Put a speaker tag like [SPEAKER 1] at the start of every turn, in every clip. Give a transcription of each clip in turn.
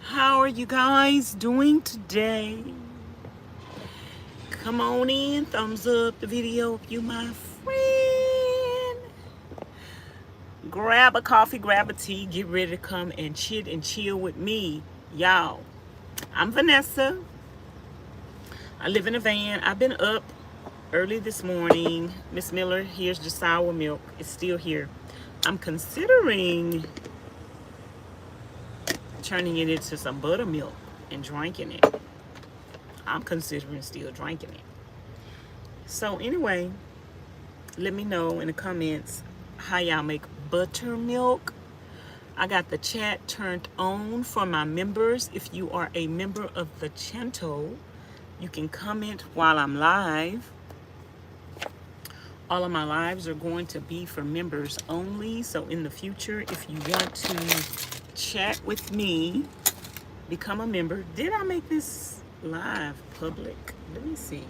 [SPEAKER 1] How are you guys doing today? Come on in, thumbs up the video if you my friend. Grab a coffee, grab a tea, get ready to come and chit and chill with me. Y'all, I'm Vanessa. I live in a van. I've been up early this morning. Miss Miller, here's the sour milk. It's still here. I'm considering turning it into some buttermilk and drinking it. I'm considering still drinking it. So anyway, let me know in the comments how y'all make buttermilk. I got the chat turned on for my members. If you are a member of the channel, you can comment while I'm live. All of my lives are going to be for members only. So in the future, if you want to chat with me, become a member. Did I make this live public? Let me see.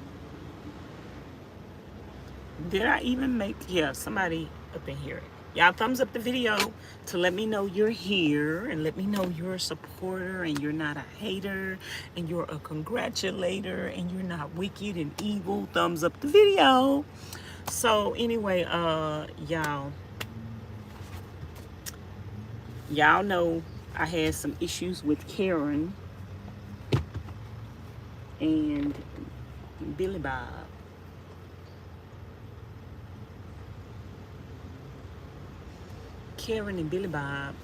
[SPEAKER 1] Did I even make, yeah, somebody up in here. Y'all thumbs up the video to let me know you're here and let me know you're a supporter and you're not a hater and you're a congratulator and you're not wicked and evil. Thumbs up the video. So anyway, y'all know I had some issues with Karen and Billy Bob. Karen and Billy Bob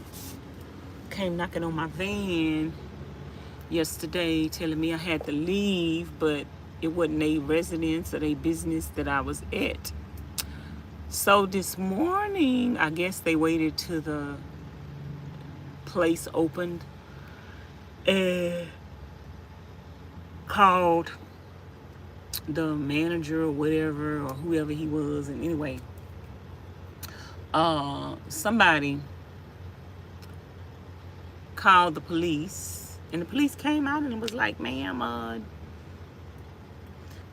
[SPEAKER 1] came knocking on my van yesterday telling me I had to leave, but it wasn't a residence or a business that I was at. So this morning, I guess they waited till the place opened and called the manager or whatever or whoever he was. And anyway, somebody called the police and the police came out and it was like, ma'am,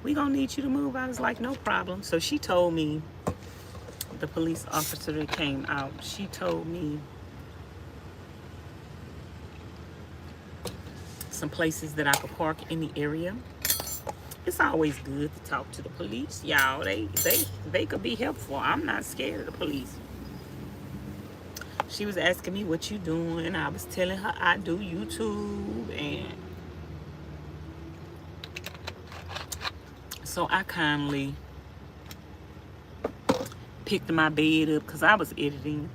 [SPEAKER 1] we gonna need you to move. I was like, no problem. So she told me, the police officer that came out, she told me some places that I could park in the area. It's always good to talk to the police, y'all. They could be helpful. I'm not scared of the police. She was asking me what you doing. I was telling her I do YouTube, and so I kindly picked my bed up because I was editing.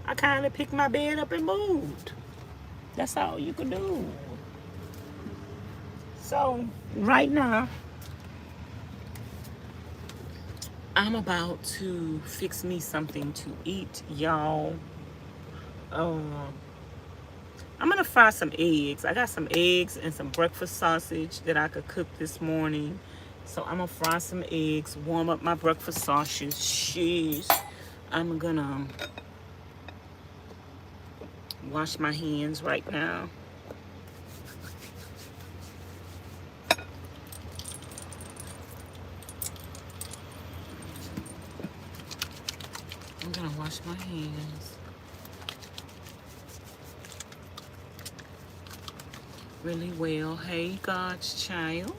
[SPEAKER 1] I kindly picked my bed up and moved. That's all you can do. So right now, I'm about to fix me something to eat, y'all. I'm gonna fry some eggs. I got some eggs and some breakfast sausage that I could cook this morning. So I'm gonna fry some eggs, warm up my breakfast sausage. Jeez. I'm gonna wash my hands right now. I'm gonna wash my hands really well. Hey, God's child.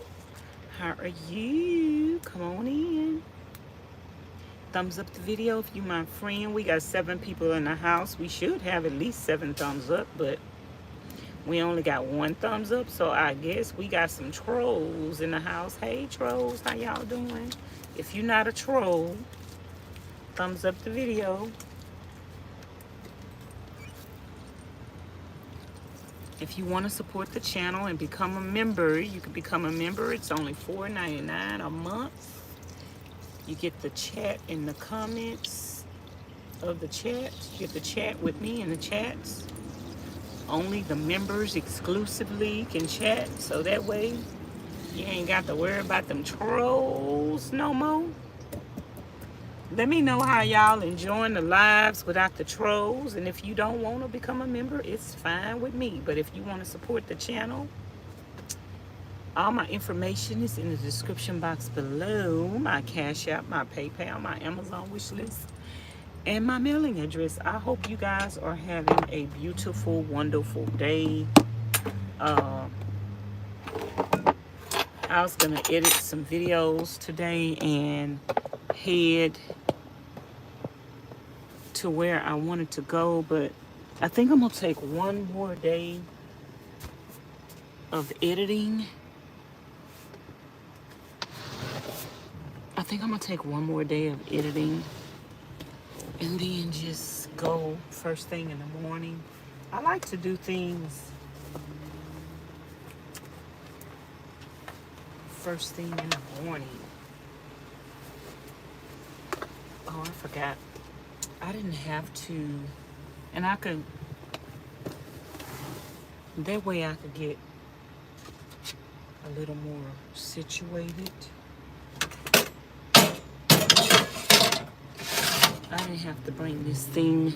[SPEAKER 1] How are you? Come on in. Thumbs up the video if you my friend. We got 7 people in the house. We should have at least 7 thumbs up, but we only got 1 thumbs up. So I guess we got some trolls in the house. Hey, trolls, how y'all doing? If you're not a troll, thumbs up the video. If you want to support the channel and become a member, you can become a member. It's only $4.99 a month. You get the chat in the comments of the chat. You get the chat with me in the chats. Only the members exclusively can chat, so that way you ain't got to worry about them trolls no more. Let me know how y'all enjoying the lives without the trolls. And if you don't want to become a member, it's fine with me. But if you want to support the channel, all my information is in the description box below. My Cash App, my PayPal, my Amazon wish list, and my mailing address. I hope you guys are having a beautiful, wonderful day. Uh, I was gonna edit some videos today and head to where I wanted to go, but I think I'm gonna take one more day of editing. I think I'm gonna take one more day of editing and then just go first thing in the morning. I like to do things first thing in the morning. Oh, I forgot. I didn't have to, and I could, that way I could get a little more situated. I didn't have to bring this thing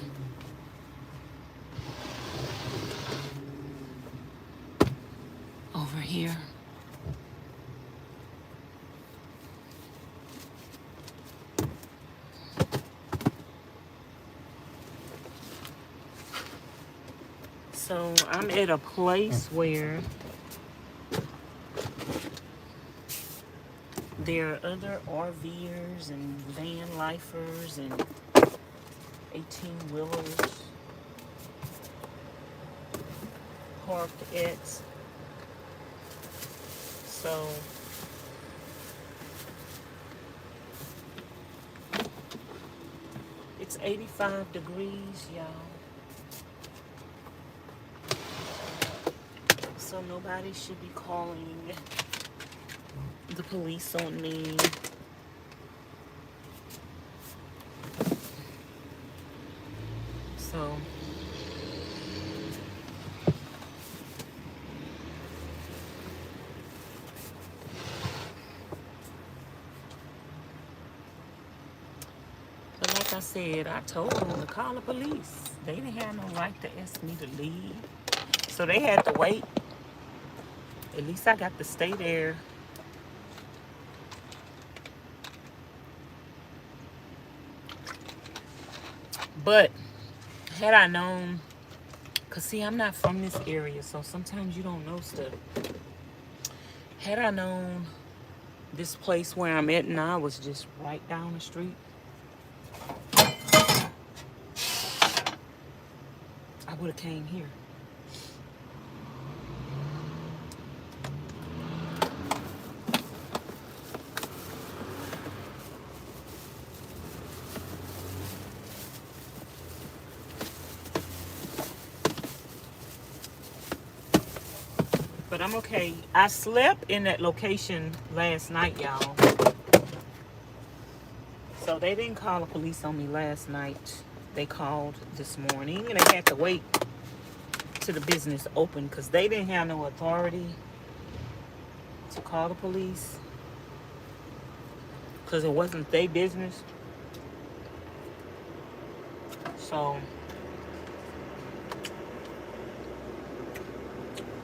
[SPEAKER 1] over here. So I'm at a place where there are other RVers and van lifers and 18-wheelers parked at. So it's 85 degrees, y'all. So nobody should be calling the police on me. So but like I said, I told them to call the police. They didn't have no right to ask me to leave. So they had to wait. At least I got to stay there. But had I known, because see, I'm not from this area, so sometimes you don't know stuff. Had I known this place where I'm at now was just right down the street, I would have came here. But I'm okay. I slept in that location last night, y'all. So they didn't call the police on me last night. They called this morning, and they had to wait till the business opened because they didn't have no authority to call the police because it wasn't their business. So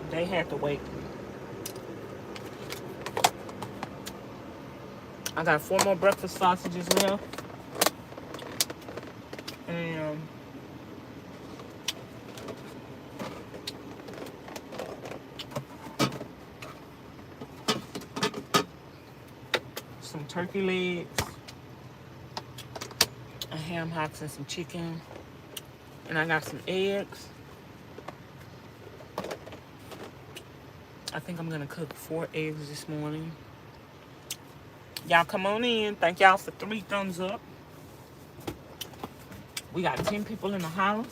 [SPEAKER 1] they had to wait. I got 4 more breakfast sausages left. And some turkey legs, a ham hocks and some chicken. And I got some eggs. I think I'm gonna cook 4 eggs this morning. Y'all come on in. Thank y'all for 3 thumbs up. We got 10 people in the house.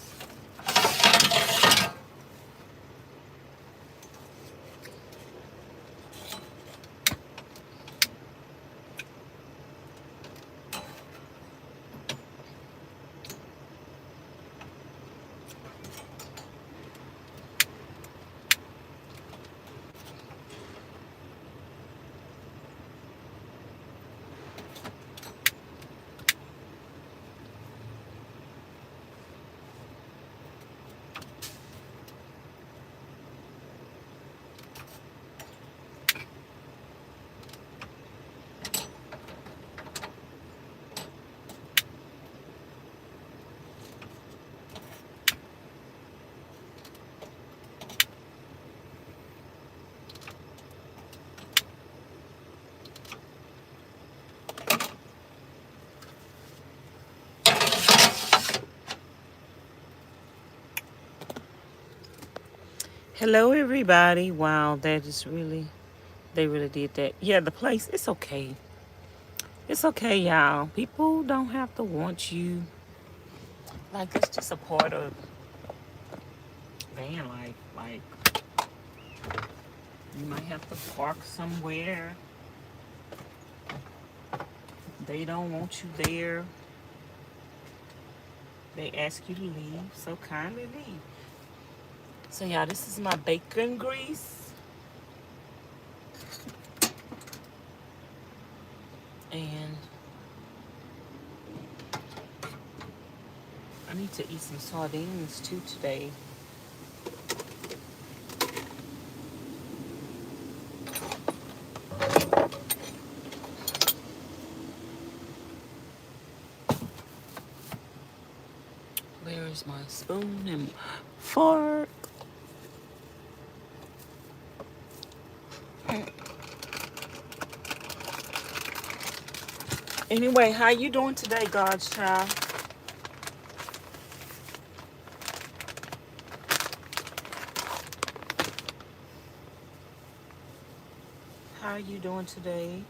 [SPEAKER 1] Hello, everybody. Wow, that is really, they really did that. Yeah, the place, it's okay. It's okay, y'all. People don't have to want you. Like, it's just a part of van life. Like, you might have to park somewhere. They don't want you there. They ask you to leave, so kindly leave. So, y'all, this is my bacon grease. And I need to eat some sardines too today. Where is my spoon and fork? Anyway, how you doing today, God's child? How are you doing today?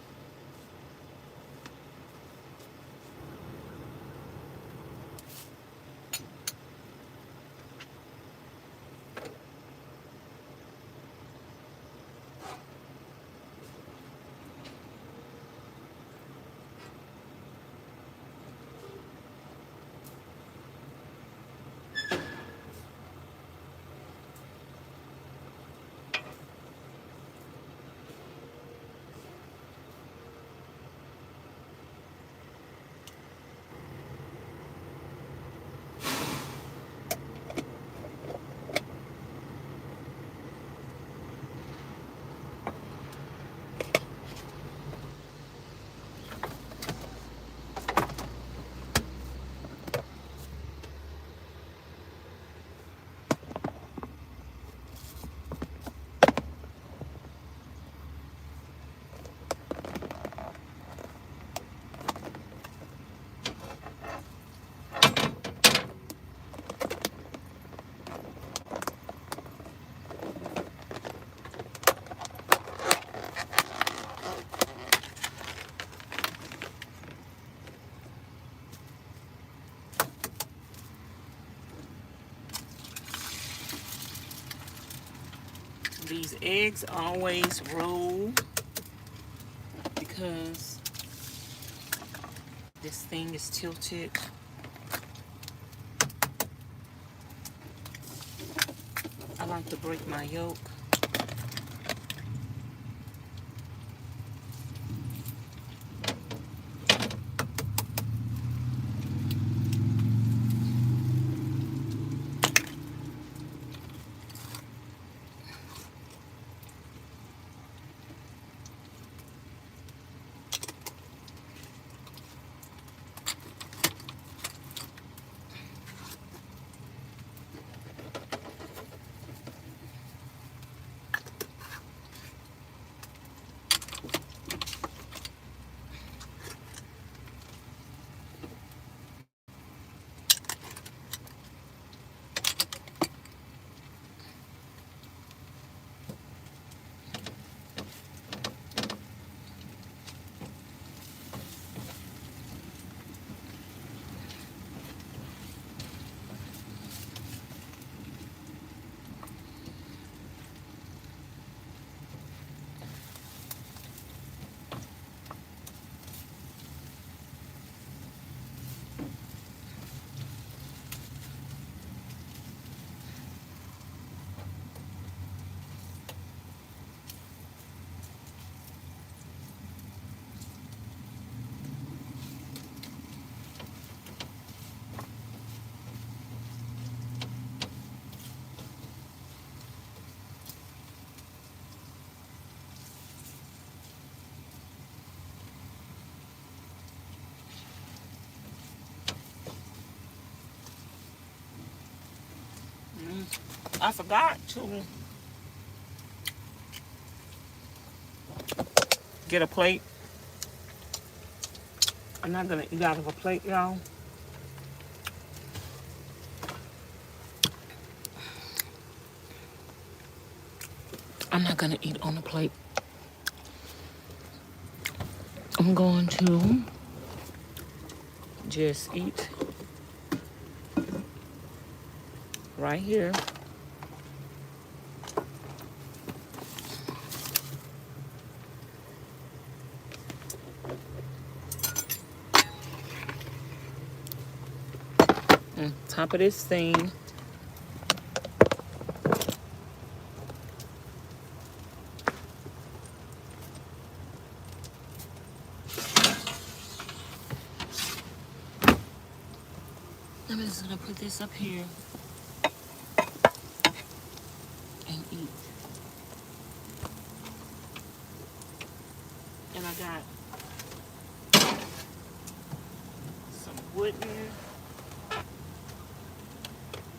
[SPEAKER 1] These eggs always roll because this thing is tilted. I like to break my yolk. I forgot to get a plate. I'm not gonna eat out of a plate, y'all. I'm not gonna eat on the plate. I'm going to just eat right here. On top of this thing. I'm just gonna put this up here and eat. And I got some wooden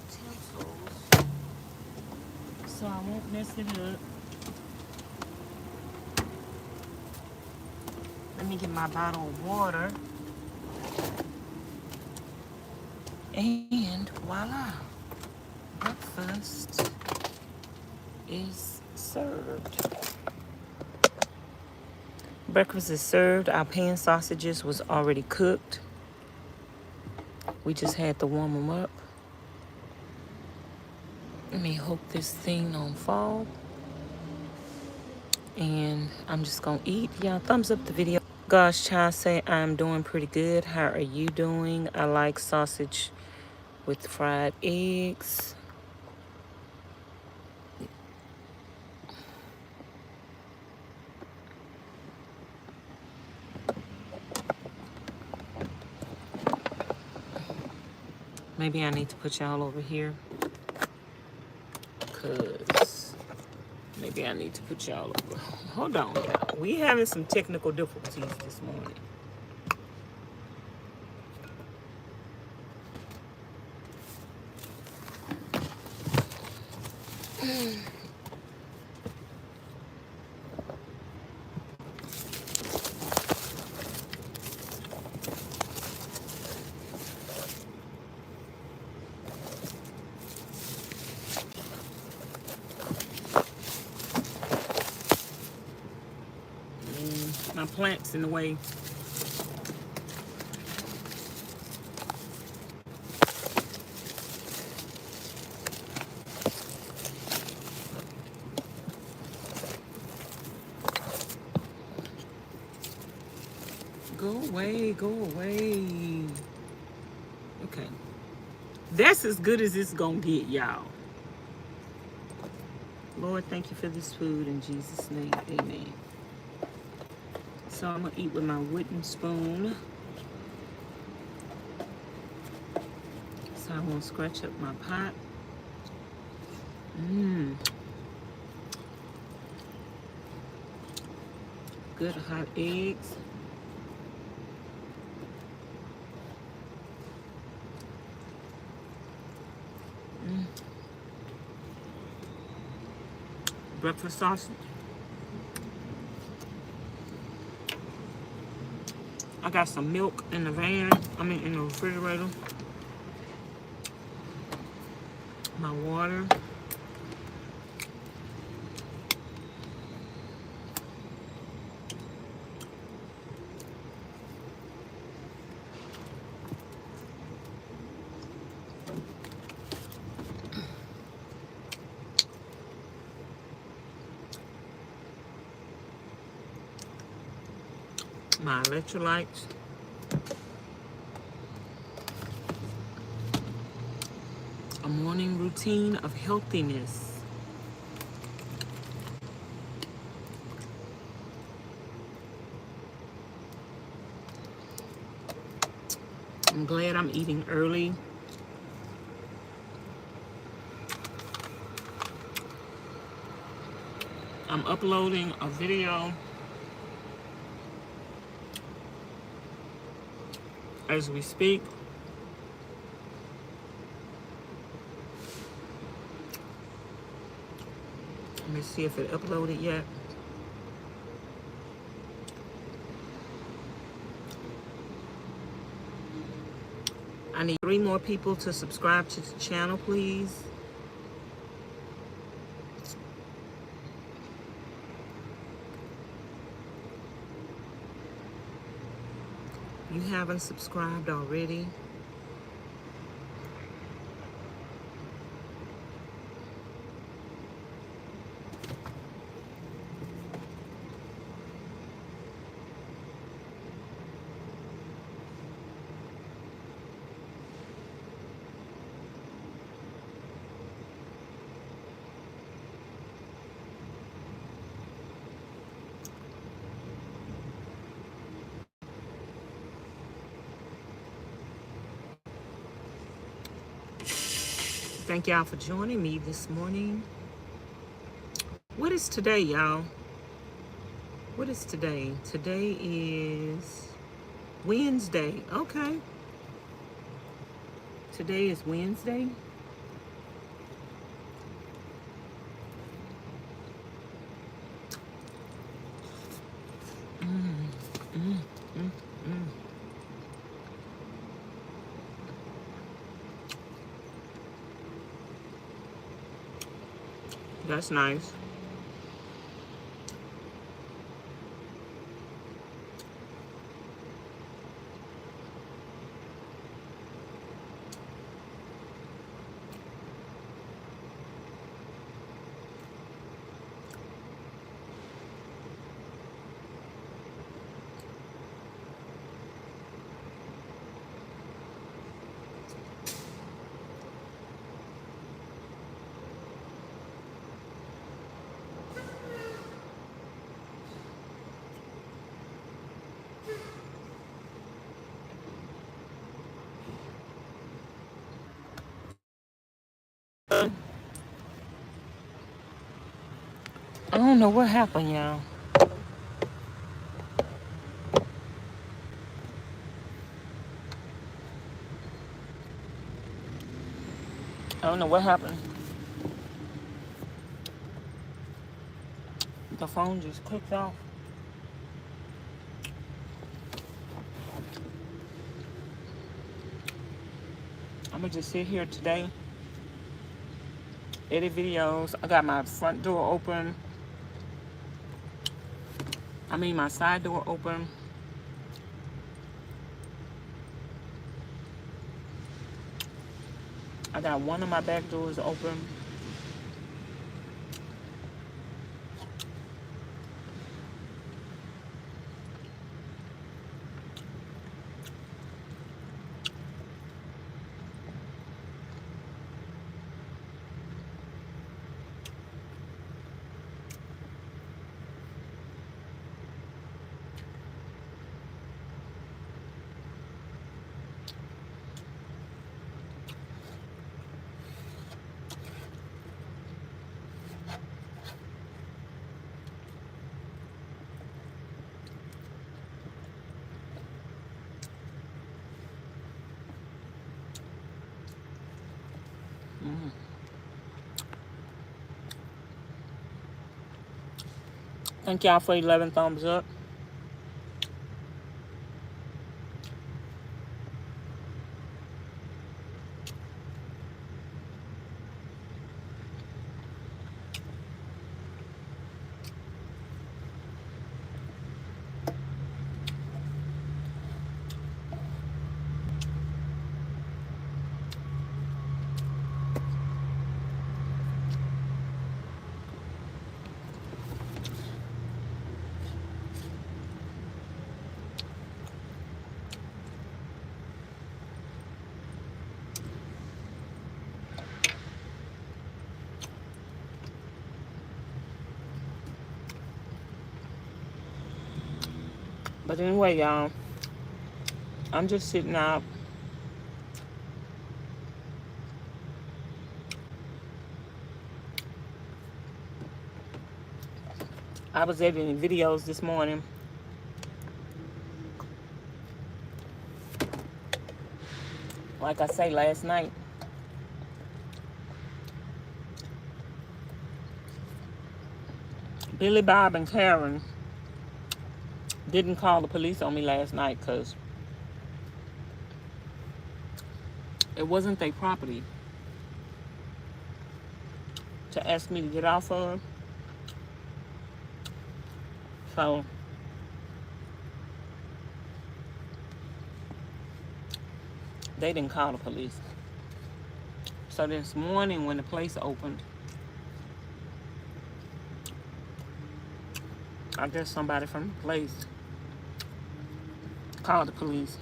[SPEAKER 1] utensils, so I won't mess it up. Let me get my bottle of water. And voila, breakfast is served. Breakfast is served. Our pan sausages was already cooked. We just had to warm them up. Let me hope this thing don't fall. And I'm just gonna eat. Y'all thumbs up the video. Gosh, child say I'm doing pretty good. How are you doing? I like sausage with fried eggs. Maybe I need to put y'all over here, cause maybe I need to put y'all over. Hold on, y'all. We having some technical difficulties this morning. My plant's in the way. Go away, go away. Okay. That's as good as it's gonna get, y'all. Lord, thank you for this food in Jesus' name. Amen. So I'm gonna eat with my wooden spoon, so I won't scratch up my pot. Good hot eggs. Breakfast sausage. I got some milk in the van. In the refrigerator. My water. My electrolytes. A morning routine of healthiness. I'm glad I'm eating early. I'm uploading a video as we speak. Let me see if it uploaded yet. I need 3 more people to subscribe to the channel, please. you haven't subscribed already, thank y'all for joining me this morning. What is today, y'all? What is today? Today is Wednesday. Okay. Today is Wednesday. That's nice. I don't know what happened, y'all. I don't know what happened. The phone just clicked off. I'm gonna just sit here today, edit videos. I got my front door open. My side door open. I got one of my back doors open. Thank y'all for 11 thumbs up. But anyway, y'all, I'm just sitting out. I was editing videos this morning. Like I say, last night, Billy, Bob, and Karen didn't call the police on me last night because it wasn't their property to ask me to get off of. So They didn't call the police. So this morning when the place opened, I guess somebody from the place called the police.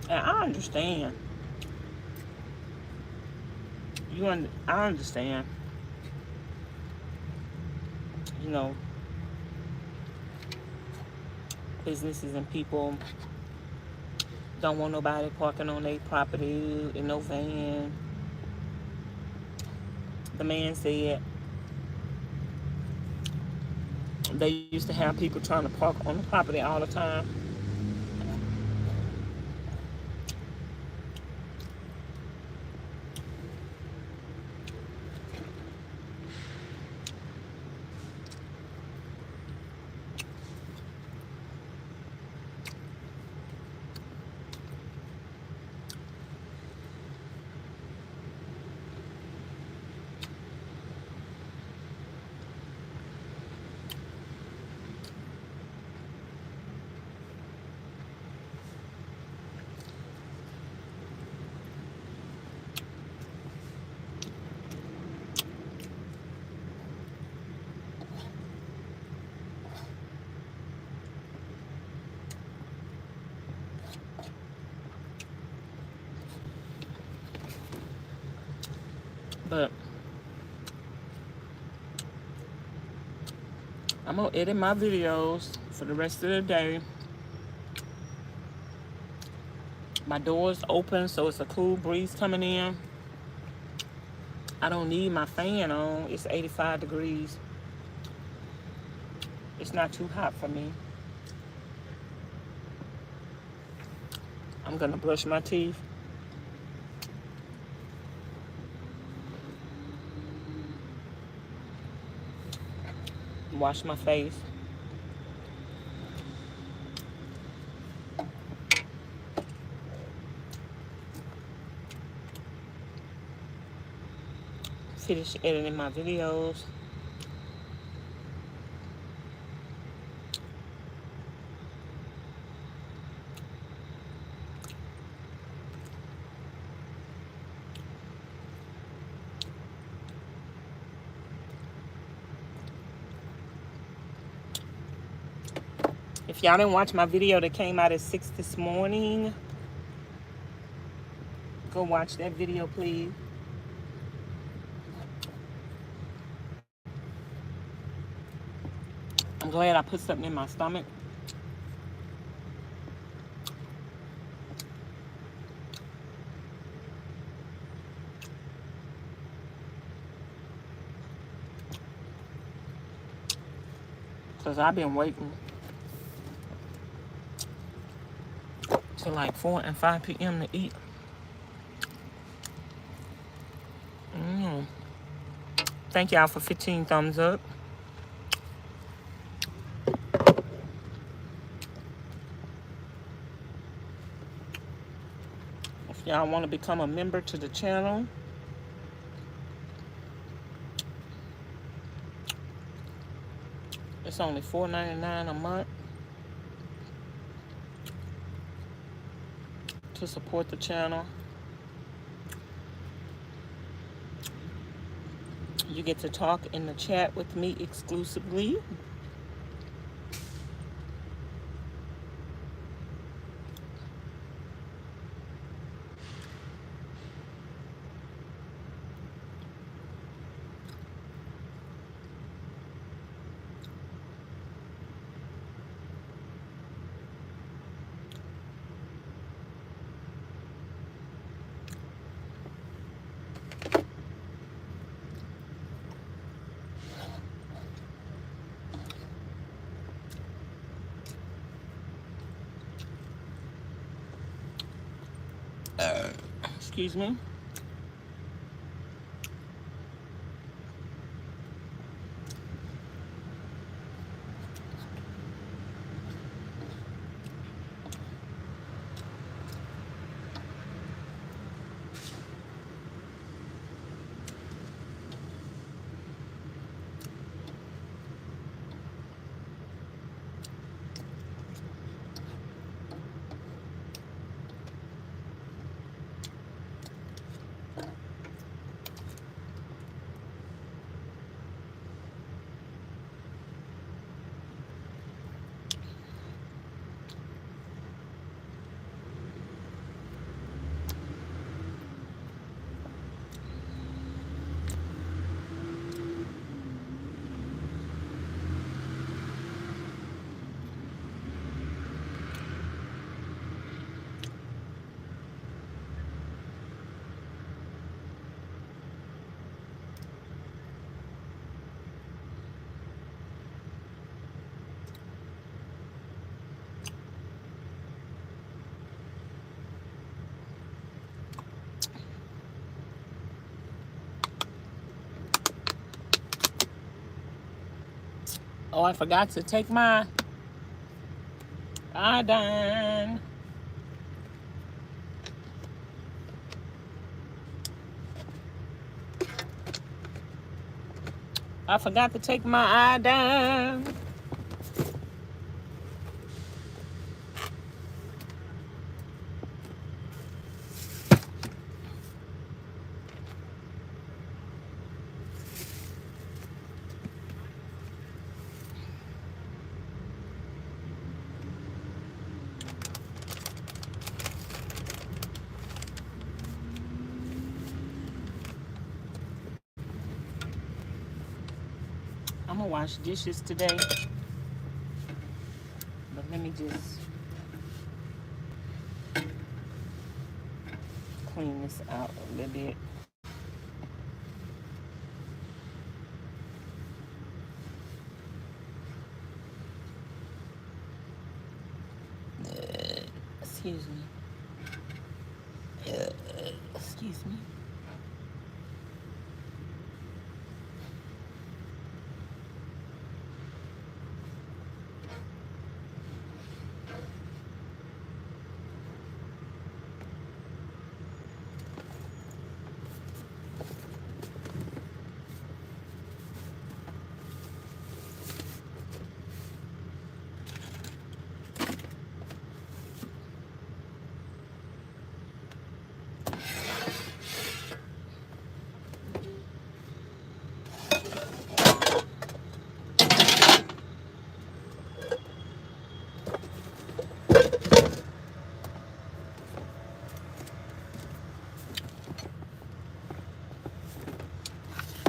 [SPEAKER 1] And I understand. I understand. You know, businesses and people don't want nobody parking on their property in no van. The man said they used to have people trying to park on the property all the time. But I'm gonna edit my videos for the rest of the day. My door's open, so it's a cool breeze coming in. I don't need my fan on. It's 85 degrees. It's not too hot for me. I'm gonna brush my teeth. Wash my face. Finish editing my videos. If y'all didn't watch my video that came out at 6 this morning, go watch that video, please. I'm glad I put something in my stomach. Because I've been waiting till like 4 and 5 p.m. to eat. Thank y'all for 15 thumbs up. If y'all want to become a member to the channel, it's only $4.99 a month to support the channel. You get to talk in the chat with me exclusively. Excuse me. Oh, I forgot to take my iodine. I forgot to take my iodine. I'm gonna wash dishes today, but let me just clean this out a little bit. Excuse me. Excuse me.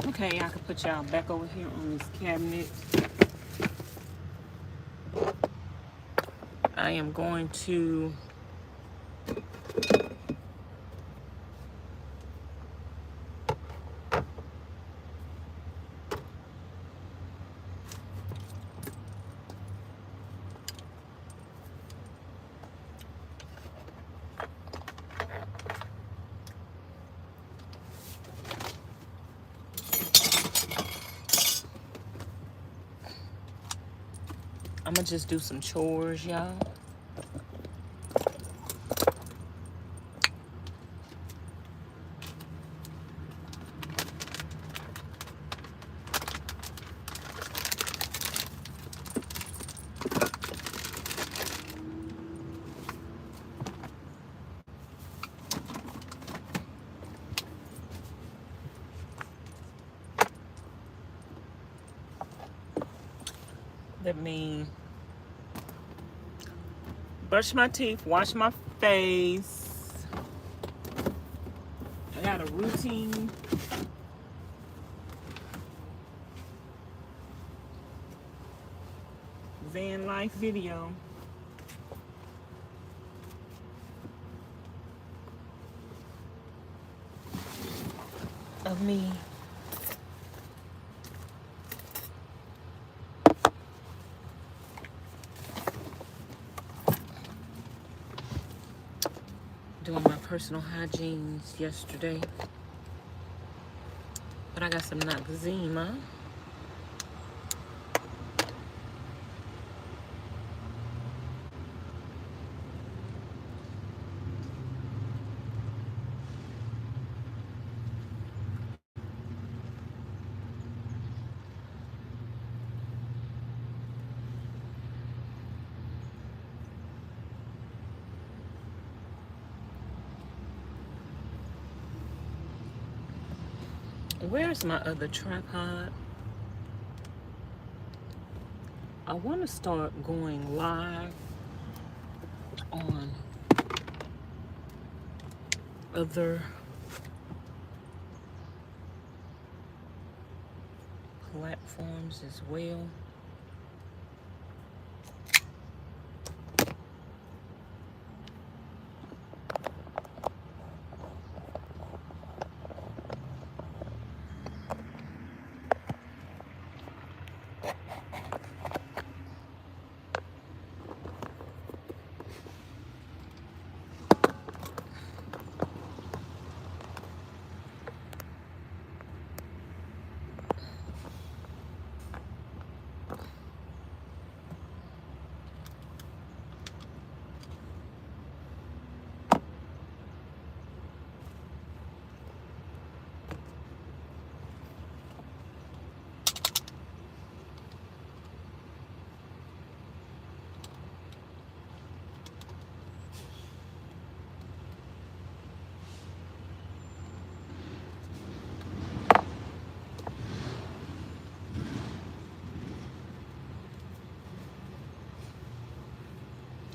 [SPEAKER 1] Okay, I can put y'all back over here on this cabinet. I am going to just do some chores, y'all. Let me brush my teeth, wash my face. I got a routine. Vanlife video. Of me doing my personal hygienes yesterday, but I got some Noxzema. Where's my other tripod? I want to start going live on other platforms as well.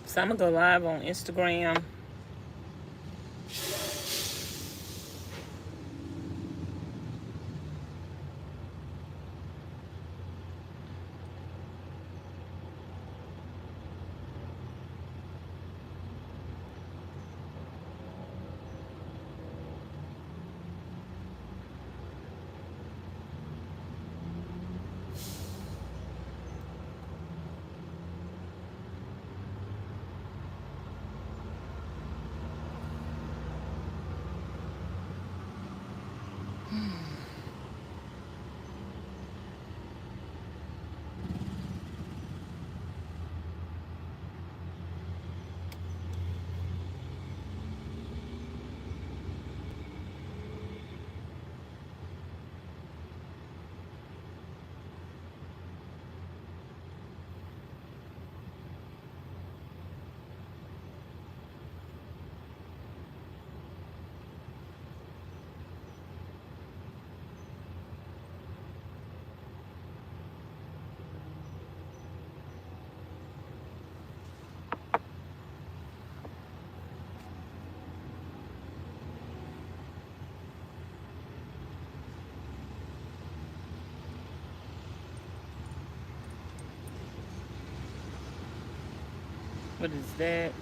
[SPEAKER 1] So I'm gonna go live on Instagram. What is that?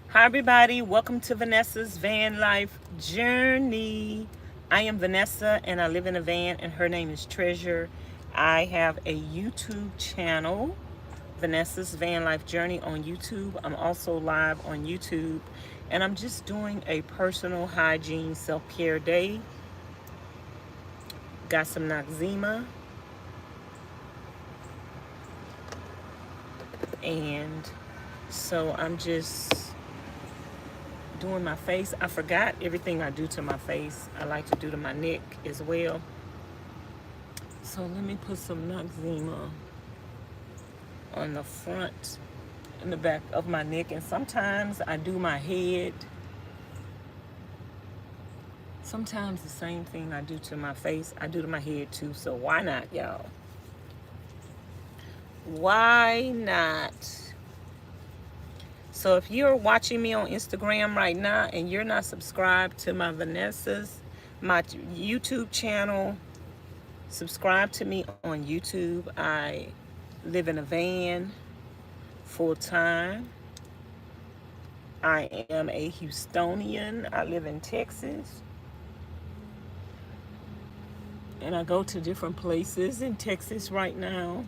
[SPEAKER 1] Hi everybody, welcome to Vanessa's van life journey. I am Vanessa and I live in a van and her name is Treasure. I have a YouTube channel, Vanessa's Van Life Journey on YouTube. I'm also live on YouTube and I'm just doing a personal hygiene self-care day. Got some Noxzema and so I'm just doing my face. I forgot everything I do to my face. I like to do to my neck as well. So let me put some Noxzema on the front and the back of my neck. And sometimes I do my head. Sometimes the same thing I do to my face, I do to my head too. So why not, y'all? Why not? So if you're watching me on Instagram right now and you're not subscribed to my YouTube channel, subscribe to me on YouTube. I live in a van full time. I am a Houstonian. I live in Texas. And I go to different places in Texas right now.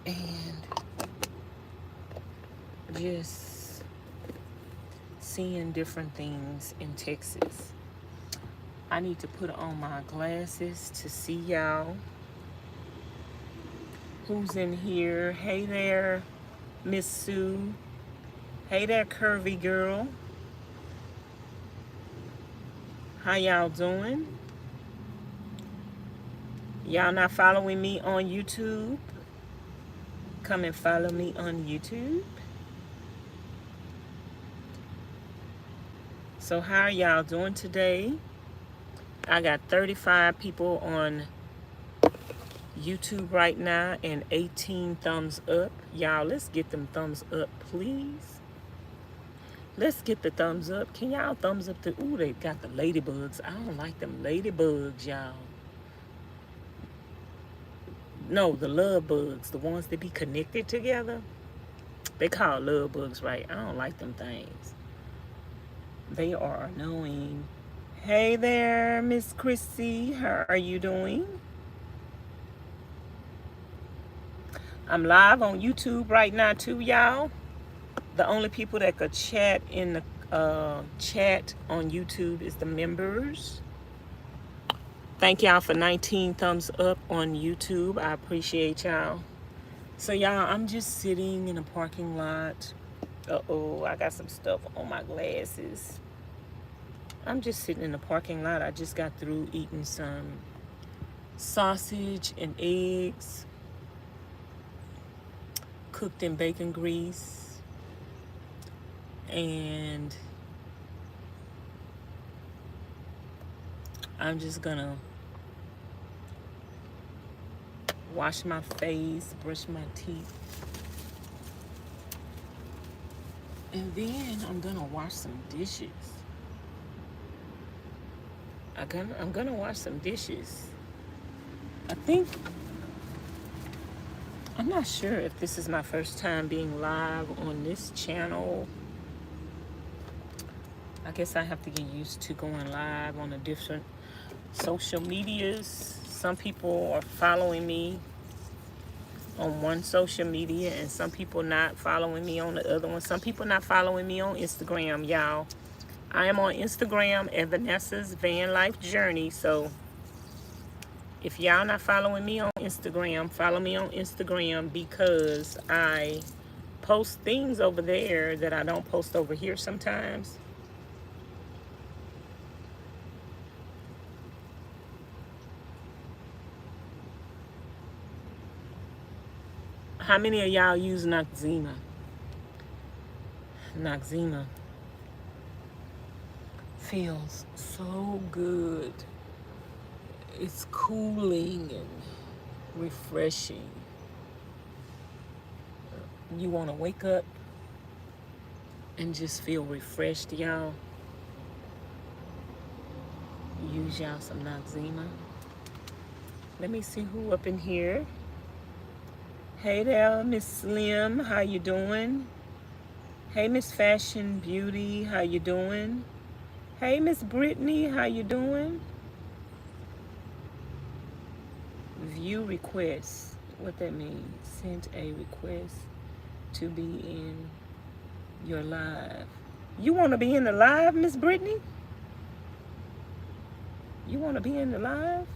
[SPEAKER 1] And just seeing different things in Texas. I need to put on my glasses to see y'all. Who's in here? Hey there, Miss Sue. Hey there, curvy girl. How y'all doing? Y'all not following me on YouTube? Come and follow me on YouTube. So how are y'all doing today? I got 35 people on YouTube right now and 18 thumbs up. Y'all, let's get them thumbs up, please. Let's get the thumbs up. Can y'all thumbs up the... Ooh, they got the ladybugs. I don't like them ladybugs, y'all. No, the love bugs. The ones that be connected together. They call love bugs, right? I don't like them things. They are annoying. Hey there, Miss Chrissy. How are you doing? I'm live on YouTube right now too, y'all. The only people that could chat in the chat on YouTube is the members. Thank y'all for 19 thumbs up on YouTube. I appreciate y'all. So y'all, I'm just sitting in a parking lot. Uh-oh, I got some stuff on my glasses. I'm just sitting in the parking lot. I just got through eating some sausage and eggs cooked in bacon grease, and I'm just gonna wash my face, brush my teeth, and then I'm gonna wash some dishes. I'm gonna wash some dishes. I'm not sure if this is my first time being live on this channel. I guess I have to get used to going live on the different social medias. Some people are following me on one social media and some people not following me on the other one. Some people not following me on Instagram, y'all. I am on Instagram at Vanessa's Van Life Journey. So if y'all not following me on Instagram, follow me on Instagram, because I post things over there that I don't post over here sometimes. How many of y'all use Noxzema? Noxzema feels so good. It's cooling and refreshing. You want to wake up and just feel refreshed, y'all. Use y'all some Noxzema. Let me see who up in here. Hey there, Miss Slim, how you doing? Hey, Miss Fashion Beauty, how you doing? Hey, Miss Brittany, how you doing? View requests. What that means? Sent a request to be in your live. You want to be in the live, Miss Brittany? You want to be in the live?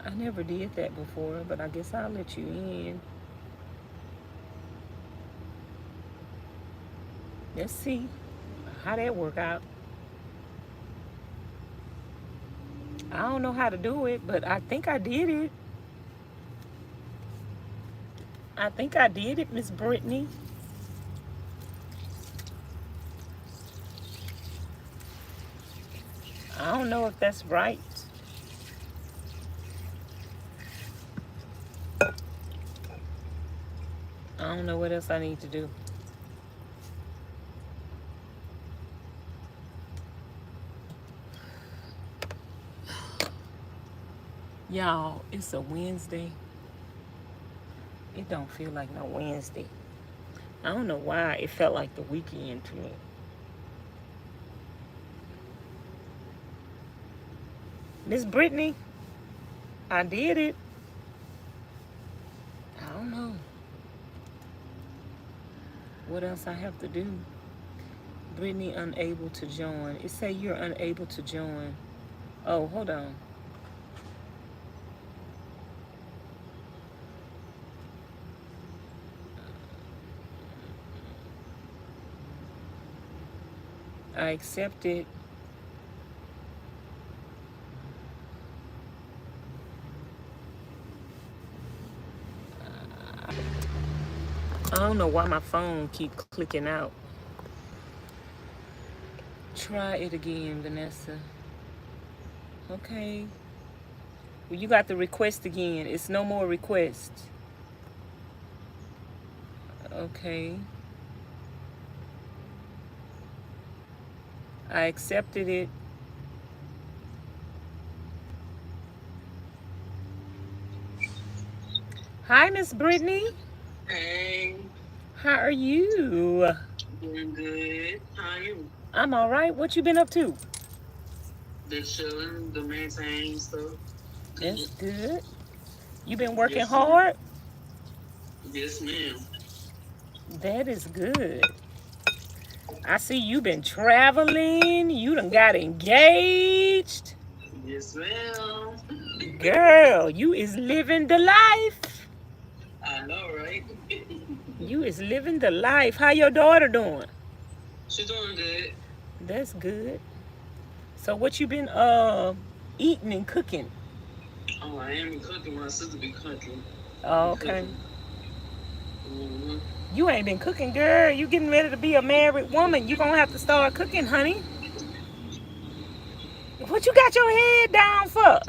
[SPEAKER 1] I never did that before, but I guess I'll let you in. Let's see how that work out. I don't know how to do it, but I think I did it. I think I did it, Miss Brittany. I don't know if that's right. I don't know what else I need to do. Y'all, it's a Wednesday. It don't feel like no Wednesday. I don't know why it felt like the weekend to me. Miss Brittany, I did it. I don't know what else I have to do. Brittany unable to join. It say you're unable to join. Oh, hold on. I accepted. I don't know why my phone keep clicking out. Try it again, Vanessa. Okay. Well, you got the request again. It's no more request. Okay. I accepted it. Hi, Miss Brittany.
[SPEAKER 2] Hey.
[SPEAKER 1] How are you?
[SPEAKER 2] Doing good. How are you?
[SPEAKER 1] I'm all right. What you been up to?
[SPEAKER 2] The chilling, the maintaining stuff.
[SPEAKER 1] That's good. You been working hard?
[SPEAKER 2] Yes, ma'am.
[SPEAKER 1] That is good. I see you been traveling. You done got engaged.
[SPEAKER 2] Yes, ma'am.
[SPEAKER 1] Girl, you is living the life.
[SPEAKER 2] I know, right?
[SPEAKER 1] You is living the life. How your daughter doing?
[SPEAKER 2] She's doing good.
[SPEAKER 1] That's good. So what you been eating and cooking?
[SPEAKER 2] Oh, I am cooking. My sister be cooking.
[SPEAKER 1] Oh,
[SPEAKER 2] Be
[SPEAKER 1] okay.
[SPEAKER 2] cooking. Mm-hmm.
[SPEAKER 1] You ain't been cooking, girl. You getting ready to be a married woman. You gonna have to start cooking, honey. What you got your head down for?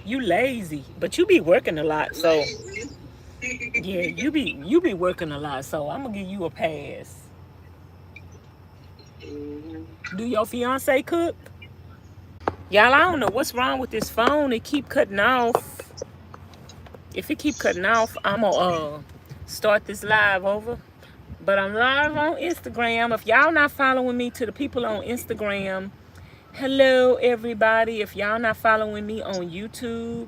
[SPEAKER 1] You lazy, but you be working a lot. So
[SPEAKER 2] Lazy.
[SPEAKER 1] yeah, you be working a lot. So I'm gonna give you a pass.
[SPEAKER 2] Mm-hmm.
[SPEAKER 1] Do your fiance cook? Y'all, I don't know what's wrong with this phone. It keep cutting off. If it keep cutting off, I'm gonna start this live over. But I'm live on Instagram. If y'all not following me, to the people on Instagram, hello everybody. If y'all not following me on YouTube,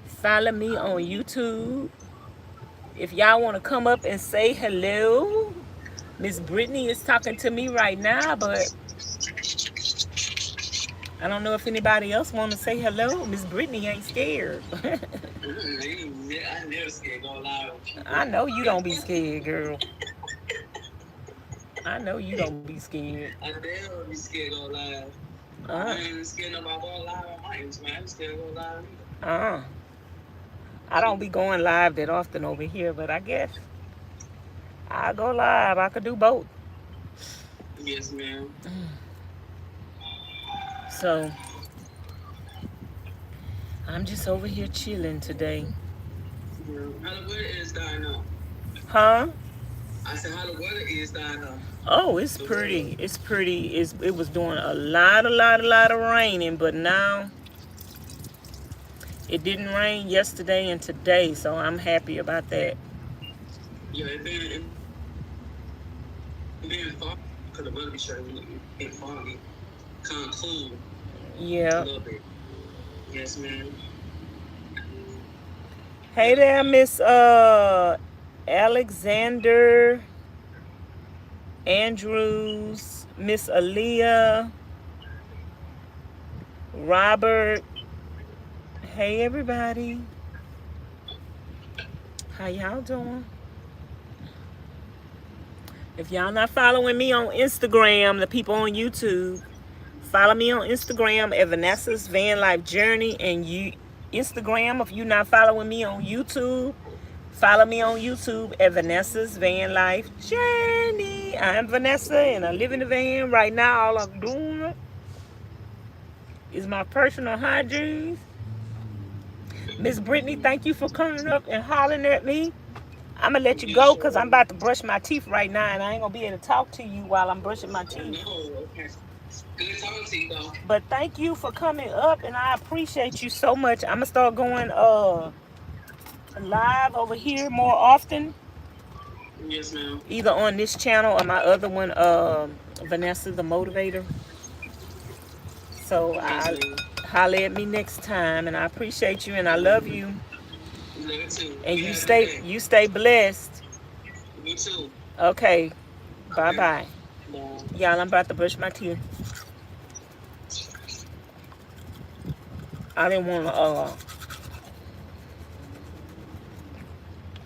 [SPEAKER 1] follow me on YouTube. If y'all want to come up and say hello, Miss Brittany is talking to me right now, but I don't know if anybody else want to say hello. Miss Brittany ain't scared.
[SPEAKER 2] I never scared go live with you,
[SPEAKER 1] I
[SPEAKER 2] girl.
[SPEAKER 1] know you don't be scared, girl. I know you don't be scared.
[SPEAKER 2] I never be scared go live. I
[SPEAKER 1] Uh,
[SPEAKER 2] ain't even scared nobody go live on my Instagram. I ain't scared go live either.
[SPEAKER 1] uh. I don't be going live that often over here, but I guess I go live. I could do both.
[SPEAKER 2] Yes, ma'am.
[SPEAKER 1] So I'm just over here chilling today.
[SPEAKER 2] Yeah. How the weather is down now?
[SPEAKER 1] Huh?
[SPEAKER 2] I said how the weather is down now.
[SPEAKER 1] Oh, it's
[SPEAKER 2] The weather.
[SPEAKER 1] pretty. It's pretty. It was doing a lot of raining, but now it didn't rain yesterday and today, so I'm happy about that.
[SPEAKER 2] Yeah, it been fog because the weather be shutting in foggy. Kind of cool a
[SPEAKER 1] Yeah.
[SPEAKER 2] little bit. Yes, ma'am.
[SPEAKER 1] Hey there, Miss Alexander Andrews, Miss Aaliyah, Robert. Hey everybody. How y'all doing? If y'all not following me on Instagram, the people on YouTube, follow me on Instagram at Vanessa's Van Life Journey. And you Instagram, if you not following me on YouTube, follow me on YouTube at Vanessa's Van Life Journey. I'm Vanessa and I live in the van right now. All I'm doing is my personal hygiene. Miss Brittany, thank you for coming up and hollering at me. I'm gonna let you
[SPEAKER 2] You
[SPEAKER 1] go
[SPEAKER 2] sure?
[SPEAKER 1] because I'm about to brush my teeth right now, and I ain't gonna be able to talk to you while I'm brushing my
[SPEAKER 2] Oh
[SPEAKER 1] teeth.
[SPEAKER 2] no. Okay. Good talking to you though.
[SPEAKER 1] But thank you for coming up, and I appreciate you so much. I'm gonna start going live over here more often,
[SPEAKER 2] Yes, ma'am.
[SPEAKER 1] either on this channel or my other one, Vanessa the Motivator. So
[SPEAKER 2] Yes,
[SPEAKER 1] I
[SPEAKER 2] ma'am.
[SPEAKER 1] holler at me next time, and I appreciate you, and I love you,
[SPEAKER 2] Love too.
[SPEAKER 1] and
[SPEAKER 2] You have a good day.
[SPEAKER 1] you stay blessed.
[SPEAKER 2] You too.
[SPEAKER 1] Okay, bye
[SPEAKER 2] Okay.
[SPEAKER 1] bye,
[SPEAKER 2] Bye.
[SPEAKER 1] y'all. I'm about to brush my teeth. I didn't want to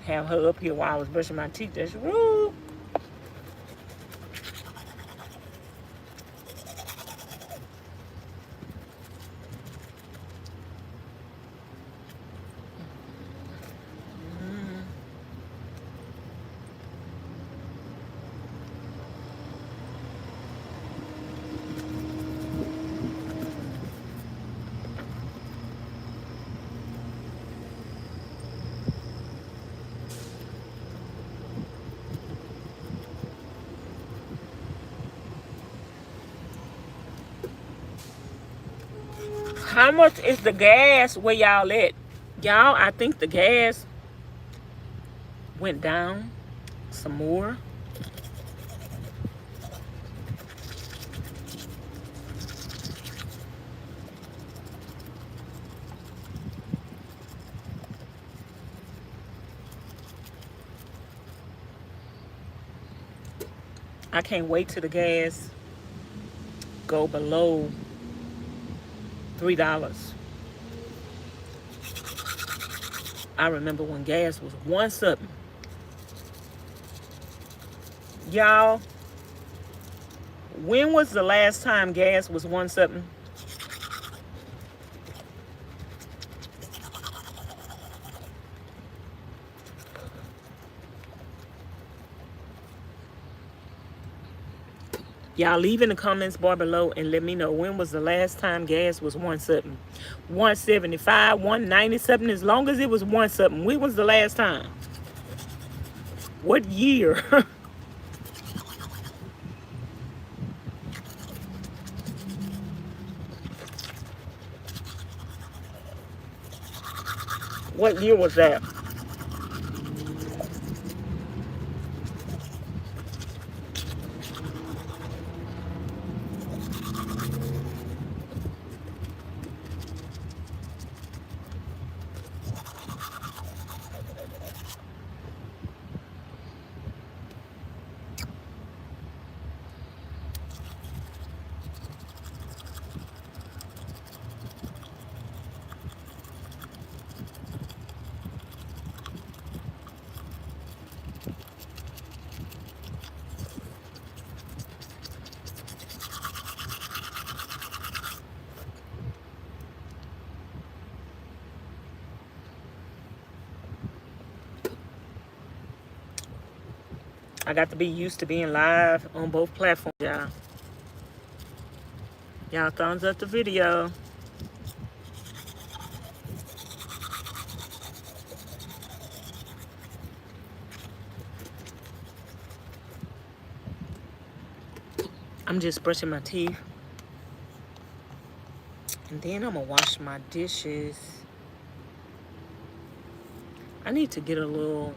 [SPEAKER 1] have her up here while I was brushing my teeth. That's rude. How much is the gas where y'all at? Y'all, I think the gas went down some more. I can't wait till the gas go below $3. I remember when gas was one something. Y'all, when was the last time gas was 1 something? Y'all leave in the comments bar below and let me know when was the last time gas was 1 something. 175, 190 something. As long as it was 1 something. When was the last time? What year? What year was that? I got to be used to being live on both platforms, y'all. Y'all thumbs up the video. I'm just brushing my teeth. And then I'm gonna wash my dishes. I need to get a little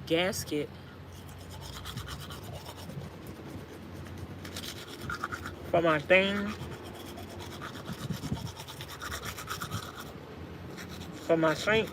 [SPEAKER 1] gasket for my thing. For my sink.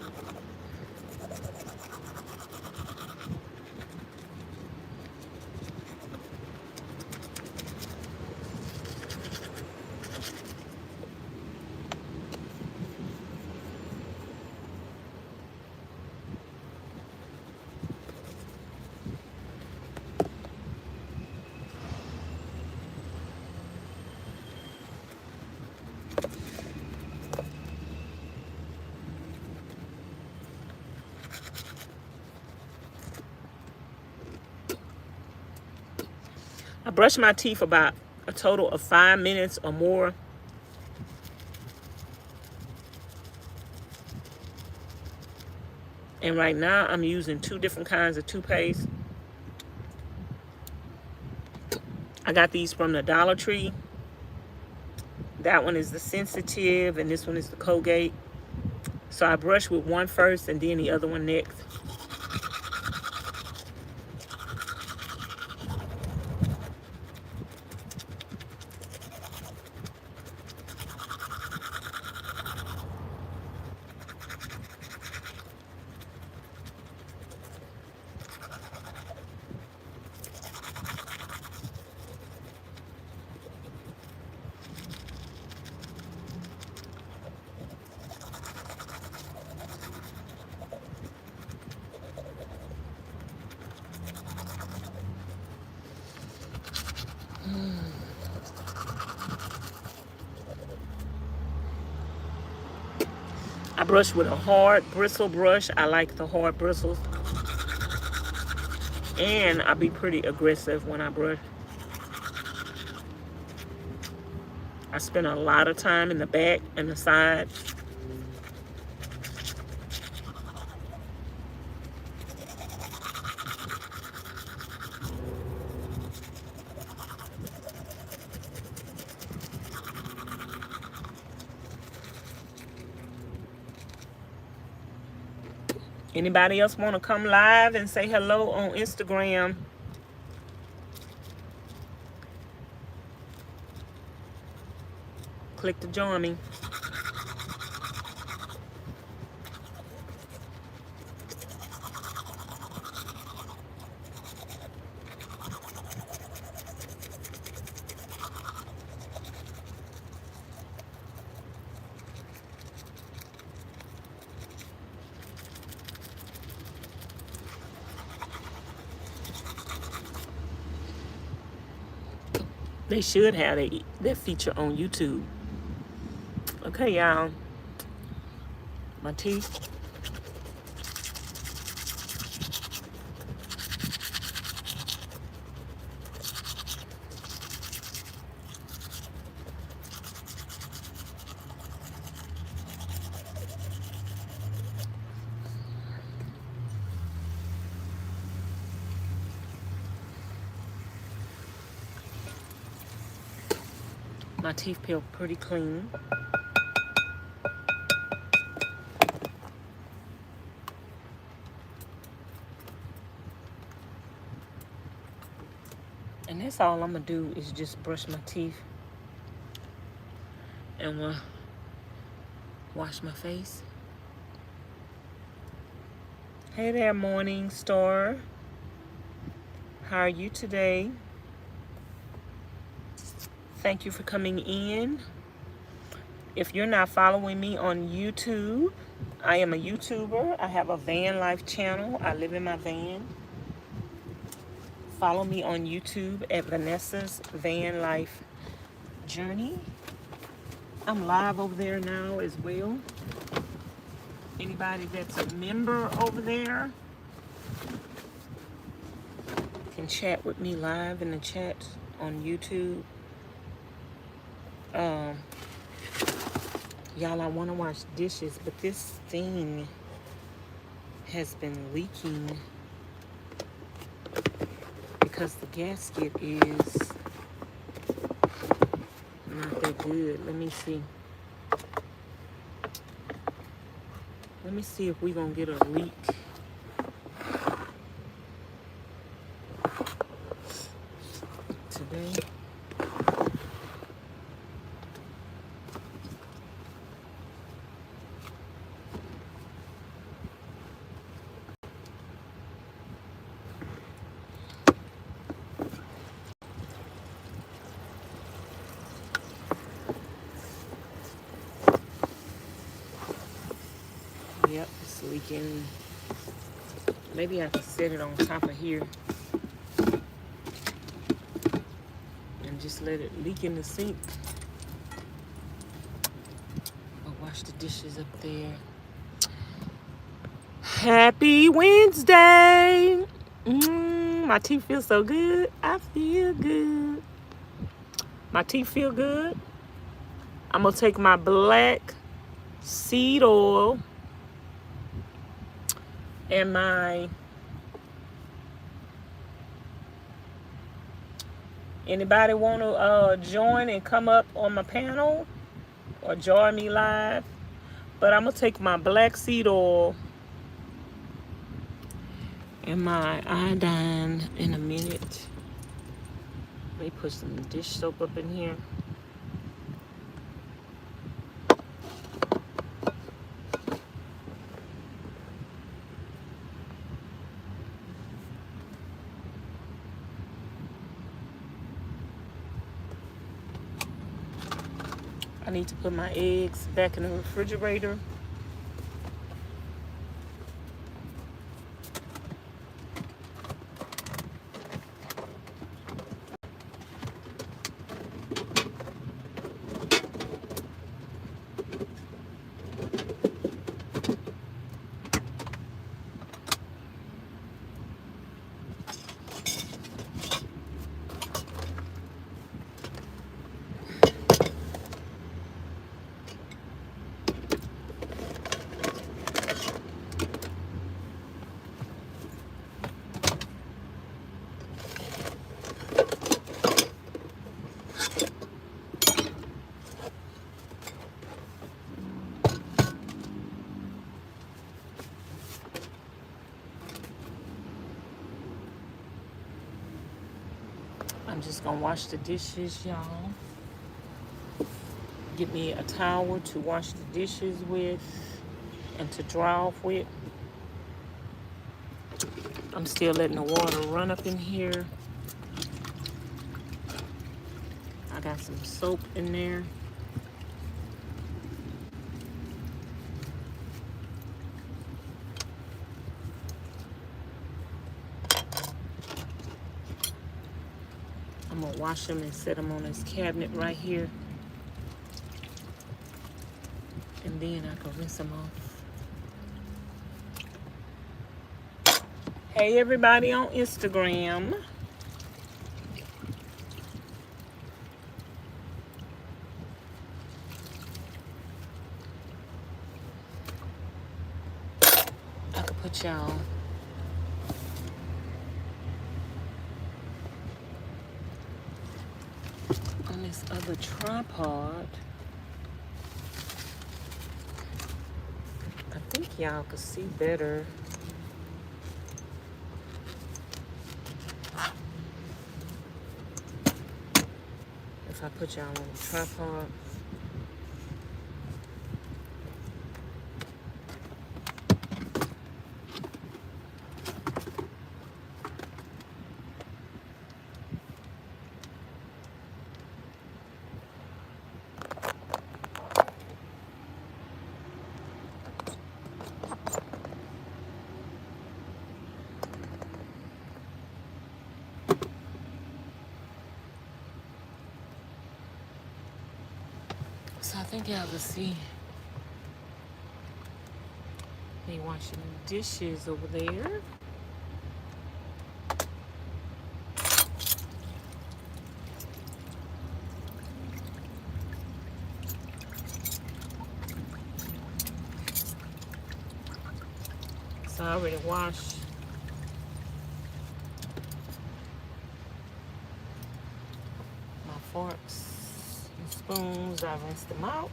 [SPEAKER 1] I brush my teeth about a total of 5 minutes or more. And right now I'm using 2 different kinds of toothpaste. I got these from the Dollar Tree. That one is the Sensitive and this one is the Colgate. So I brush with one first and then the other one next. I brush with a hard bristle brush. I like the hard bristles. And I be pretty aggressive when I brush. I spend a lot of time in the back and the sides. Anybody else want to come live and say hello on Instagram? Click to join me. They should have that feature on YouTube. Okay, y'all. My teeth. My teeth feel pretty clean. And that's all I'm gonna do is just brush my teeth and wash my face. Hey there, Morning Star. How are you today? Thank you for coming in. If you're not following me on YouTube, I am a YouTuber. I have a van life channel. I live in my van. Follow me on YouTube at Vanessa's Van Life Journey. I'm live over there now as well. Anybody that's a member over there can chat with me live in the chat on YouTube. Y'all, I want to wash dishes, but this thing has been leaking because the gasket is not that good. Let me see. Let me see if we're going to get a leak. Today. Yep, it's leaking. Maybe I can set it on top of here and just let it leak in the sink. I'll wash the dishes up there. Happy Wednesday. My teeth feel so good. I feel good. My teeth feel good. I'm going to take my black seed oil and my... Anybody want to join and come up on my panel or join me live? But I'm going to take my black seed oil and my iodine in a minute. Let me put some dish soap up in here. I need to put my eggs back in the refrigerator. I'm just gonna wash the dishes, y'all. Get me a towel to wash the dishes with and to dry off with. I'm still letting the water run up in here. I got some soap in there. I'm I'm gonna wash them and set them on this cabinet right here. And then I can rinse them off. Hey everybody on Instagram. I could put y'all on this other tripod. I think y'all could see better. If I put y'all on the tripod. So I think y'all can see me washing the dishes over there. So I already washed my forks and spoons. I rinsed them out.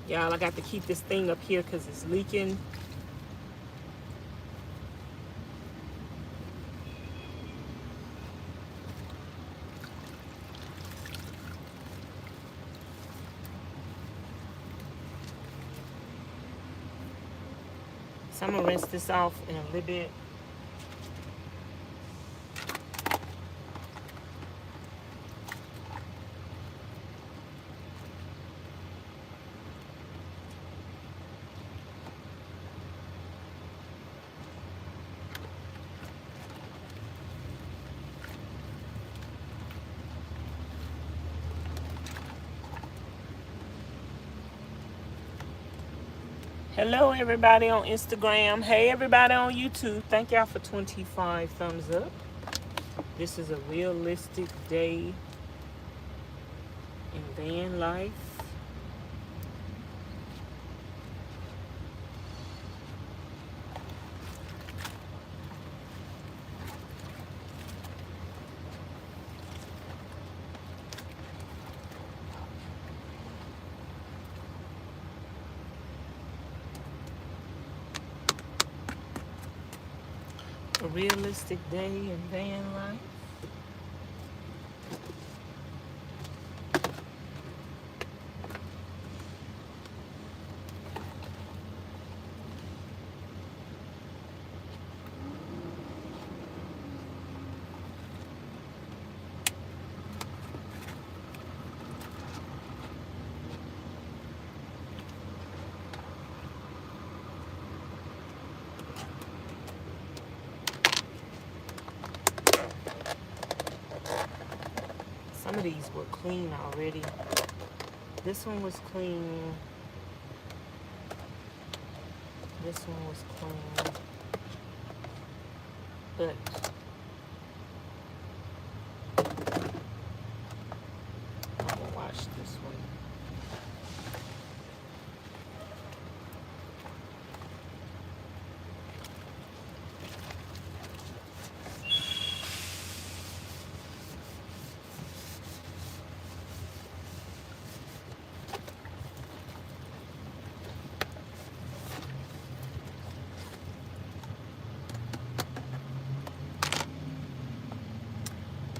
[SPEAKER 1] Y'all, I got to keep this thing up here because it's leaking. So I'm gonna rinse this off in a little bit. Hello everybody on Instagram. Hey everybody on YouTube. Thank y'all for 25 thumbs up. This is a realistic day in van life. A realistic day in van life. Some of these were clean already. This one was clean. This one was clean. But I'm gonna wash this one.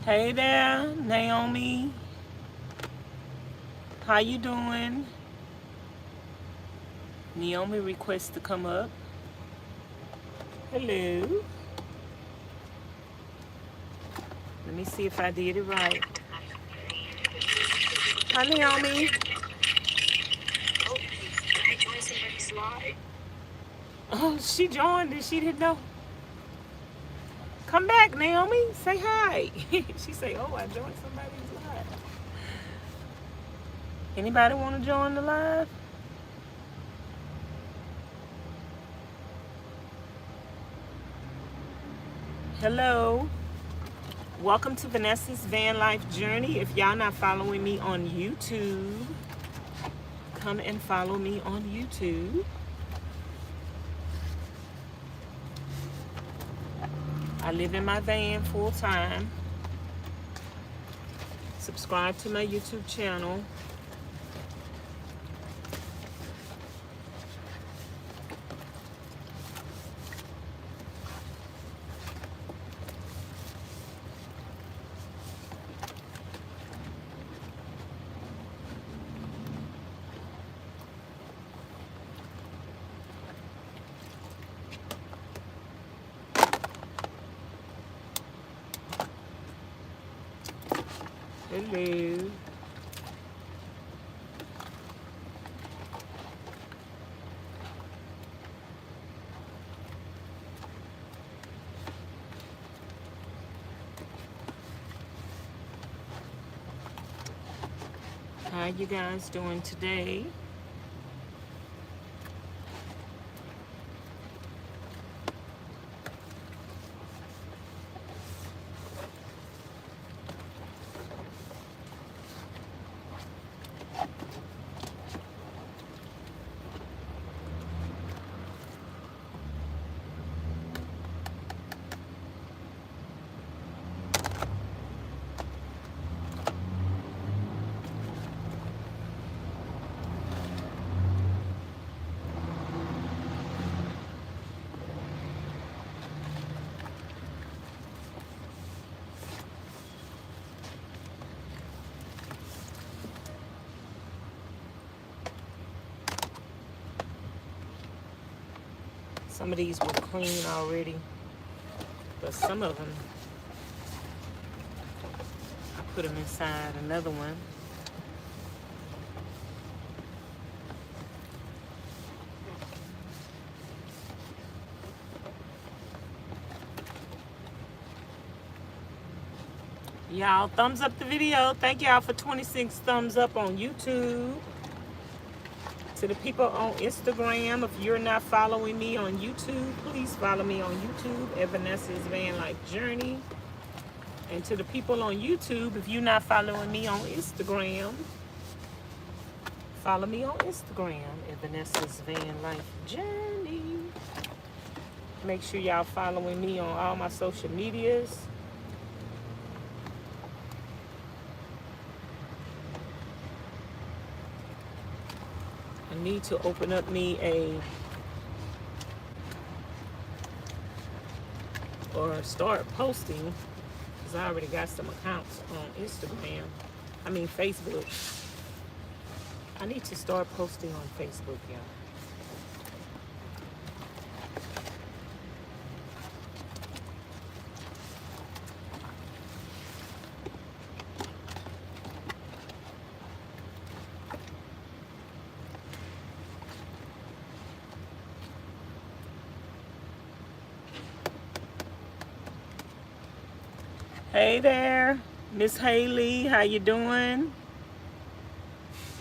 [SPEAKER 1] Hey there, Naomi. How you doing? Naomi requests to come up. Hello. Let me see if I did it right. Hi, Naomi.
[SPEAKER 3] Oh, I joined somebody's live.
[SPEAKER 1] Oh, she joined and she didn't know. Come back, Naomi. Say hi. She say, oh, I joined somebody's live. Anybody want to join the live? Hello. Welcome to Vanessa's Van Life Journey. If y'all not following me on YouTube, come and follow me on YouTube. I live in my van full time. Subscribe to my YouTube channel. Hello. How you guys doing today? Some of these were clean already, but some of them, I put them inside another one. Y'all, thumbs up the video. Thank y'all for 26 thumbs up on YouTube. To the people on Instagram, if you're not following me on YouTube, please follow me on YouTube at Vanessa's Van Life Journey. And to the people on YouTube, if you're not following me on Instagram, follow me on Instagram at Vanessa's Van Life Journey. Make sure y'all following me on all my social medias. I need to open up me or start posting, because I already got some accounts on Instagram. I mean Facebook. I need to start posting on Facebook, y'all. Hey there, Miss Haley, how you doing?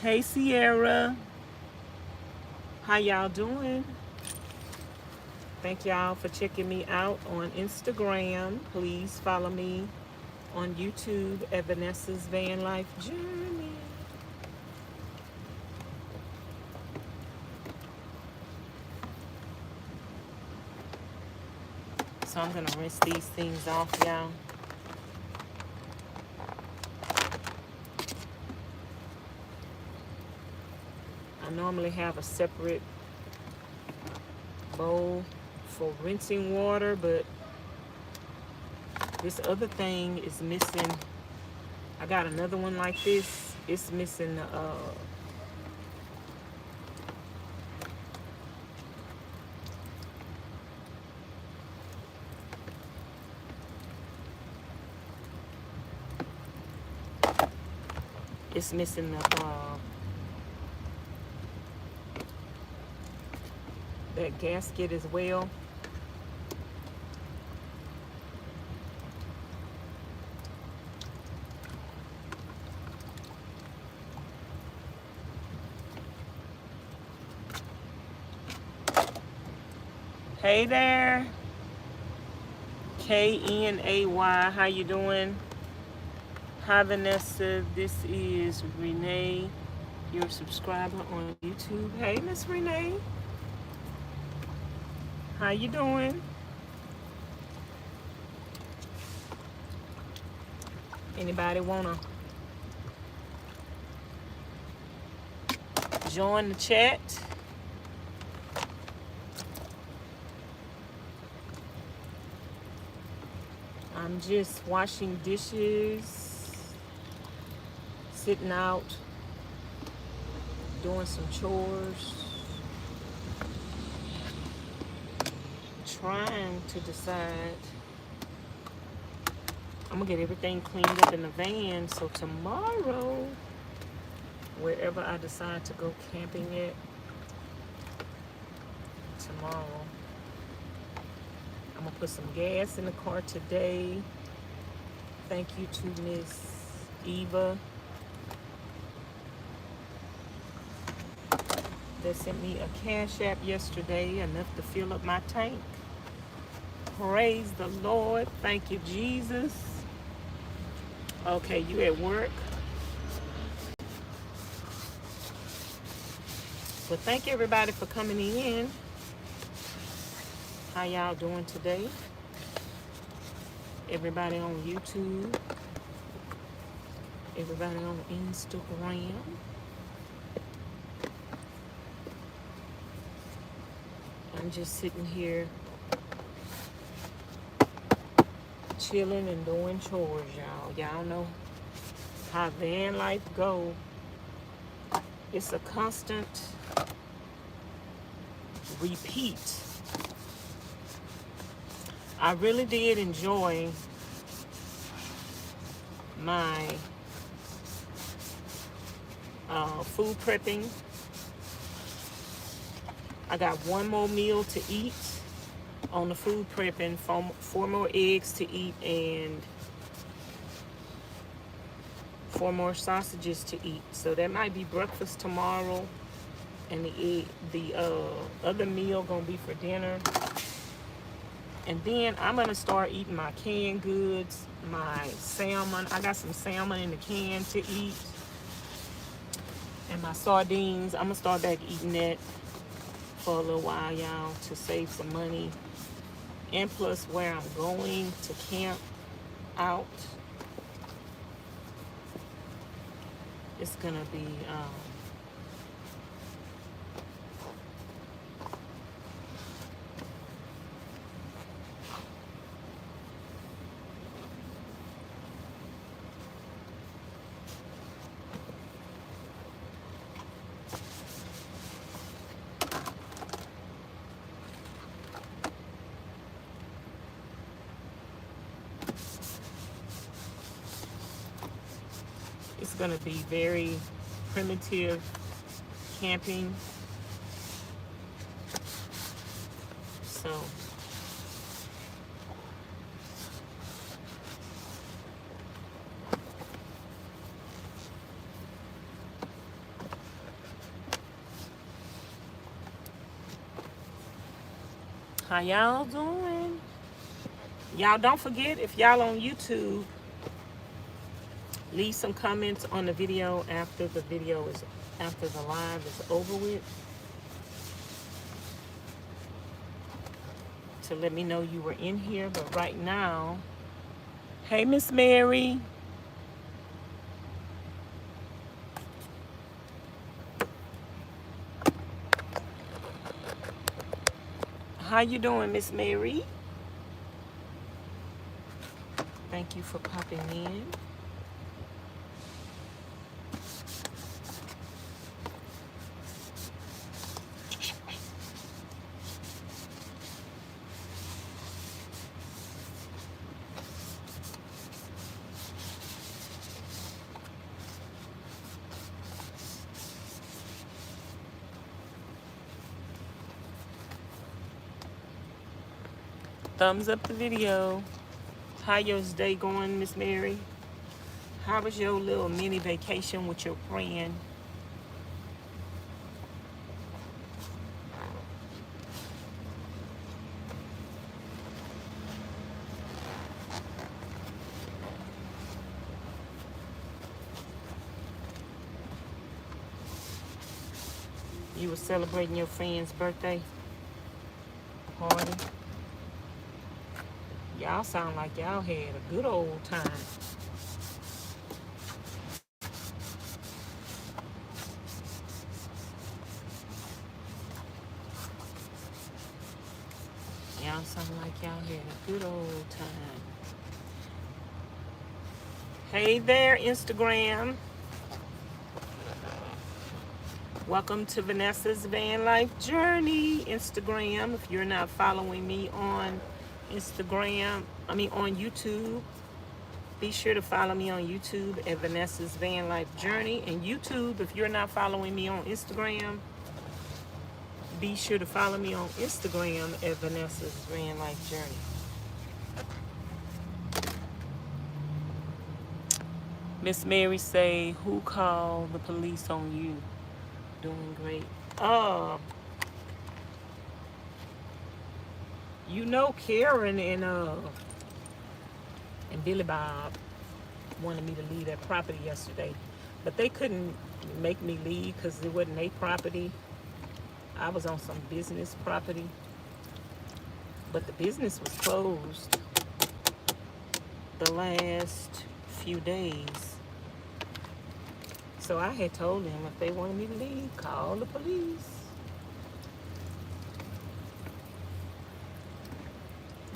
[SPEAKER 1] Hey Sierra, how y'all doing? Thank y'all for checking me out on Instagram. Please follow me on YouTube at Vanessa's Van Life Journey. So I'm gonna rinse these things off, y'all. I normally have a separate bowl for rinsing water, but This other thing is missing. I got another one like this. It's missing the it's missing the that gasket as well. Hey there, K-N-A-Y, how you doing? Hi Vanessa, this is Renee, your subscriber on YouTube. Hey Miss Renee, how you doing? Anybody wanna join the chat? I'm just washing dishes, sitting out, doing some chores, trying to decide. I'm gonna get everything cleaned up in the van so tomorrow, wherever I decide to go camping at tomorrow, I'm gonna put some gas in the car today. Thank you to Miss Eva that sent me a Cash App yesterday, enough to fill up my tank. Praise the Lord. Thank you, Jesus. Okay, you at work? Well, thank everybody for coming in. How y'all doing today? Everybody on YouTube, everybody on Instagram. I'm just sitting here chilling and doing chores, y'all. Y'all know how van life go. It's a constant repeat. I really did enjoy my food prepping. I got one more meal to eat on the food prepping, 4 more eggs to eat, and 4 more sausages to eat. So that might be breakfast tomorrow, and the other meal gonna be for dinner. And then I'm gonna start eating my canned goods, my salmon. I got some salmon in the can to eat, and my sardines. I'm gonna start back eating that for a little while, y'all, to save some money. And plus, where I'm going to camp out, it's gonna be very primitive camping. So how y'all doing? Y'all don't forget, if y'all on YouTube, leave some comments on the video after the live is over with, to let me know you were in here. But right now, hey Miss Mary. How you doing, Miss Mary? Thank you for popping in. Thumbs up the video. How your day going, Miss Mary? How was your little mini vacation with your friend? You were celebrating your friend's birthday party? Y'all sound like y'all had a good old time. Y'all sound like y'all had a good old time. Hey there, Instagram. Welcome to Vanessa's Van Life Journey, Instagram. If you're not following me on Instagram, on YouTube, be sure to follow me on YouTube at Vanessa's Van Life Journey. And YouTube, if you're not following me on Instagram, be sure to follow me on Instagram at Vanessa's Van Life Journey. Miss Mary say, who called the police on you? Doing great. You know, Karen and Billy Bob wanted me to leave that property yesterday, but they couldn't make me leave because it wasn't their property. I was on some business property, but the business was closed the last few days. So I had told them if they wanted me to leave, call the police.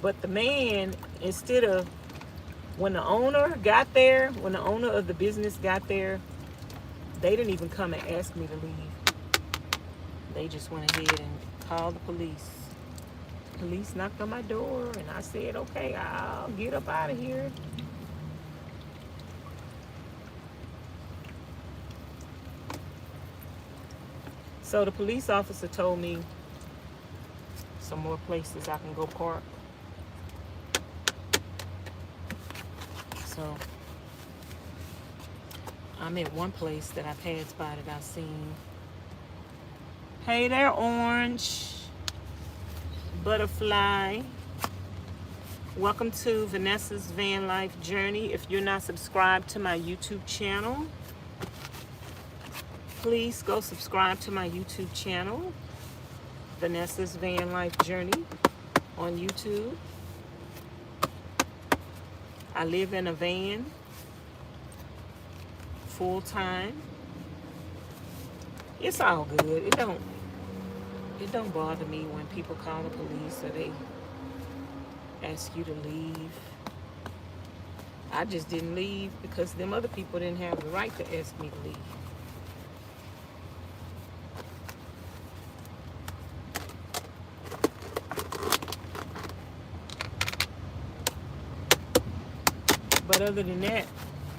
[SPEAKER 1] But the man, instead of, when the owner of the business got there, they didn't even come and ask me to leave. They just went ahead and called the police. The police knocked on my door, and I said, okay, I'll get up out of here. So the police officer told me some more places I can go park. So I'm at one place that I've had spotted I've seen. Hey there, Orange Butterfly. Welcome to Vanessa's Van Life Journey. If you're not subscribed to my YouTube channel, please go subscribe to my YouTube channel, Vanessa's Van Life Journey on YouTube. I live in a van, full time. It's all good. It don't bother me when people call the police or they ask you to leave. I just didn't leave because them other people didn't have the right to ask me to leave. But other than that,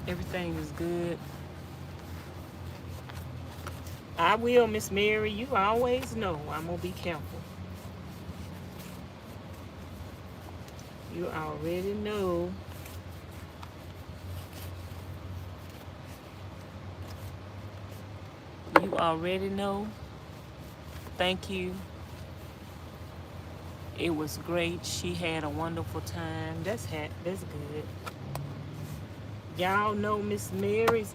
[SPEAKER 1] everything is good. I will, Miss Mary. You always know I'm going to be careful. You already know. You already know. Thank you. It was great. She had a wonderful time. That's good. Y'all know Miss Miller's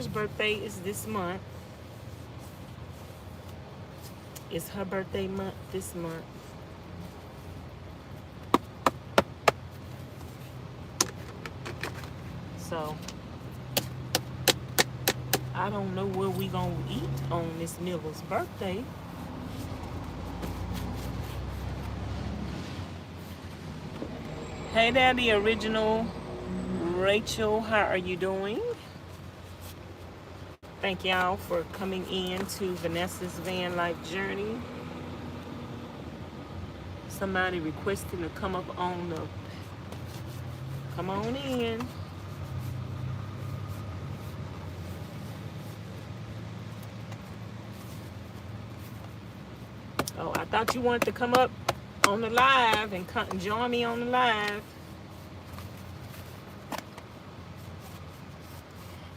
[SPEAKER 1] birthday is this month. It's her birthday month this month. So I don't know where we gonna eat on Miss Miller's birthday. Hey there, the original Rachel. How are you doing? Thank y'all for coming in to Vanessa's Van Life Journey. Somebody requesting to come up on the... Come on in. Oh, I thought you wanted to come up on the live and join me on the live.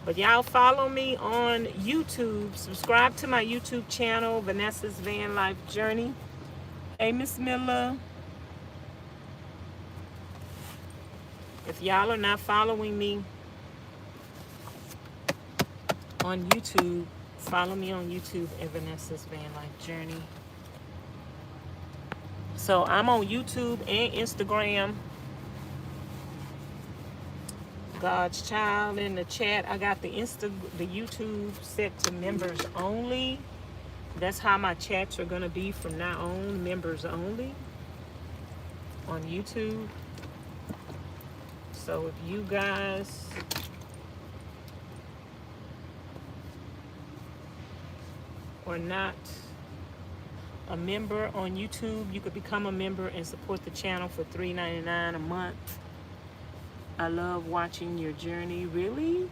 [SPEAKER 1] But y'all follow me on YouTube. Subscribe to my YouTube channel, Vanessa's Van Life Journey. Hey, Miss Miller. If y'all are not following me on YouTube, follow me on YouTube at Vanessa's Van Life Journey. So I'm on YouTube and Instagram. God's Child in the chat. I got the YouTube set to members only. That's how my chats are gonna be from now on, members only on YouTube. So if you guys are not a member on YouTube, you could become a member and support the channel for $3.99 a month. I love watching your journey. Really?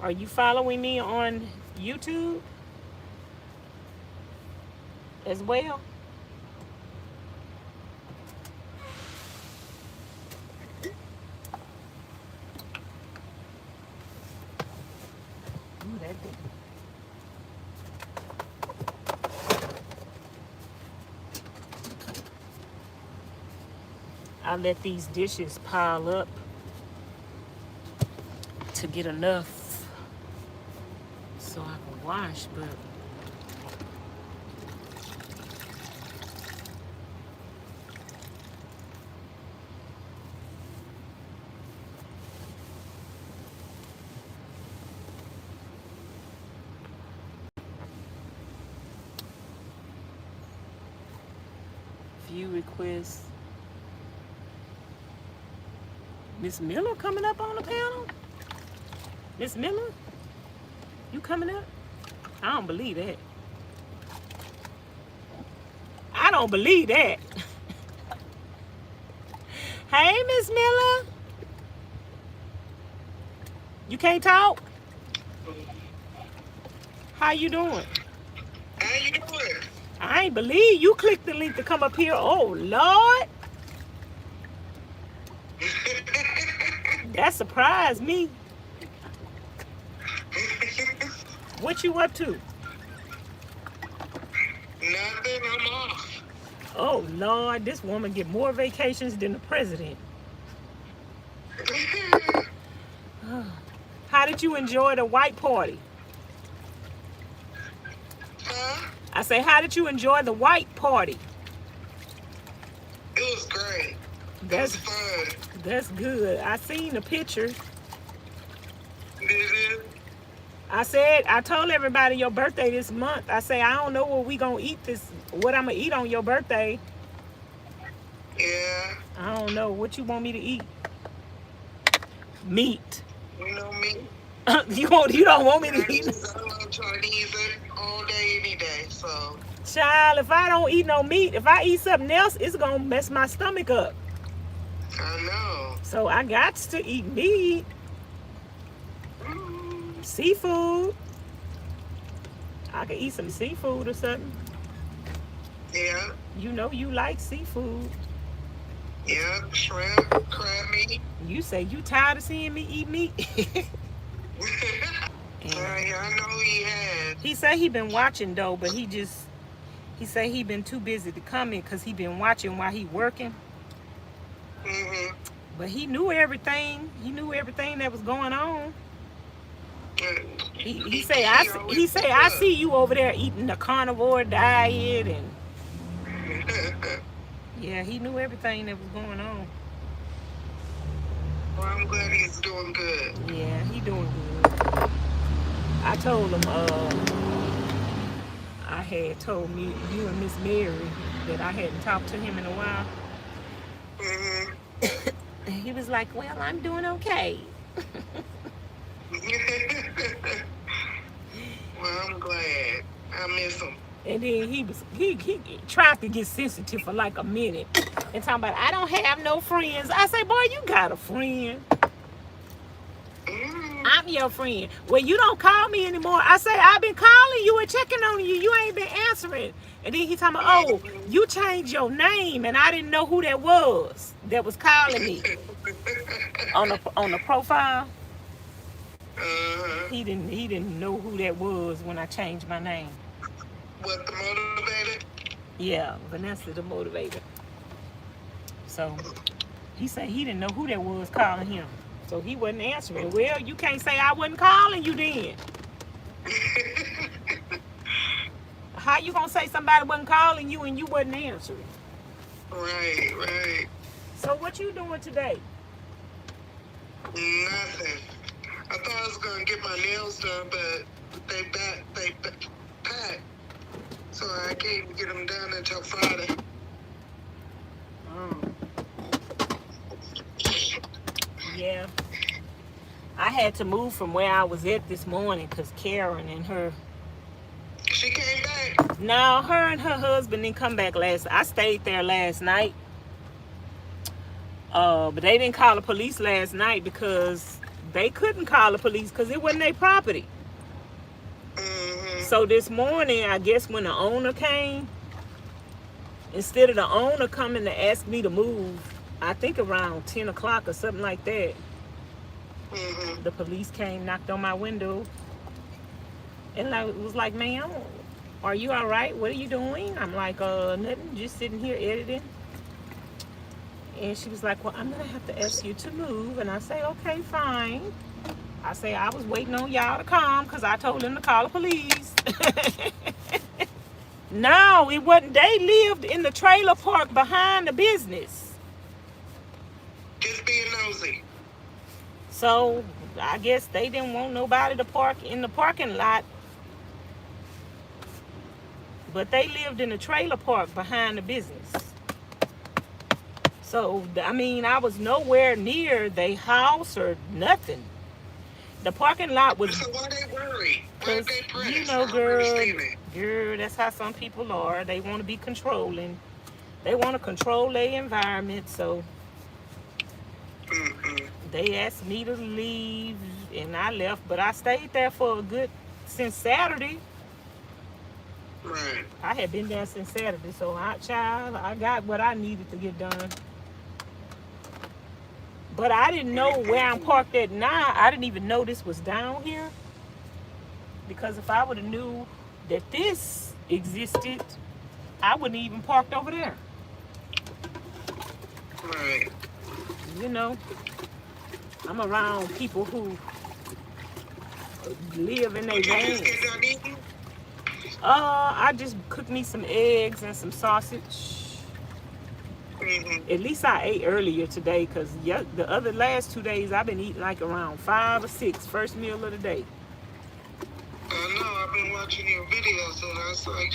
[SPEAKER 1] Are you following me on YouTube as well? Ooh, that thing. I let these dishes pile up to get enough so I can wash, but few requests. Miss Miller coming up on the panel? Miss Miller, you coming up? I don't believe that. I don't believe that. Hey, Miss Miller. You can't talk? How you doing?
[SPEAKER 2] How you doing?
[SPEAKER 1] I ain't believe you clicked the link to come up here. Oh, Lord. That surprised me. What you up to?
[SPEAKER 2] Nothing, I'm off.
[SPEAKER 1] Oh, Lord, this woman get more vacations than the president. How did you enjoy the white party?
[SPEAKER 2] Huh?
[SPEAKER 1] I say, how did you enjoy the white party?
[SPEAKER 2] It was great.
[SPEAKER 1] That's
[SPEAKER 2] It was fun.
[SPEAKER 1] That's good. I seen the picture.
[SPEAKER 2] Did it?
[SPEAKER 1] I told everybody your birthday this month. I say, I don't know what we gonna eat what I'm gonna eat on your birthday.
[SPEAKER 2] Yeah.
[SPEAKER 1] I don't know. What you want me to eat? Meat.
[SPEAKER 2] You know me.
[SPEAKER 1] You don't want me to eat?
[SPEAKER 2] I love Chinese all day, any day, so.
[SPEAKER 1] Child, if I don't eat no meat, if I eat something else, it's gonna mess my stomach up.
[SPEAKER 2] I know.
[SPEAKER 1] So I got to eat meat. Seafood. I could eat some seafood or something.
[SPEAKER 2] Yeah.
[SPEAKER 1] You know you like seafood.
[SPEAKER 2] Yeah, shrimp, crab meat.
[SPEAKER 1] You say you tired of seeing me eat meat.
[SPEAKER 2] I know he has.
[SPEAKER 1] He said he been watching though, but he said he been too busy to come in because he been watching while he working.
[SPEAKER 2] Mm-hmm.
[SPEAKER 1] But he knew everything. He knew everything that was going on. He say I see you over there eating the carnivore diet and yeah, he knew everything that was going on.
[SPEAKER 2] Well, I'm glad he's doing good.
[SPEAKER 1] Yeah, he doing good. I told him I had told you and Miss Mary that I hadn't talked to him in a while.
[SPEAKER 2] Mm-hmm.
[SPEAKER 1] He was like, well, I'm doing okay.
[SPEAKER 4] Well, I'm glad. I miss him.
[SPEAKER 1] And then he tried to get sensitive for like a minute and talking about I don't have no friends. I say, boy, you got a friend. I'm your friend. Well, you don't call me anymore. I say, I've been calling you and checking on you. You ain't been answering. And then he talking about, oh, you changed your name and I didn't know who that was calling me on the profile. He didn't know who that was when I changed my name.
[SPEAKER 4] What, the motivator?
[SPEAKER 1] Yeah, Vanessa the motivator. So he said he didn't know who that was calling him. So he wasn't answering. Well, you can't say I wasn't calling you then. How you gonna say somebody wasn't calling you and you wasn't answering?
[SPEAKER 4] Right.
[SPEAKER 1] So what you doing today?
[SPEAKER 4] Nothing. I thought I was gonna get my nails done, but they packed. So I can't get them done until Friday.
[SPEAKER 1] Yeah. I had to move from where I was at this morning because Karen and her.
[SPEAKER 4] She came back?
[SPEAKER 1] No, her and her husband didn't come back I stayed there last night. But they didn't call the police last night because they couldn't call the police because it wasn't their property. So this morning, I guess when the owner came, instead of the owner coming to ask me to move, I think around 10 o'clock or something like that, the police came, knocked on my window, and was like, ma'am, are you all right? What are you doing? I'm like, nothing, just sitting here editing. And she was like, well, I'm going to have to ask you to move. And I say, okay, fine. I say, I was waiting on y'all to come because I told them to call the police. No, it wasn't. They lived in the trailer park behind the business.
[SPEAKER 4] Just being nosy.
[SPEAKER 1] So I guess they didn't want nobody to park in the parking lot. But they lived in the trailer park behind the business. So, I mean, I was nowhere near their house or nothing. The parking lot was...
[SPEAKER 4] So why they worried? Why they pressed?
[SPEAKER 1] You know, girl, that's how some people are. They want to be controlling. They want to control their environment, so... They asked me to leave, and I left, but I stayed there for since Saturday.
[SPEAKER 4] Right.
[SPEAKER 1] I had been there since Saturday, so I got what I needed to get done. But I didn't know where I'm parked at now. I didn't even know this was down here. Because if I would have knew that this existed, I wouldn't even parked over there.
[SPEAKER 4] Right.
[SPEAKER 1] You know, I'm around people who live in their vans. I just cooked me some eggs and some sausage. At least I ate earlier today because the last 2 days I've been eating like around 5 or 6, first meal of the day.
[SPEAKER 4] I know, I've been watching your videos and I was like,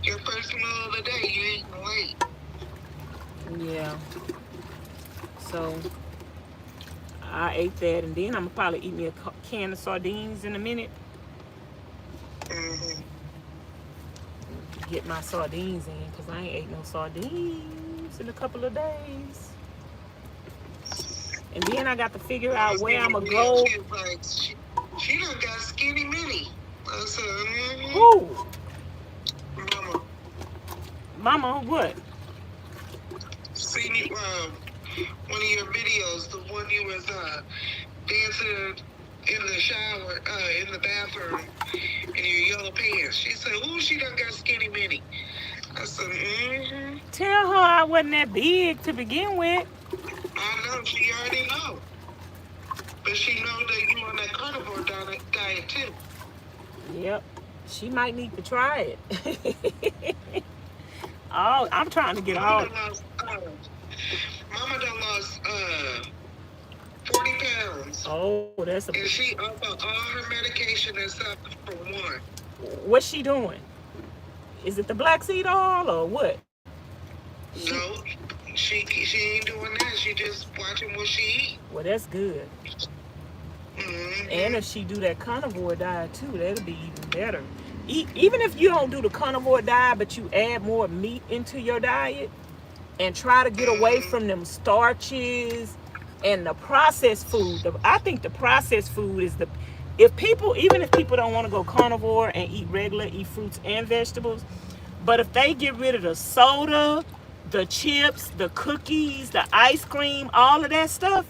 [SPEAKER 4] your first meal of the day, you eating late.
[SPEAKER 1] Yeah. So I ate that, and then I'm gonna probably eat me a can of sardines in a minute. Get my sardines in because I ain't ate no sardines in a couple of days. And then I got to figure out where I'm gonna go.
[SPEAKER 4] She done got skinny mini. I said,
[SPEAKER 1] Who?
[SPEAKER 4] Mama,
[SPEAKER 1] what?
[SPEAKER 4] See one of your videos, the one you was dancing in the shower, in the bathroom, in your yellow pants. She said, she done got skinny mini. I said,
[SPEAKER 1] Tell her I wasn't that big to begin with.
[SPEAKER 4] I know, she already know. But she know that you on that carnivore diet too.
[SPEAKER 1] Yep. She might need to try it. Oh, I'm trying to get off.
[SPEAKER 4] Mama done lost 40 pounds.
[SPEAKER 1] Oh, that's
[SPEAKER 4] and she up all her medication except for one.
[SPEAKER 1] What's she doing? Is it the black seed oil or what?
[SPEAKER 4] No, She ain't doing that. She just watching what she eat.
[SPEAKER 1] Well, that's good. And if she do that carnivore diet too, that'll be even better. Even if you don't do the carnivore diet, but you add more meat into your diet and try to get away from them starches and the processed food. I think the processed food is even if people don't want to go carnivore and eat fruits and vegetables, but if they get rid of the soda, the chips, the cookies, the ice cream, all of that stuff,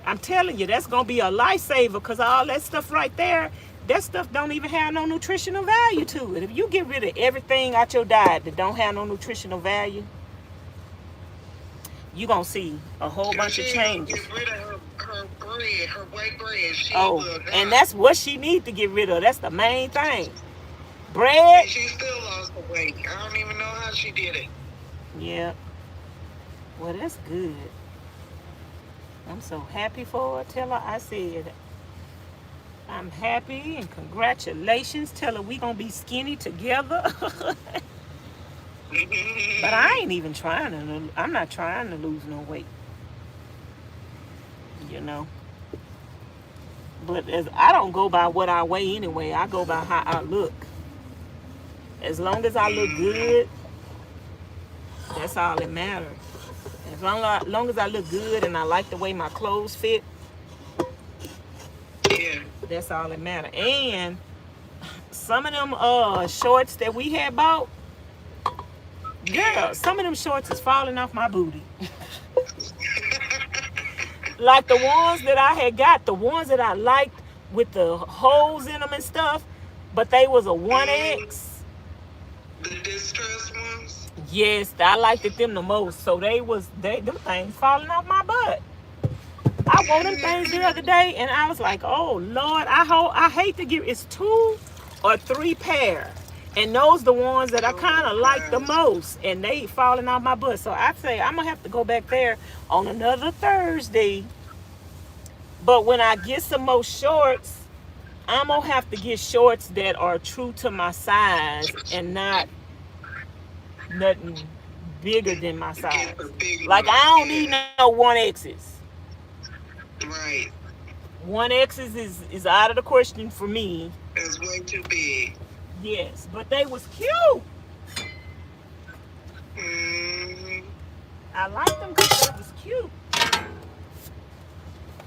[SPEAKER 1] I'm telling you, that's going to be a lifesaver, because all that stuff right there, that stuff don't even have no nutritional value to it. If you get rid of everything out your diet that don't have no nutritional value, you're going to see a whole bunch of changes.
[SPEAKER 4] Get rid of her bread, her white bread.
[SPEAKER 1] And that's what she needs to get rid of. That's the main thing. Bread.
[SPEAKER 4] And she still lost the weight. I don't even know how she did it.
[SPEAKER 1] Yeah. Well, that's good. I'm so happy for her. Tell her I said I'm happy and congratulations. Tell her we gonna be skinny together. But I ain't even I'm not trying to lose no weight. You know. But I don't go by what I weigh anyway. I go by how I look. As long as I look good, that's all that matters. As long as I look good and I like the way my clothes fit, that's all that matters. And some of them shorts that we had bought, girl, some of them shorts is falling off my booty. Like the ones that I had got, the ones that I liked with the holes in them and stuff, but they was a 1X.
[SPEAKER 4] The distressed ones?
[SPEAKER 1] Yes, I liked them the most. So them things falling off my butt. I wore them things the other day, and I was like, oh, Lord, I hate to give, it's 2 or 3 pair. And those the ones that I kind of like the most, and they falling off my butt. So I say I'm going to have to go back there on another Thursday. But when I get some more shorts, I'm going to have to get shorts that are true to my size and not nothing bigger than my size. Like, I don't need no 1Xs.
[SPEAKER 4] Right.
[SPEAKER 1] 1Xs is out of the question for me.
[SPEAKER 4] That's way too big.
[SPEAKER 1] Yes, but they was cute. I liked them because they was cute.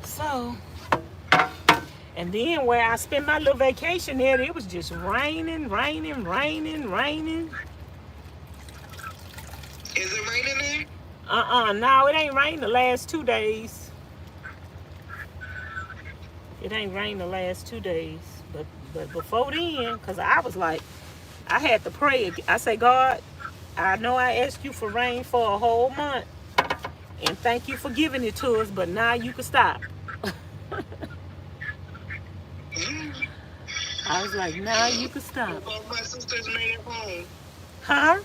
[SPEAKER 1] So, and then where I spent my little vacation there, it was just raining.
[SPEAKER 4] Is it raining there?
[SPEAKER 1] No, it ain't rained the last 2 days. It ain't rained the last 2 days. But before then, because I was like, I had to pray. I say, God, I know I asked you for rain for a whole month. And thank you for giving it to us, but now you can stop. I was like, now you can stop.
[SPEAKER 4] Both my sisters made it home.
[SPEAKER 1] Huh?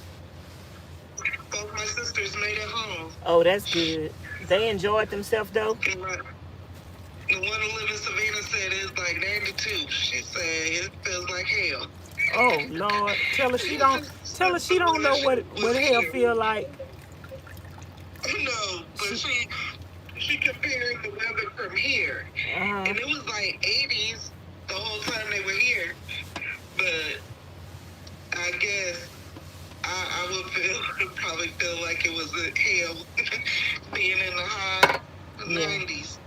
[SPEAKER 4] Both my sisters made it home.
[SPEAKER 1] Oh, that's good. They enjoyed themselves, though?
[SPEAKER 4] The one who lives in Savannah said it's like 92. She said it feels like hell.
[SPEAKER 1] Oh Lord, tell her she don't know what hell feel like.
[SPEAKER 4] No, but she compared the weather from here, and it was like 80s the whole time they were here. But I guess I would probably feel like it was a hell being in the high 90s.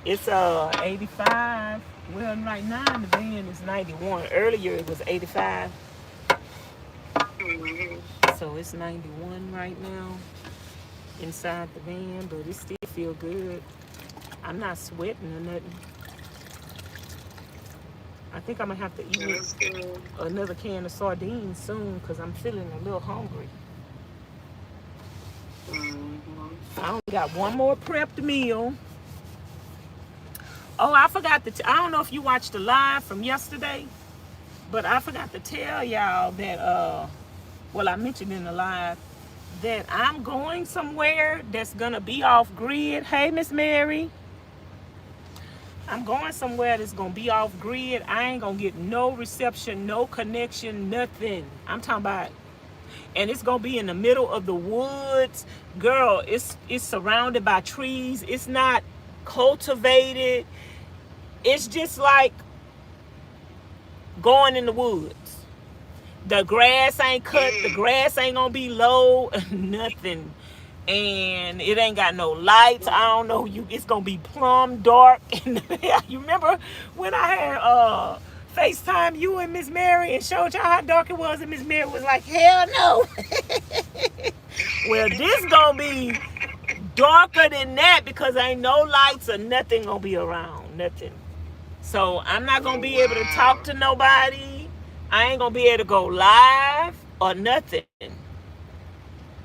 [SPEAKER 1] It's 85. Well, right now in the van is 91. Earlier it was 85. So it's 91 right now inside the van, but it still feel good. I'm not sweating or nothing. I think I'm gonna have to eat another can of sardines soon because I'm feeling a little hungry. I only got one more prepped meal. Oh, I forgot I don't know if you watched the live from yesterday, but I forgot to tell y'all that, I mentioned in the live that I'm going somewhere that's going to be off grid. Hey, Miss Mary. I'm going somewhere that's going to be off grid. I ain't going to get no reception, no connection, nothing. I'm talking about and it's gonna be in the middle of the woods. Girl, it's surrounded by trees. It's not cultivated. It's just like going in the woods. The grass ain't cut. The grass ain't gonna be low. Nothing. And it ain't got no lights. I don't know. It's gonna be plumb dark. You remember when I had FaceTime you and Miss Mary and showed y'all how dark it was, and Miss Mary was like, hell no. Well, this gonna be darker than that because ain't no lights or nothing gonna be around. Nothing. So I'm not gonna be able to talk to nobody. I ain't gonna be able to go live or nothing.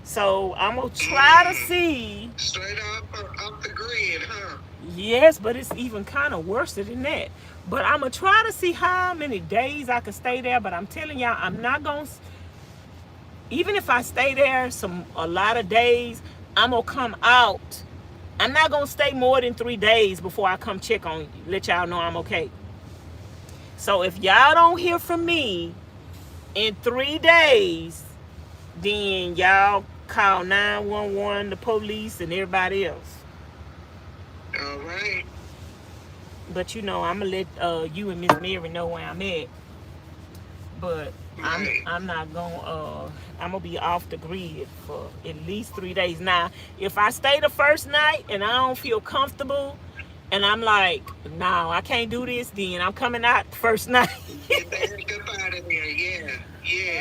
[SPEAKER 1] So I'm gonna try to see.
[SPEAKER 4] Straight off the grid, huh?
[SPEAKER 1] Yes, but it's even kind of worse than that. But I'm gonna try to see how many days I can stay there. But I'm telling y'all, I'm not gonna. Even if I stay there a lot of days, I'm gonna come out. I'm not gonna stay more than 3 days before I come check on you, let y'all know I'm okay. So if y'all don't hear from me in 3 days, then y'all call 911, the police, and everybody else.
[SPEAKER 4] All right.
[SPEAKER 1] But you know, I'm gonna let you and Miss Mary know where I'm at. But I'm not gonna I'm gonna be off the grid for at least 3 days. Now, if I stay the first night and I don't feel comfortable, and I'm like, no, I can't do this, then I'm coming out the first night.
[SPEAKER 4] Get the heck up out of there, yeah.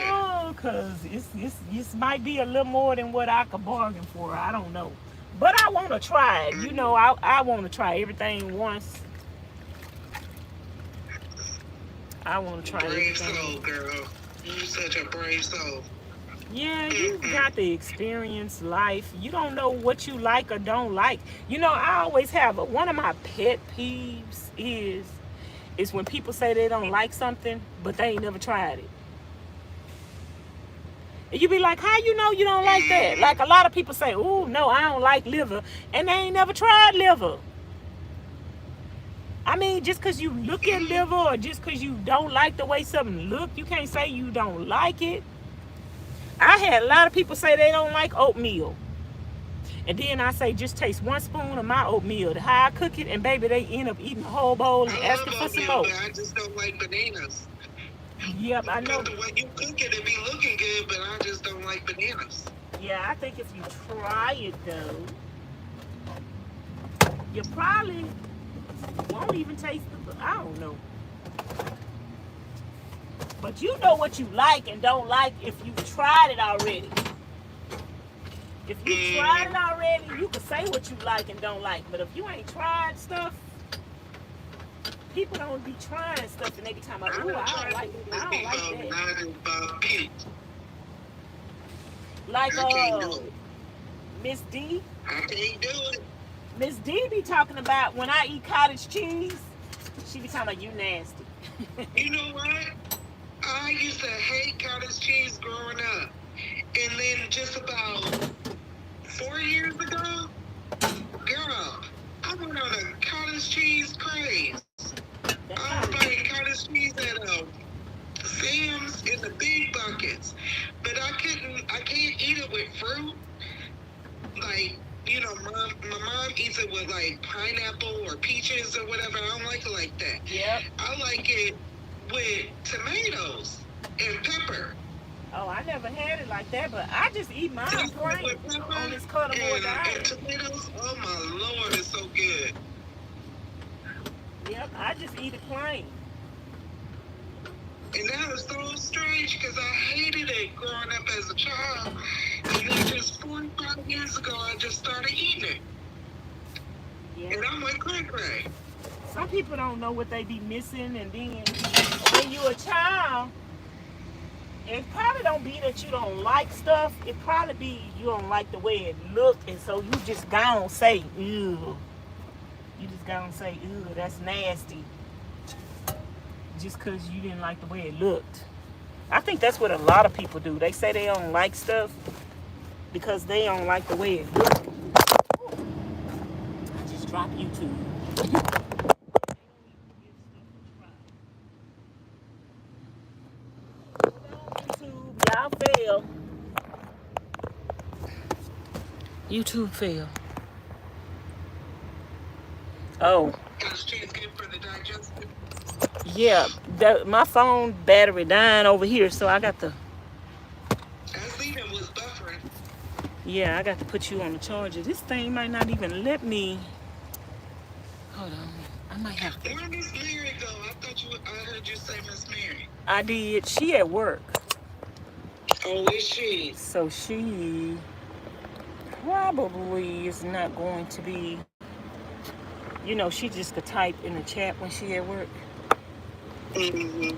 [SPEAKER 1] Oh, cause it's might be a little more than what I could bargain for. I don't know, but I want to try it. You know, I want to try everything once. I want to try
[SPEAKER 4] brave
[SPEAKER 1] everything.
[SPEAKER 4] Soul, girl. You're such a brave soul.
[SPEAKER 1] Yeah, you got to experience life. You don't know what you like or don't like. You know, I always have one of my pet peeves is when people say they don't like something, but they ain't never tried it. And you be like, how you know you don't like that? Like a lot of people say, oh, no, I don't like liver. And they ain't never tried liver. I mean, just because you look at liver or just because you don't like the way something look, you can't say you don't like it. I had a lot of people say they don't like oatmeal. And then I say, just taste 1 spoon of my oatmeal. How I cook it, and baby, they end up eating a whole bowl and asking for some more.
[SPEAKER 4] But I just don't like bananas.
[SPEAKER 1] Yep, I know.
[SPEAKER 4] The way you cook it be looking good, but I just don't like bananas.
[SPEAKER 1] Yeah, I think if you try it, though, you probably won't even taste the, I don't know. But you know what you like and don't like if you've tried it already. If you tried it already, you can say what you like and don't like. But if you ain't tried stuff, people don't be trying stuff and they be talking about, ooh, I don't like it. I don't like that. Like Miss D.
[SPEAKER 4] I can't do it.
[SPEAKER 1] Miss D be talking about when I eat cottage cheese, she be talking about you nasty.
[SPEAKER 4] You know what? I used to hate cottage cheese growing up. And then just about 4 years ago, girl, I went on a cottage cheese craze. I was buying cottage cheese at Sam's in the big buckets. But I can't eat it with fruit. Like, you know, my mom eats it with like pineapple or peaches or whatever. I don't like it like that.
[SPEAKER 1] Yep.
[SPEAKER 4] I like it with tomatoes and pepper.
[SPEAKER 1] Oh, I never had it like that, but I just eat mine plain on this carnivore diet.
[SPEAKER 4] And tomatoes, oh my Lord, it's so good.
[SPEAKER 1] Yep, I just eat it plain.
[SPEAKER 4] And that was so strange because I hated it growing up as a child. And then just 45 years ago, I just started eating it. Yeah. And I'm like, cray.
[SPEAKER 1] Some people don't know what they be missing, and then when you a child, it probably don't be that you don't like stuff. It probably be you don't like the way it looked, and so you just gonna say, ew. You just gonna say, ew, that's nasty. Just because you didn't like the way it looked. I think that's what a lot of people do. They say they don't like stuff because they don't like the way it looked. I just dropped YouTube. YouTube, y'all fail. YouTube fail. Oh.
[SPEAKER 4] Cottage cheese good for the digestive.
[SPEAKER 1] Yeah, my phone battery dying over here, so I got to.
[SPEAKER 4] I seen it was buffering.
[SPEAKER 1] Yeah, I got to put you on the charger. This thing might not even let me. Hold on, I might have to.
[SPEAKER 4] Where Miss Mary go? I heard you say Miss Mary.
[SPEAKER 1] I did. She at work.
[SPEAKER 4] Oh, is she?
[SPEAKER 1] So she probably is not going to be. You know, she just could type in the chat when she at work.
[SPEAKER 4] Mm-hmm.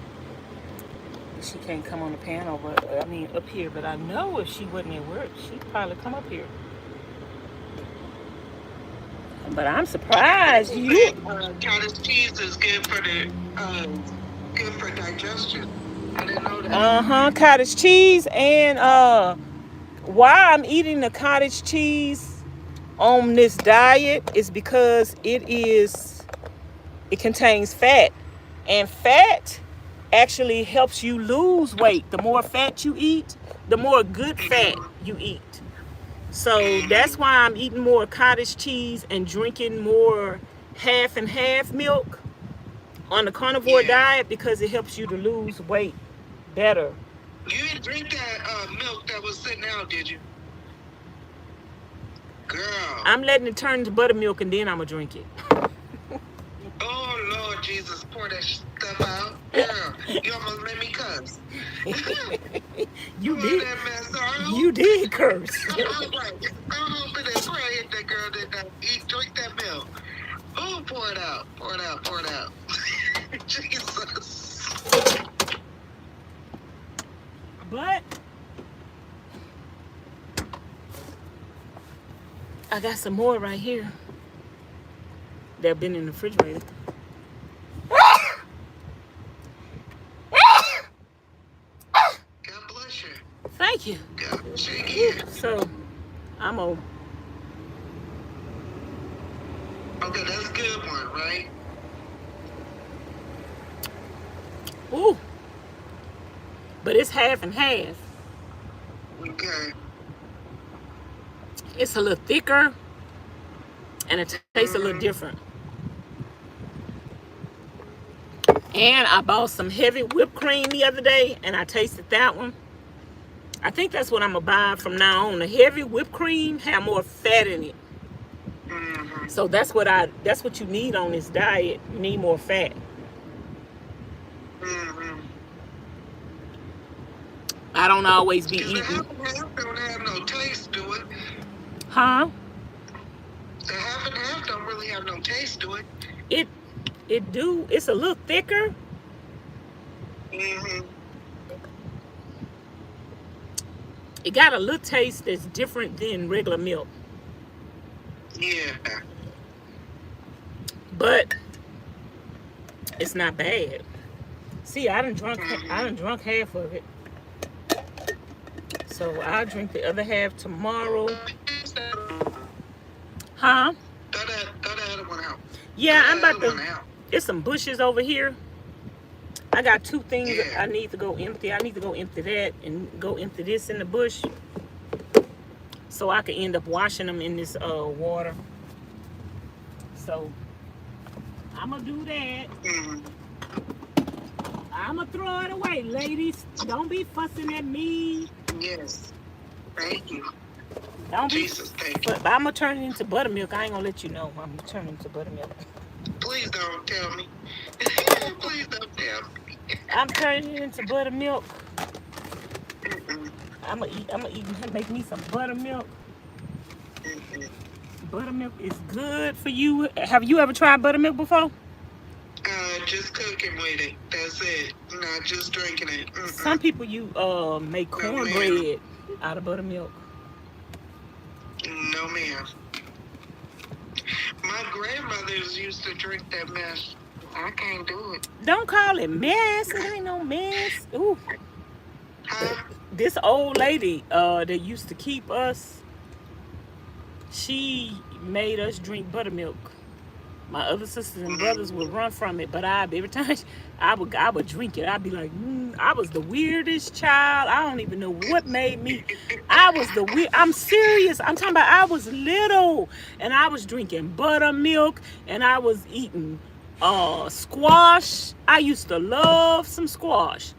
[SPEAKER 1] She can't come on the panel, but I mean up here. But I know if she wasn't at work, she'd probably come up here. But I'm surprised you.
[SPEAKER 4] Cottage cheese is good for good for digestion. I didn't know that.
[SPEAKER 1] Cottage cheese, and why I'm eating the cottage cheese on this diet is because it contains fat, and fat actually helps you lose weight. The more fat you eat, the more good fat you eat. So that's why I'm eating more cottage cheese and drinking more half and half milk on the carnivore diet, because it helps you to lose weight better.
[SPEAKER 4] You didn't drink that milk that was sitting out, did you? Girl.
[SPEAKER 1] I'm letting it turn into buttermilk, and then I'm going to drink it.
[SPEAKER 4] Oh, Lord Jesus, pour that stuff out. Girl, you almost made me cuss.
[SPEAKER 1] You
[SPEAKER 4] Pour
[SPEAKER 1] did.
[SPEAKER 4] that mess out.
[SPEAKER 1] You did curse.
[SPEAKER 4] I'm hoping that praying that girl did not drink that milk. Oh, pour it out. Pour it out. Pour it out. Jesus.
[SPEAKER 1] But I got some more right here that have been in the refrigerator.
[SPEAKER 4] God bless you.
[SPEAKER 1] Thank you.
[SPEAKER 4] God bless you again.
[SPEAKER 1] So I'm a.
[SPEAKER 4] Okay, that's a good one, right?
[SPEAKER 1] Ooh. But it's half and half.
[SPEAKER 4] Okay.
[SPEAKER 1] It's a little thicker, and it tastes a little different. And I bought some heavy whipped cream the other day, and I tasted that one. I think that's what I'm gonna buy from now on. The heavy whipped cream have more fat in it.
[SPEAKER 4] Mm-hmm.
[SPEAKER 1] So that's what you need on this diet. You need more fat.
[SPEAKER 4] Mm-hmm.
[SPEAKER 1] I don't always be
[SPEAKER 4] Because
[SPEAKER 1] eating.
[SPEAKER 4] the half and half don't have no taste to it.
[SPEAKER 1] Huh?
[SPEAKER 4] The half and half don't really have no taste to it.
[SPEAKER 1] It do. It's a little thicker.
[SPEAKER 4] Mm-hmm.
[SPEAKER 1] It got a little taste that's different than regular milk.
[SPEAKER 4] Yeah.
[SPEAKER 1] But it's not bad. See, I done drunk half of it. So I'll drink the other half tomorrow. Huh?
[SPEAKER 4] Throw that other one out.
[SPEAKER 1] Yeah, I'm about to. There's some bushes over here. I got two things I need to go empty. I need to go empty that and go empty this in the bush, so I can end up washing them in this water. So I'm gonna do that.
[SPEAKER 4] Mm-hmm.
[SPEAKER 1] I'm gonna throw it away, ladies. Don't be fussing at me.
[SPEAKER 4] Yes. Thank you.
[SPEAKER 1] Don't be.
[SPEAKER 4] Jesus, thank you.
[SPEAKER 1] But I'm gonna turn it into buttermilk. I ain't gonna let you know. I'm gonna turn it into buttermilk.
[SPEAKER 4] Please don't tell me. Please don't tell me.
[SPEAKER 1] I'm turning it into buttermilk.
[SPEAKER 4] Mm-mm.
[SPEAKER 1] I'm gonna eat. Make me some buttermilk.
[SPEAKER 4] Mm-mm.
[SPEAKER 1] Buttermilk is good for you. Have you ever tried buttermilk before?
[SPEAKER 4] Just cooking with it. That's it. Not just drinking it. Mm-mm.
[SPEAKER 1] Some people make cornbread out of buttermilk.
[SPEAKER 4] No, ma'am. My grandmothers used to drink that mess. I can't do it.
[SPEAKER 1] Don't call it mess. It ain't no mess. Ooh.
[SPEAKER 4] Huh?
[SPEAKER 1] This old lady that used to keep us, she made us drink buttermilk. My other sisters and brothers would run from it, but every time I would drink it. I'd be like, I was the weirdest child. I don't even know what made me. I was the weird. I'm serious. I'm talking about I was little, and I was drinking buttermilk, and I was eating squash. I used to love some squash.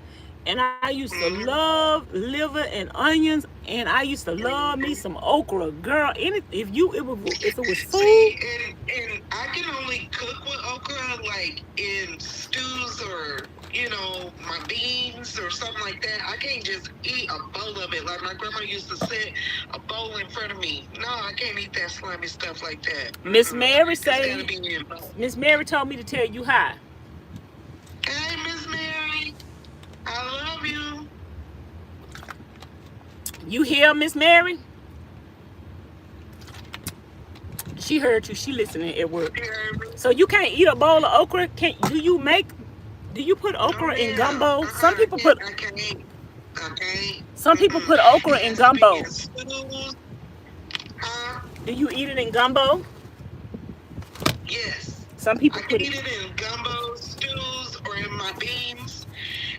[SPEAKER 1] And I used to love liver and onions, and I used to love me some okra, girl. If it was food.
[SPEAKER 4] See, and I can only cook with okra like in stews or my beans or something like that. I can't just eat a bowl of it. Like my grandma used to set a bowl in front of me. No, I can't eat that slimy stuff like that.
[SPEAKER 1] Miss Mary
[SPEAKER 4] say.
[SPEAKER 1] Miss Mary told me to tell you hi.
[SPEAKER 4] Hey, Miss Mary. I love you.
[SPEAKER 1] You hear, Miss Mary? She heard you. She listening at work. So you can't eat a bowl of okra? Do you put okra in gumbo? Some people put. Some people put okra in gumbo. Do you eat it in gumbo?
[SPEAKER 4] Yes.
[SPEAKER 1] Some people
[SPEAKER 4] put it in gumbo, stews, or in my beans.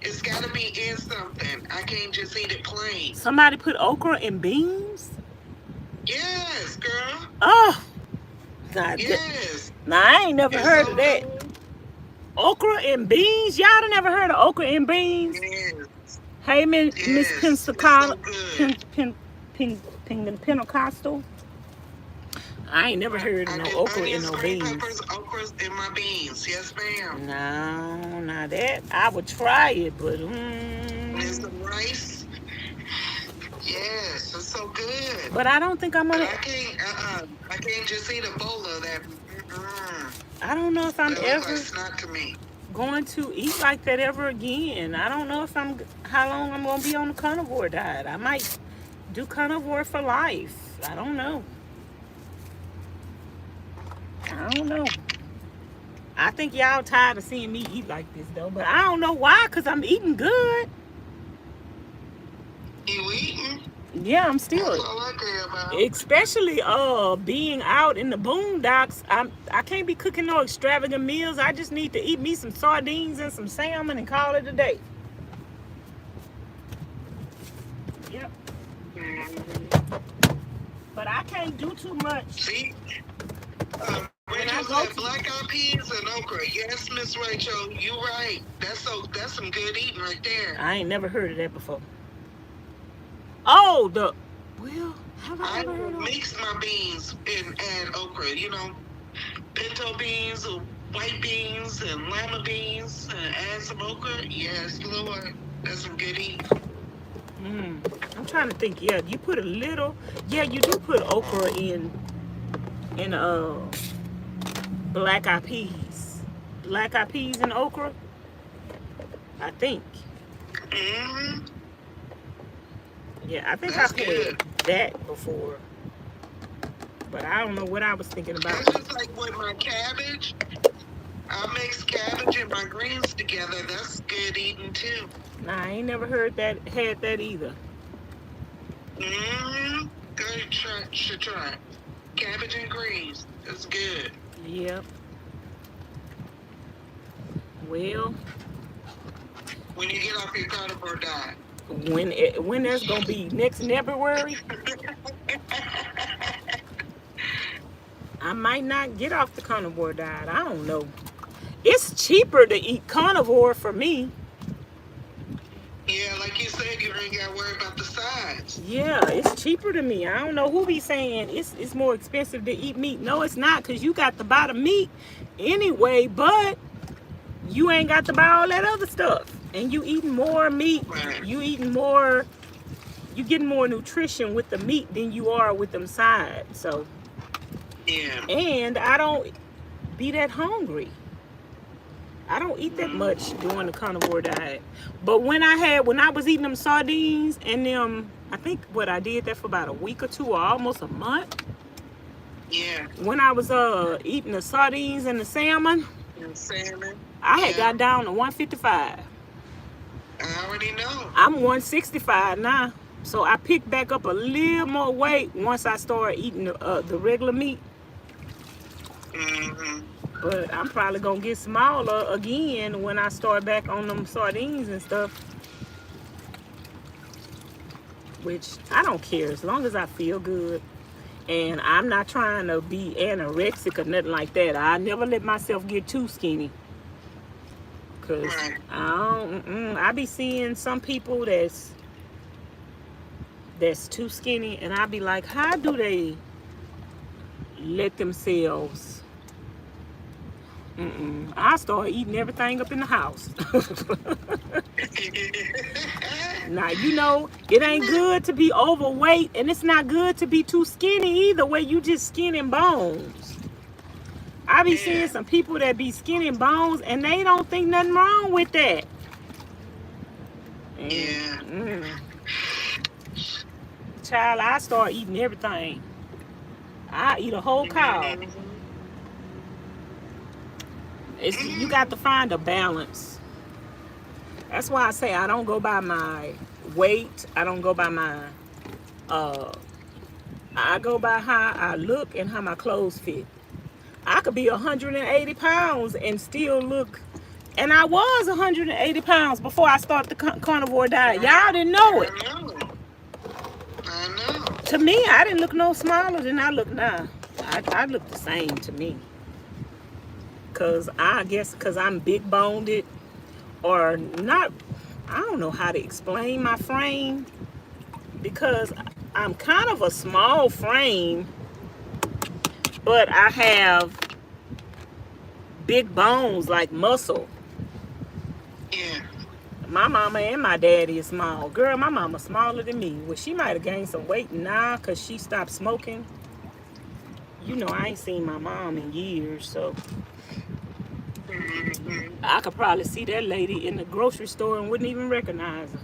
[SPEAKER 4] It's got to be in something. I can't just eat it plain.
[SPEAKER 1] Somebody put okra in beans?
[SPEAKER 4] Yes, girl.
[SPEAKER 1] Oh.
[SPEAKER 4] Yes.
[SPEAKER 1] Nah, I ain't never heard of that. Okra and beans? Y'all done never heard of okra and beans?
[SPEAKER 4] Yes.
[SPEAKER 1] Hey, Miss Pensacana.
[SPEAKER 4] So
[SPEAKER 1] Pentecostal. I ain't never heard of no okra and no beans.
[SPEAKER 4] Okras in my beans. Yes, ma'am.
[SPEAKER 1] No, that I would try it, but
[SPEAKER 4] and some rice. Yes, it's so good.
[SPEAKER 1] But I don't think I'm gonna.
[SPEAKER 4] I can't just eat a bowl of that.
[SPEAKER 1] I don't know if I'm ever
[SPEAKER 4] snack to me.
[SPEAKER 1] Going to eat like that ever again. I don't know how long I'm gonna be on the carnivore diet. I might do carnivore for life. I don't know. I think y'all tired of seeing me eat like this though, but I don't know why, because I'm eating good.
[SPEAKER 4] You eating?
[SPEAKER 1] Yeah, I'm still.
[SPEAKER 4] That's all I care about.
[SPEAKER 1] Especially being out in the boondocks. I can't be cooking no extravagant meals. I just need to eat me some sardines and some salmon and call it a day. Yep. But I can't do too much.
[SPEAKER 4] See? Rachel said black eyed peas and okra. Yes, Miss Rachel, you right. That's some good eating right there.
[SPEAKER 1] I ain't never heard of that before. Oh, have I ever heard of?
[SPEAKER 4] Mix my beans and add okra. Pinto beans or white beans and lima beans and add some okra. Yes, Lord, that's some good eating.
[SPEAKER 1] I'm trying to think. Yeah, you put a little. Yeah, you do put okra in black eyed peas. Black eyed peas and okra, I think. Yeah, I think I've had that before. But I don't know what I was thinking about.
[SPEAKER 4] That's just like with my cabbage. I mix cabbage and my greens together. That's good eating too.
[SPEAKER 1] Nah, I ain't never had that either.
[SPEAKER 4] Good, should try. Cabbage and greens. That's good.
[SPEAKER 1] Yep. Well,
[SPEAKER 4] when you get off your carnivore diet.
[SPEAKER 1] When that's gonna be next February? I might not get off the carnivore diet. I don't know. It's cheaper to eat carnivore for me.
[SPEAKER 4] Yeah, like you said, you ain't got to worry about the sides.
[SPEAKER 1] Yeah, it's cheaper to me. I don't know who be saying it's more expensive to eat meat. No, it's not, because you got to buy the meat anyway, but you ain't got to buy all that other stuff. And you eating more meat.
[SPEAKER 4] Right.
[SPEAKER 1] You getting more nutrition with the meat than you are with them sides. So,
[SPEAKER 4] yeah.
[SPEAKER 1] And I don't be that hungry. I don't eat that much during the carnivore diet. But when I was eating them sardines and them, I think I did that for about a week or two or almost a month.
[SPEAKER 4] Yeah.
[SPEAKER 1] When I was eating the sardines and the salmon. I had got down to 155.
[SPEAKER 4] I already know.
[SPEAKER 1] I'm 165 now. So I picked back up a little more weight once I started eating the regular meat. But I'm probably gonna get smaller again when I start back on them sardines and stuff. Which I don't care as long as I feel good. And I'm not trying to be anorexic or nothing like that. I never let myself get too skinny. Cause I be seeing some people that's too skinny, and I be like, how do they let themselves? I start eating everything up in the house. Now, you know, it ain't good to be overweight, and it's not good to be too skinny either, where you just skin and bones. I be seeing some people that be skin and bones, and they don't think nothing wrong with that. Child, I start eating everything. I eat a whole cow. You got to find a balance. That's why I say I don't go by my weight. I don't go by my I go by how I look and how my clothes fit. I could be 180 pounds and still look, and I was 180 pounds before I started the carnivore diet. Y'all didn't know it.
[SPEAKER 4] I know.
[SPEAKER 1] To me, I didn't look no smaller than I look now. I look the same to me. Cause I guess because I'm big boned or not. I don't know how to explain my frame, because I'm kind of a small frame, but I have big bones like muscle.
[SPEAKER 4] Yeah.
[SPEAKER 1] My mama and my daddy is small. Girl, my mama smaller than me. Well, she might have gained some weight now because she stopped smoking. You know, I ain't seen my mom in years, so I could probably see that lady in the grocery store and wouldn't even recognize her.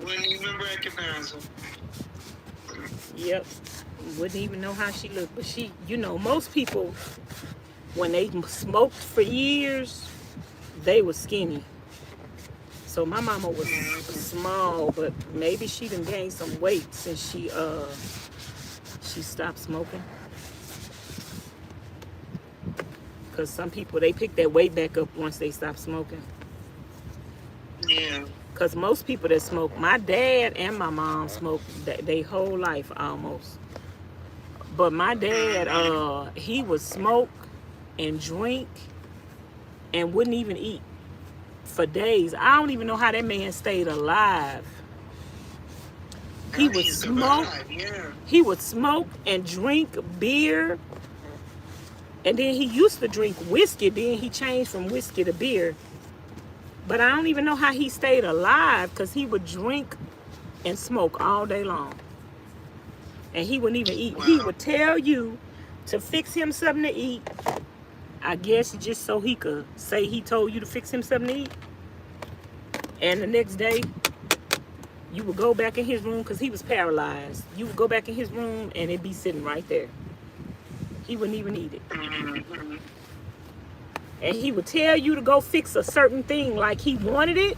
[SPEAKER 4] Wouldn't even recognize her.
[SPEAKER 1] Yep. Wouldn't even know how she looked. But she, you know, most people, when they smoked for years, they were skinny. So my mama was small, but maybe she done gained some weight since she stopped smoking. Because some people, they pick their weight back up once they stop smoking.
[SPEAKER 4] Yeah.
[SPEAKER 1] Because most people that smoke, my dad and my mom smoked their whole life almost. But my dad, he would smoke and drink and wouldn't even eat for days. I don't even know how that man stayed alive. He would smoke. He would smoke and drink beer. And then he used to drink whiskey. Then he changed from whiskey to beer. But I don't even know how he stayed alive, because he would drink and smoke all day long. And he wouldn't even eat. Wow. He would tell you to fix him something to eat. I guess just so he could say he told you to fix him something to eat. And the next day, you would go back in his room, because he was paralyzed. You would go back in his room and it'd be sitting right there. He wouldn't even eat it. And he would tell you to go fix a certain thing like he wanted it.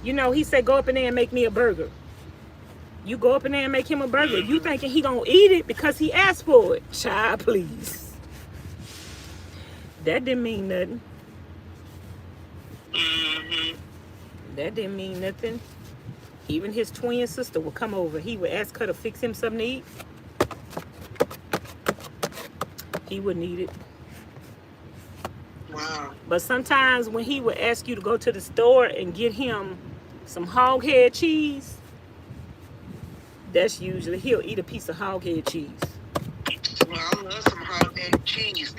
[SPEAKER 1] You know, he said, go up in there and make me a burger. You go up in there and make him a burger. You thinking he gonna eat it because he asked for it. Child, please. That didn't mean nothing. That didn't mean nothing. Even his twin sister would come over. He would ask her to fix him something to eat. He wouldn't eat it.
[SPEAKER 4] Wow.
[SPEAKER 1] But sometimes when he would ask you to go to the store and get him some hog head cheese, that's usually, he'll eat a piece of hog head cheese.
[SPEAKER 4] Well, I love some hog head cheese.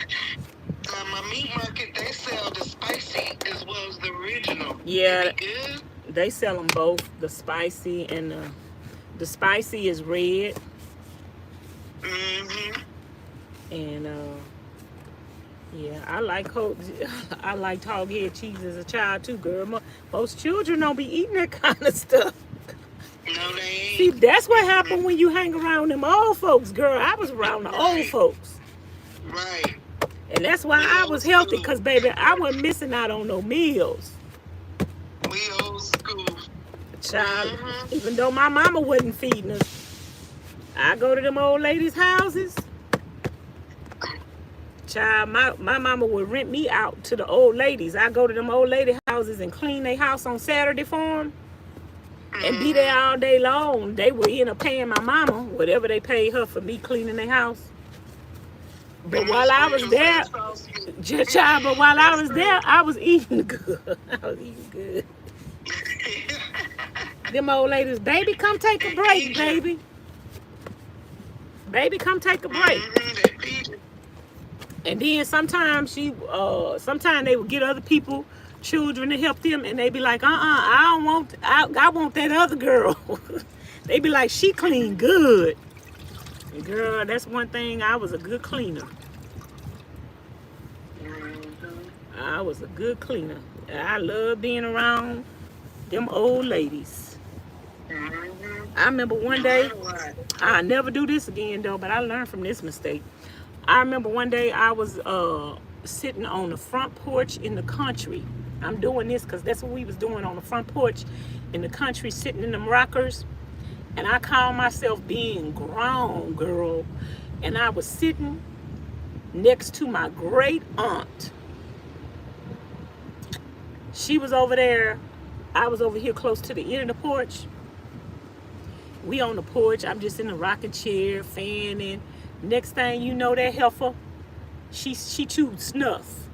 [SPEAKER 4] My meat market, they sell the spicy as well as the original.
[SPEAKER 1] Yeah,
[SPEAKER 4] good?
[SPEAKER 1] They sell them both, the spicy and the spicy is red. And yeah, I liked hog head cheese as a child too, girl. Most children don't be eating that kind of stuff.
[SPEAKER 4] No, they ain't.
[SPEAKER 1] See, that's what happened when you hang around them old folks, girl. I was around the old folks.
[SPEAKER 4] Right.
[SPEAKER 1] And that's why I was healthy, because, baby, I wasn't missing out on no meals.
[SPEAKER 4] We old school.
[SPEAKER 1] Child, even though my mama wasn't feeding us, I go to them old ladies' houses. Child, my mama would rent me out to the old ladies. I go to them old lady houses and clean their house on Saturday for them and be there all day long. They would end up paying my mama whatever they paid her for me cleaning their house. But while I was there, child, but while I was there, I was eating good. I was eating good. Them old ladies, baby, come take a break, baby. Baby, come take a break. And then sometimes sometimes they would get other people, children, to help them, and they be like, I want that other girl. They be like, she clean good. And girl, that's one thing, I was a good cleaner. I was a good cleaner. I love being around them old ladies. I remember one day, I'll never do this again though, but I learned from this mistake. I remember one day I was sitting on the front porch in the country. I'm doing this because that's what we was doing on the front porch in the country, sitting in them rockers. And I call myself being grown, girl. And I was sitting next to my great aunt. She was over there. I was over here close to the end of the porch. We on the porch. I'm just in the rocking chair, fanning. Next thing you know, that heifer, she chewed snuff.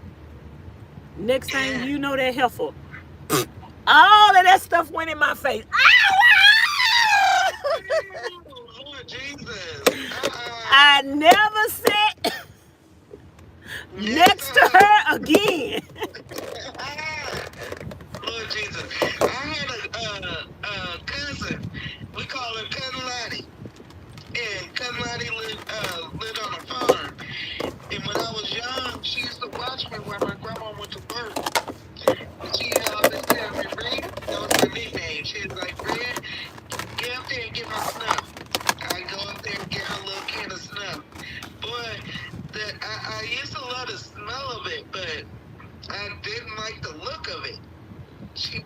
[SPEAKER 1] Next thing you know, that heifer, all of that stuff went in my face.
[SPEAKER 4] Lord Jesus.
[SPEAKER 1] I never sat next to her again.
[SPEAKER 4] Lord Jesus. I had a cousin. We call her Cousin Lottie. And Cousin Lottie lived on a farm. And when I was young, she used to watch me when my grandma went to work. And she always tell me, Red, that was my nickname. She was like, Red, get up there and get my snuff. I go up there and get her little can of snuff. Boy, I used to love the smell of it, but I didn't like the look of it.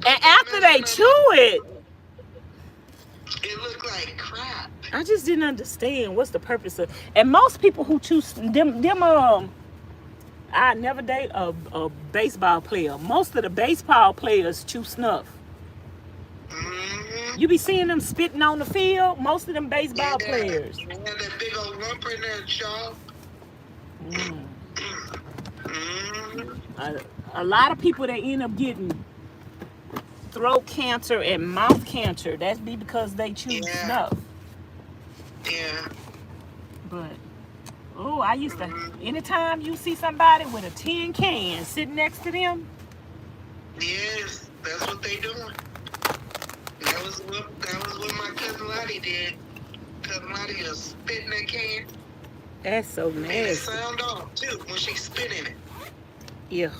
[SPEAKER 1] And after they chew it,
[SPEAKER 4] it looked like crap.
[SPEAKER 1] I just didn't understand what's the purpose of. And most people who choose them I never date a baseball player. Most of the baseball players chew snuff. You be seeing them spitting on the field. Most of them baseball players.
[SPEAKER 4] They have that big old lump in their jaw.
[SPEAKER 1] A lot of people that end up getting throat cancer and mouth cancer, that's be because they chew snuff.
[SPEAKER 4] Yeah.
[SPEAKER 1] But I used to, anytime you see somebody with a tin can sitting next to them.
[SPEAKER 4] Yes, that's what they doing. That was what my cousin Lottie did. Cousin Lottie was spitting that can.
[SPEAKER 1] That's so nasty.
[SPEAKER 4] And it sound off too when she spit in it.
[SPEAKER 1] Yeah.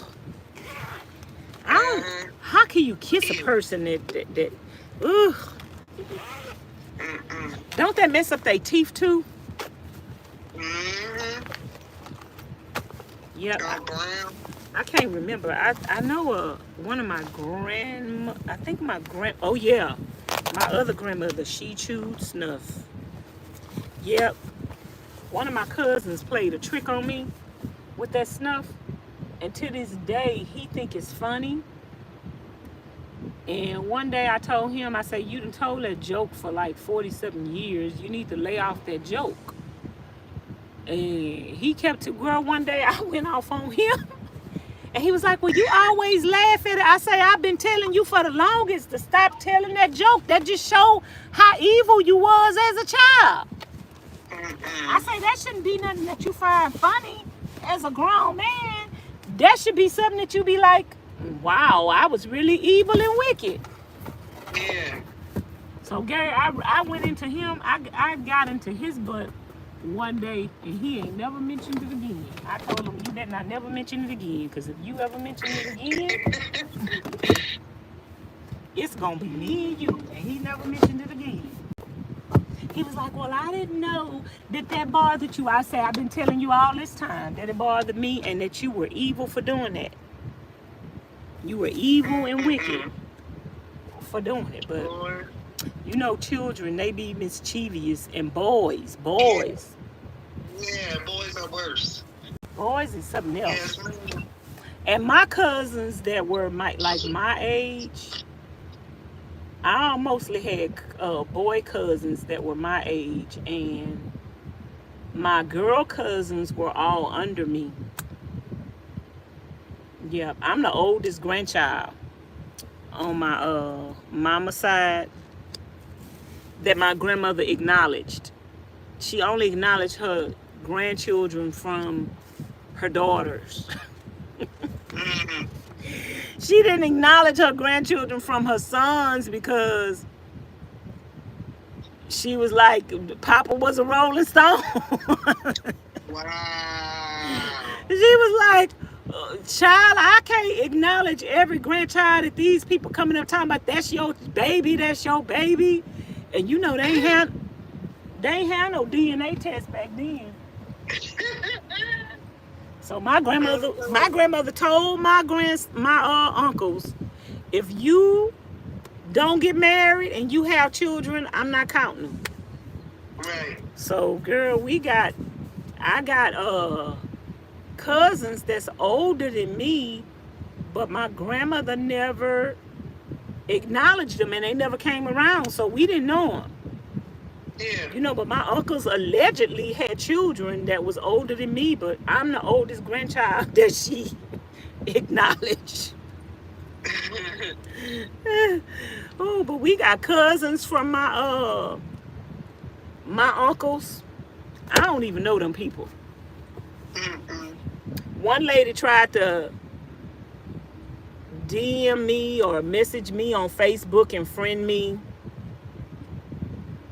[SPEAKER 1] How can you kiss a person that ugh. Don't that mess up their teeth too? Yep. I can't remember. I know one of my my other grandmother, she chewed snuff. Yep. One of my cousins played a trick on me with that snuff. And to this day, he think it's funny. And one day I told him, I said, you done told that joke for like 47 years. You need to lay off that joke. And he kept it. Girl, one day I went off on him. And he was like, well, you always laugh at it. I say, I've been telling you for the longest to stop telling that joke. That just showed how evil you was as a child. I say, that shouldn't be nothing that you find funny as a grown man. That should be something that you be like, wow, I was really evil and wicked.
[SPEAKER 4] Yeah.
[SPEAKER 1] So, Gary, I went into him. I got into his butt one day, and he ain't never mentioned it again. I told him, you better not never mention it again, because if you ever mention it again, it's going to be me and you. And he never mentioned it again. He was like, well, I didn't know that bothered you. I said, I've been telling you all this time that it bothered me and that you were evil for doing that. You were evil and wicked for doing it. But, you know, children, they be mischievous. And boys.
[SPEAKER 4] Yeah, boys are worse.
[SPEAKER 1] Boys is something else.
[SPEAKER 4] Yes, ma'am.
[SPEAKER 1] And my cousins that were my age, I mostly had boy cousins that were my age, and my girl cousins were all under me. Yeah, I'm the oldest grandchild on my mama side that my grandmother acknowledged. She only acknowledged her grandchildren from her daughters.
[SPEAKER 4] Mm-hmm.
[SPEAKER 1] She didn't acknowledge her grandchildren from her sons because she was like, Papa was a Rolling Stone.
[SPEAKER 4] Wow.
[SPEAKER 1] She was like, child, I can't acknowledge every grandchild that these people coming up talking about, that's your baby, that's your baby. And you know, they ain't had no DNA test back then. So my grandmother told my uncles, if you don't get married and you have children, I'm not counting them.
[SPEAKER 4] Right.
[SPEAKER 1] So girl, I got cousins that's older than me, but my grandmother never acknowledged them and they never came around, so we didn't know them.
[SPEAKER 4] Yeah.
[SPEAKER 1] You know, but my uncles allegedly had children that was older than me, but I'm the oldest grandchild that she acknowledged. Oh, but we got cousins from my uncles. I don't even know them people.
[SPEAKER 4] Mm-mm.
[SPEAKER 1] One lady tried to DM me or message me on Facebook and friend me.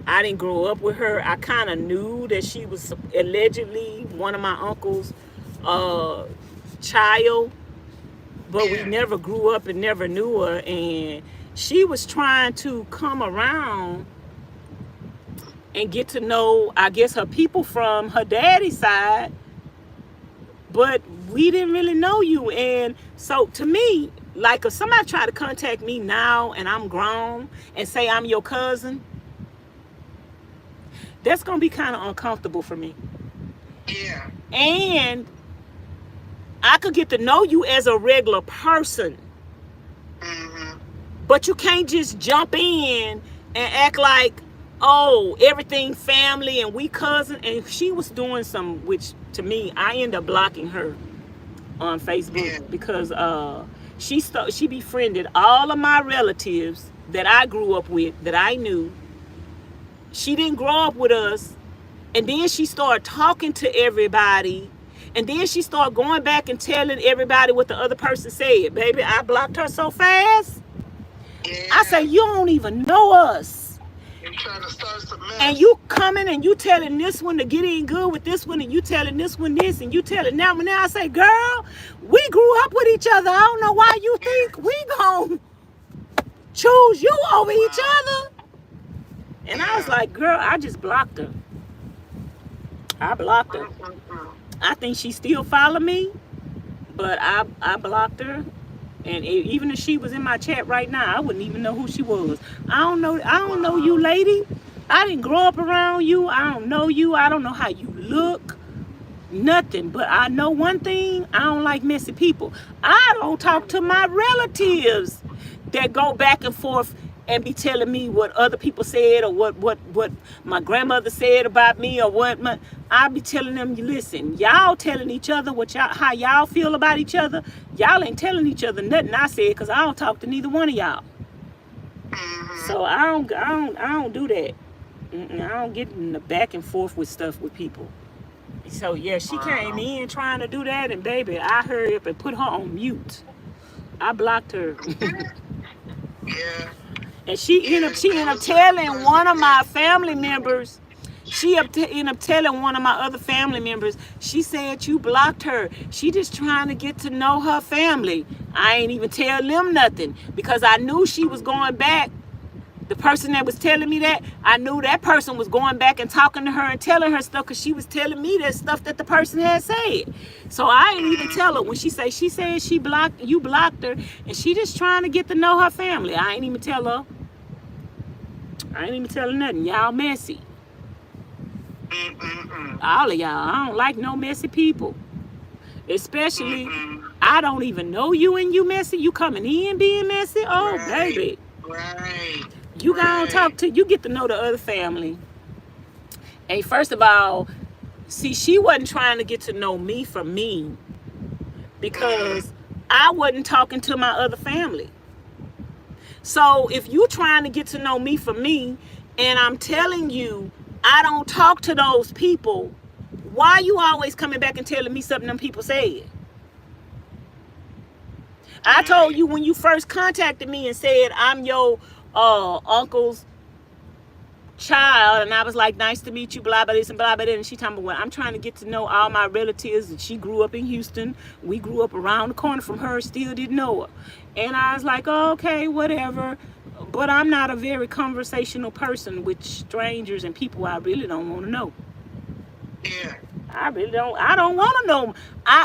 [SPEAKER 1] I didn't grow up with her. I kind of knew that she was allegedly one of my uncle's child, but we never grew up and never knew her. And she was trying to come around and get to know, I guess, her people from her daddy's side, but we didn't really know you. And so to me, like if somebody tried to contact me now and I'm grown and say I'm your cousin, that's going to be kind of uncomfortable for me.
[SPEAKER 4] Yeah.
[SPEAKER 1] And I could get to know you as a regular person.
[SPEAKER 4] Mm-hmm.
[SPEAKER 1] But you can't just jump in and act like, oh, everything family and we cousin. And she was doing some, which to me, I end up blocking her on Facebook because she befriended all of my relatives that I grew up with, that I knew. She didn't grow up with us. And then she started talking to everybody. And then she started going back and telling everybody what the other person said. Baby, I blocked her so fast.
[SPEAKER 4] Yeah.
[SPEAKER 1] I said, you don't even know us.
[SPEAKER 4] You're trying to start some mess.
[SPEAKER 1] And you coming and you telling this one to get in good with this one, and you telling this one this, and you telling that one. Now I say, girl, we grew up with each other. I don't know why you think we gon' choose you over each other. And I was like, girl, I just blocked her. I blocked her. I think she still follow me, but I blocked her. And even if she was in my chat right now, I wouldn't even know who she was. I don't know you, lady. I didn't grow up around you. I don't know you. I don't know how you look. Nothing. But I know one thing. I don't like messy people. I don't talk to my relatives that go back and forth and be telling me what other people said or what my grandmother said about me or I be telling them, listen, y'all telling each other how y'all feel about each other. Y'all ain't telling each other nothing I said, because I don't talk to neither one of y'all. So I don't do that. I don't get in the back and forth with stuff with people. So yeah, she came in trying to do that, and baby, I hurried up and put her on mute. I blocked her.
[SPEAKER 4] Yeah.
[SPEAKER 1] And she ended up telling one of my family members. She ended up telling one of my other family members. She said, you blocked her. She just trying to get to know her family. I ain't even tell them nothing, because I knew she was going back. The person that was telling me that, I knew that person was going back and talking to her and telling her stuff, because she was telling me that stuff that the person had said. So I didn't even tell her. When she said you blocked her, and she just trying to get to know her family. I ain't even tell her. I ain't even tell her nothing. Y'all messy. All of y'all. I don't like no messy people. Especially, I don't even know you and you messy. You coming in being messy? Oh,
[SPEAKER 4] Right.
[SPEAKER 1] baby.
[SPEAKER 4] Right.
[SPEAKER 1] You gonna talk to, you get to know the other family. And first of all, see, she wasn't trying to get to know me for me because I wasn't talking to my other family. So if you trying to get to know me for me, and I'm telling you, I don't talk to those people, why you always coming back and telling me something them people said? I told you when you first contacted me and said I'm your uncle's child, and I was like, nice to meet you, blah blah this and blah blah that, and she told me, well, I'm trying to get to know all my relatives, and she grew up in Houston, we grew up around the corner from her, still didn't know her. And I was like, oh, okay, whatever, but I'm not a very conversational person with strangers and people I really don't want to know.
[SPEAKER 4] Yeah.
[SPEAKER 1] I don't want to know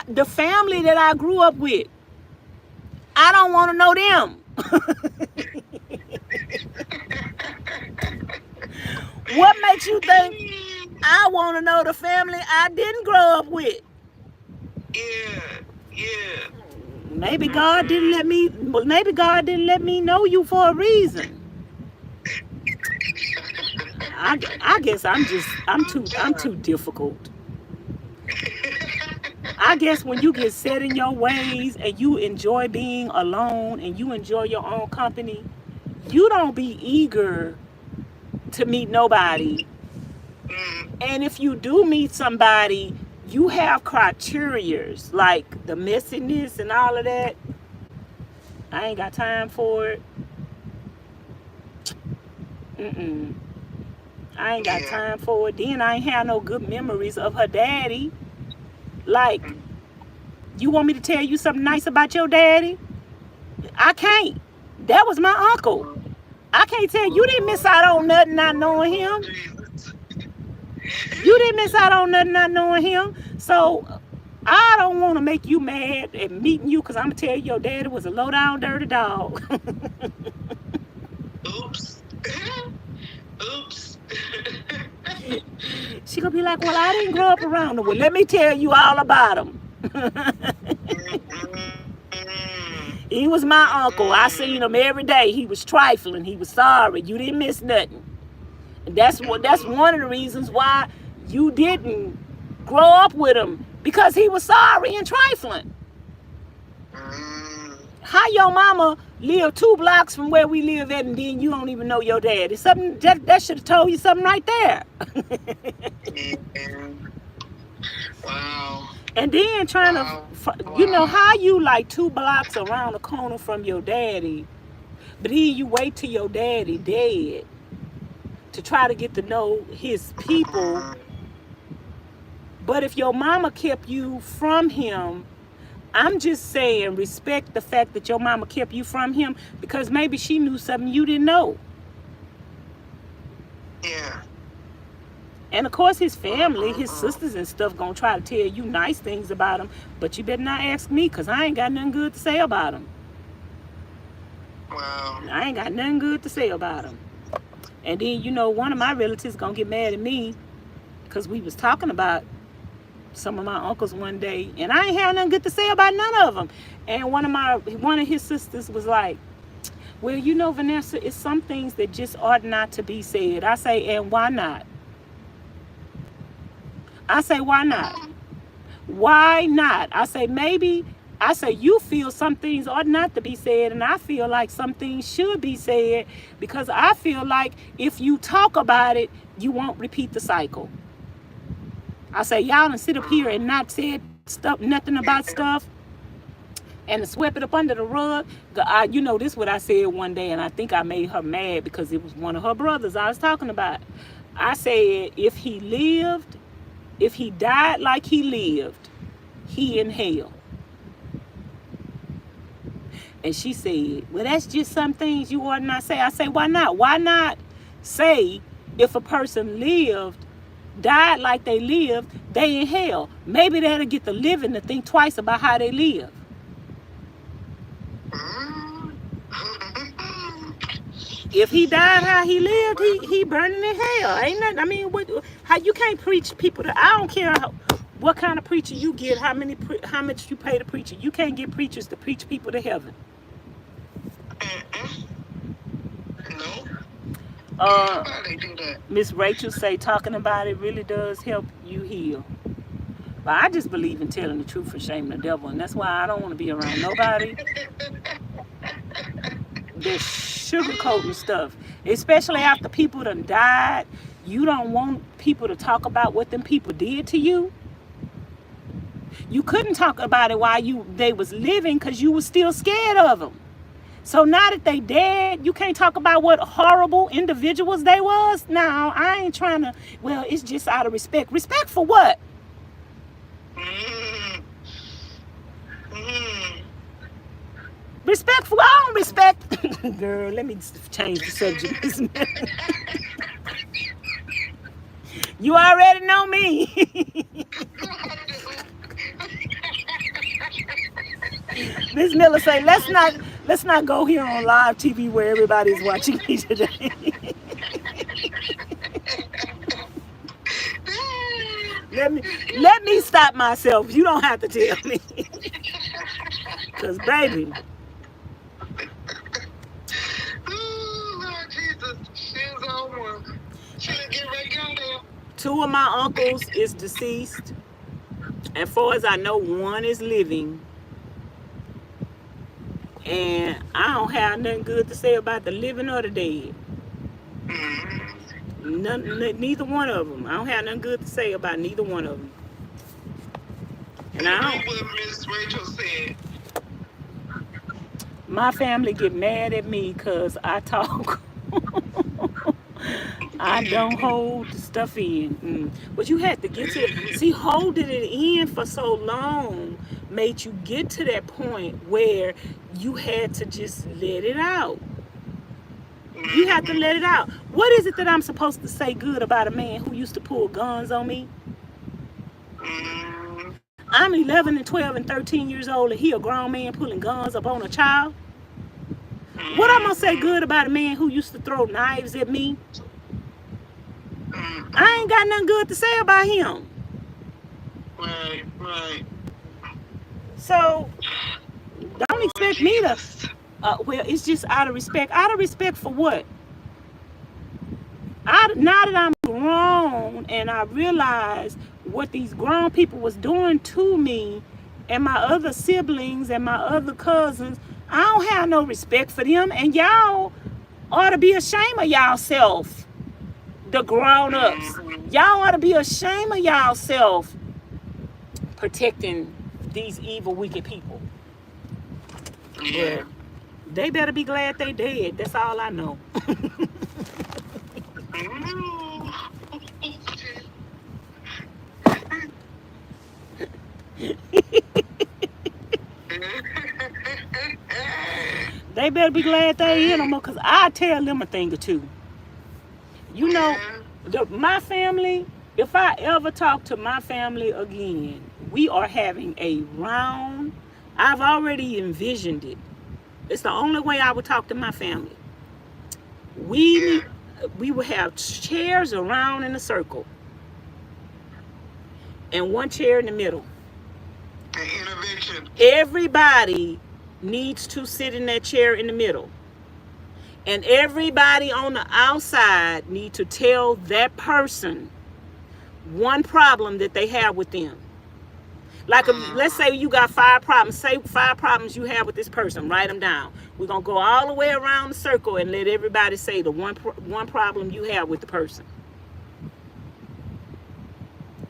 [SPEAKER 1] the family that I grew up with. I don't want to know them. What makes you think I want to know the family I didn't grow up with?
[SPEAKER 4] Yeah. Yeah.
[SPEAKER 1] Maybe God didn't let me. Maybe God didn't let me know you for a reason. I guess I'm too difficult. I guess when you get set in your ways and you enjoy being alone and you enjoy your own company, you don't be eager to meet nobody. And if you do meet somebody, you have criterias like the messiness and all of that. I ain't got time for it. I ain't got time for it. Then I ain't have no good memories of her daddy. Like, you want me to tell you something nice about your daddy? I can't. That was my uncle. I can't tell you. You didn't miss out on nothing not knowing him. You didn't miss out on nothing not knowing him. So I don't want to make you mad at meeting you, because I'm going to tell you your daddy was a low down dirty dog.
[SPEAKER 4] Oops. Oops.
[SPEAKER 1] She going to be like, well, I didn't grow up around him. Well, let me tell you all about him. He was my uncle. I seen him every day. He was trifling. He was sorry. You didn't miss nothing. And that's one of the reasons why you didn't grow up with him, because he was sorry and trifling. How your mama lived 2 blocks from where we live at, and then you don't even know your dad? It's something that should have told you something right there.
[SPEAKER 4] Wow.
[SPEAKER 1] And then trying to, you know, how you like 2 blocks around the corner from your daddy, but then you wait till your daddy dead to try to get to know his people. But if your mama kept you from him, I'm just saying, respect the fact that your mama kept you from him, because maybe she knew something you didn't know.
[SPEAKER 4] Yeah.
[SPEAKER 1] And of course his family, his sisters and stuff, gonna try to tell you nice things about him, but you better not ask me, because I ain't got nothing good to say about him.
[SPEAKER 4] Wow.
[SPEAKER 1] I ain't got nothing good to say about him. And then, you know, one of my relatives gonna get mad at me because we was talking about some of my uncles one day, and I ain't have nothing good to say about none of them. And one of his sisters was like, well, you know, Vanessa, it's some things that just ought not to be said. I say, and why not? I say, why not? Why not? I say, maybe, I say, you feel some things ought not to be said, and I feel like some things should be said, because I feel like if you talk about it, you won't repeat the cycle. I say, y'all done sit up here and not said stuff, nothing about stuff, and to sweep it up under the rug. You know, this is what I said one day, and I think I made her mad because it was one of her brothers I was talking about. I said, if he died like he lived, he in hell. And she said, well, that's just some things you ought not say. I say, why not? Why not say if a person died like they lived, they in hell? Maybe that'll get the living to think twice about how they live. If he died how he lived, he burning in hell. Ain't nothing. I mean, how you can't preach people to? I don't care What kind of preacher you get? How much you pay the preacher? You can't get preachers to preach people to heaven.
[SPEAKER 4] No.
[SPEAKER 1] Uh,
[SPEAKER 4] Nobody do that.
[SPEAKER 1] Miss Rachel say talking about it really does help you heal. But I just believe in telling the truth and shaming the devil, and that's why I don't want to be around nobody that's sugarcoating stuff. Especially after people done died, you don't want people to talk about what them people did to you. You couldn't talk about it while they was living because you was still scared of them. So now that they dead, you can't talk about what horrible individuals they was. Now, I ain't trying to, well, it's just out of respect. Respect for what? Respect for, I don't respect. Girl, let me change the subject. You already know me. Miss Miller say, let's not go here on live TV where everybody's watching me today. Let me stop myself. You don't have to tell me. Cause baby.
[SPEAKER 4] Oh, Lord Jesus. She's on one. She didn't get ready to go there.
[SPEAKER 1] 2 of my uncles is deceased. As far as I know, 1 is living. And I don't have nothing good to say about the living or the dead. Neither one of them. I don't have nothing good to say about neither one of them. And I don't.
[SPEAKER 4] What Miss Rachel said.
[SPEAKER 1] My family get mad at me because I talk. I don't hold the stuff in. But you had to get to it. See, holding it in for so long made you get to that point where you had to just let it out. You have to let it out. What is it that I'm supposed to say good about a man who used to pull guns on me? I'm 11 and 12 and 13 years old and he a grown man pulling guns up on a child? What I'm going to say good about a man who used to throw knives at me? I ain't got nothing good to say about him.
[SPEAKER 4] Right.
[SPEAKER 1] So, don't expect me to... well, it's just out of respect. Out of respect for what? Now that I'm grown and I realize what these grown people was doing to me and my other siblings and my other cousins, I don't have no respect for them. And y'all ought to be ashamed of y'allself, the grown-ups. Y'all ought to be ashamed of y'allself protecting these evil, wicked people.
[SPEAKER 4] Yeah.
[SPEAKER 1] They better be glad they dead. That's all I know. They better be glad they in them because I tell them a thing or two. You know, my family, if I ever talk to my family again, we are having a round. I've already envisioned it. It's the only way I would talk to my family. We would have chairs around in a circle. And 1 chair in the middle.
[SPEAKER 4] An intervention.
[SPEAKER 1] Everybody needs to sit in that chair in the middle. And everybody on the outside need to tell that person one problem that they have with them. Like, let's say you got 5 problems. Say 5 problems you have with this person. Write them down. We're going to go all the way around the circle and let everybody say the one problem you have with the person.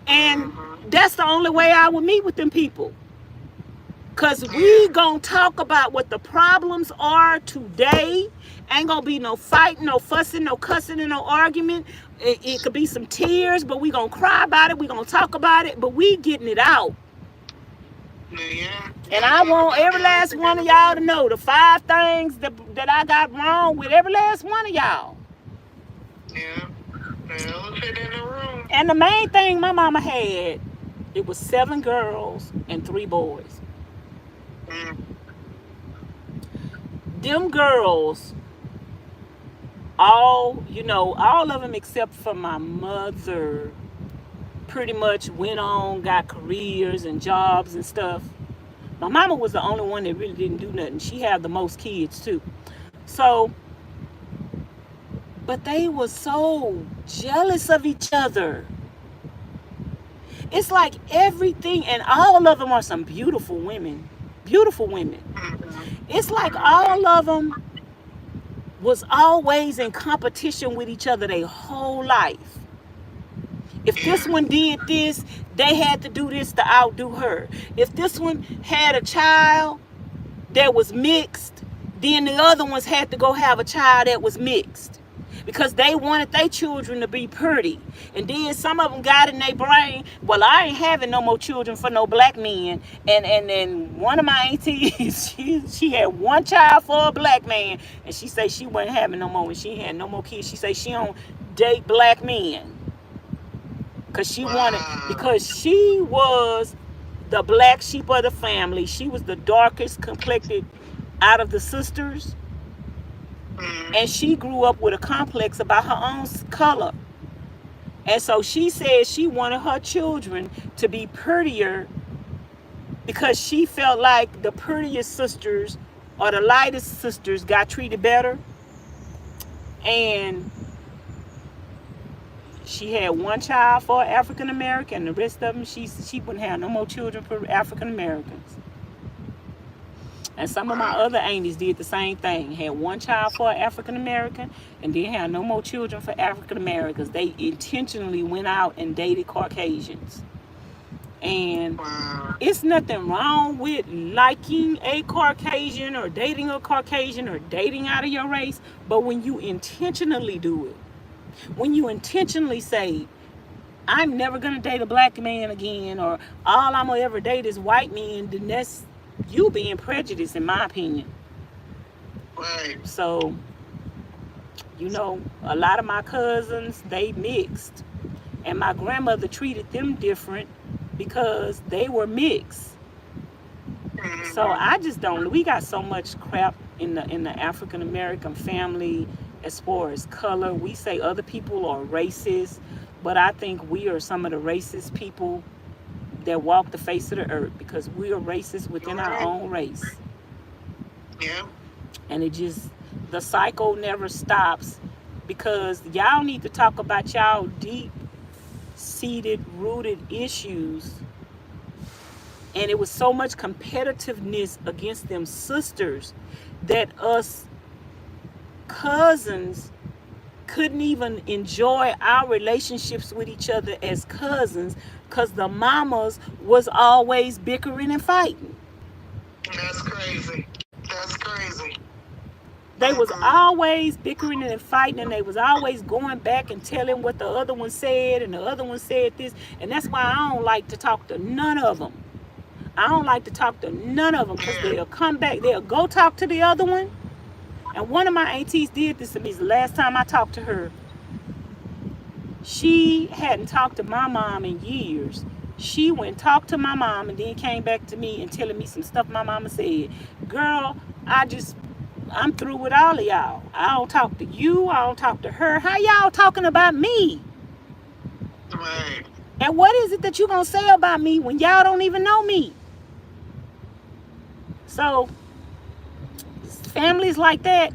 [SPEAKER 1] And that's the only way I would meet with them people. Because we going to talk about what the problems are today. Ain't going to be no fighting, no fussing, no cussing, and no argument. It could be some tears, but we going to cry about it. We going to talk about it, but we getting it out.
[SPEAKER 4] Yeah.
[SPEAKER 1] And I want every last one of y'all to know the 5 things that I got wrong with every last one of y'all.
[SPEAKER 4] Yeah. They'll sit in the room.
[SPEAKER 1] And the main thing my mama had, it was 7 girls and 3 boys. Them girls, all of them except for my mother, pretty much went on, got careers and jobs and stuff. My mama was the only one that really didn't do nothing. She had the most kids too. So, but they were so jealous of each other. It's like everything, and all of them are some beautiful women. Beautiful women. It's like all of them was always in competition with each other their whole life. If this one did this, they had to do this to outdo her. If this one had a child that was mixed, then the other ones had to go have a child that was mixed. Because they wanted their children to be pretty. And then some of them got in their brain, well, I ain't having no more children for no black men. And then one of my aunties, she had one child for a black man. And she said she wasn't having no more. When she had no more kids, she said she don't date black men. Because she wanted, because she was the black sheep of the family. She was the darkest complected out of the sisters. And she grew up with a complex about her own color. And so she said she wanted her children to be prettier because she felt like the prettiest sisters or the lightest sisters got treated better. And she had one child for African American. The rest of them, she wouldn't have no more children for African Americans. And some of my other aunties did the same thing. Had one child for African American and then had no more children for African Americans. They intentionally went out and dated Caucasians. And it's nothing wrong with liking a Caucasian or dating a Caucasian or dating out of your race. But when you intentionally do it, when you intentionally say, I'm never going to date a black man again, or all I'm going to ever date is white men, then that's you being prejudiced, in my opinion.
[SPEAKER 4] Right.
[SPEAKER 1] So, you know, a lot of my cousins, they mixed. And my grandmother treated them different because they were mixed. So I just don't, we got so much crap in the African American family as far as color. We say other people are racist, but I think we are some of the racist people that walk the face of the earth because we are racist within our own race.
[SPEAKER 4] Yeah.
[SPEAKER 1] And it just, the cycle never stops because y'all need to talk about y'all deep-seated, rooted issues. And it was so much competitiveness against them sisters that us cousins couldn't even enjoy our relationships with each other as cousins because the mamas was always bickering and fighting.
[SPEAKER 4] That's crazy. That's crazy.
[SPEAKER 1] They was always bickering and fighting, and they was always going back and telling what the other one said, and the other one said this. And that's why I don't like to talk to none of them. I don't like to talk to none of them because they'll come back, they'll go talk to the other one. And one of my aunties did this to me the last time I talked to her. She hadn't talked to my mom in years. She went and talked to my mom and then came back to me and telling me some stuff my mama said. Girl, I'm through with all of y'all. I don't talk to you. I don't talk to her. How y'all talking about me?
[SPEAKER 4] Right.
[SPEAKER 1] And what is it that you gonna say about me when y'all don't even know me? So, families like that,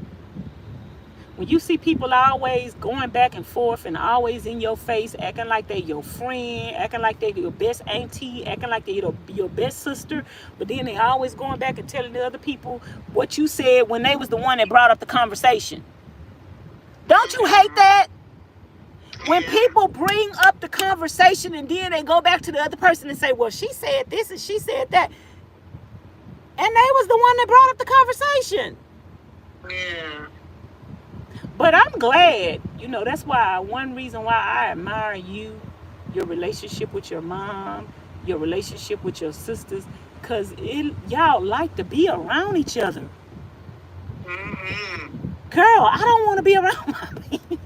[SPEAKER 1] when you see people always going back and forth and always in your face, acting like they're your friend, acting like they're your best auntie, acting like they're your best sister, but then they always going back and telling the other people what you said when they was the one that brought up the conversation. Don't you hate that? When people bring up the conversation and then they go back to the other person and say, well, she said this and she said that. And they was the one that brought up the conversation.
[SPEAKER 4] Yeah.
[SPEAKER 1] But I'm glad, you know, that's why one reason why I admire you, your relationship with your mom, your relationship with your sisters, because y'all like to be around each other.
[SPEAKER 4] Mm-hmm.
[SPEAKER 1] Girl, I don't want to be around my baby.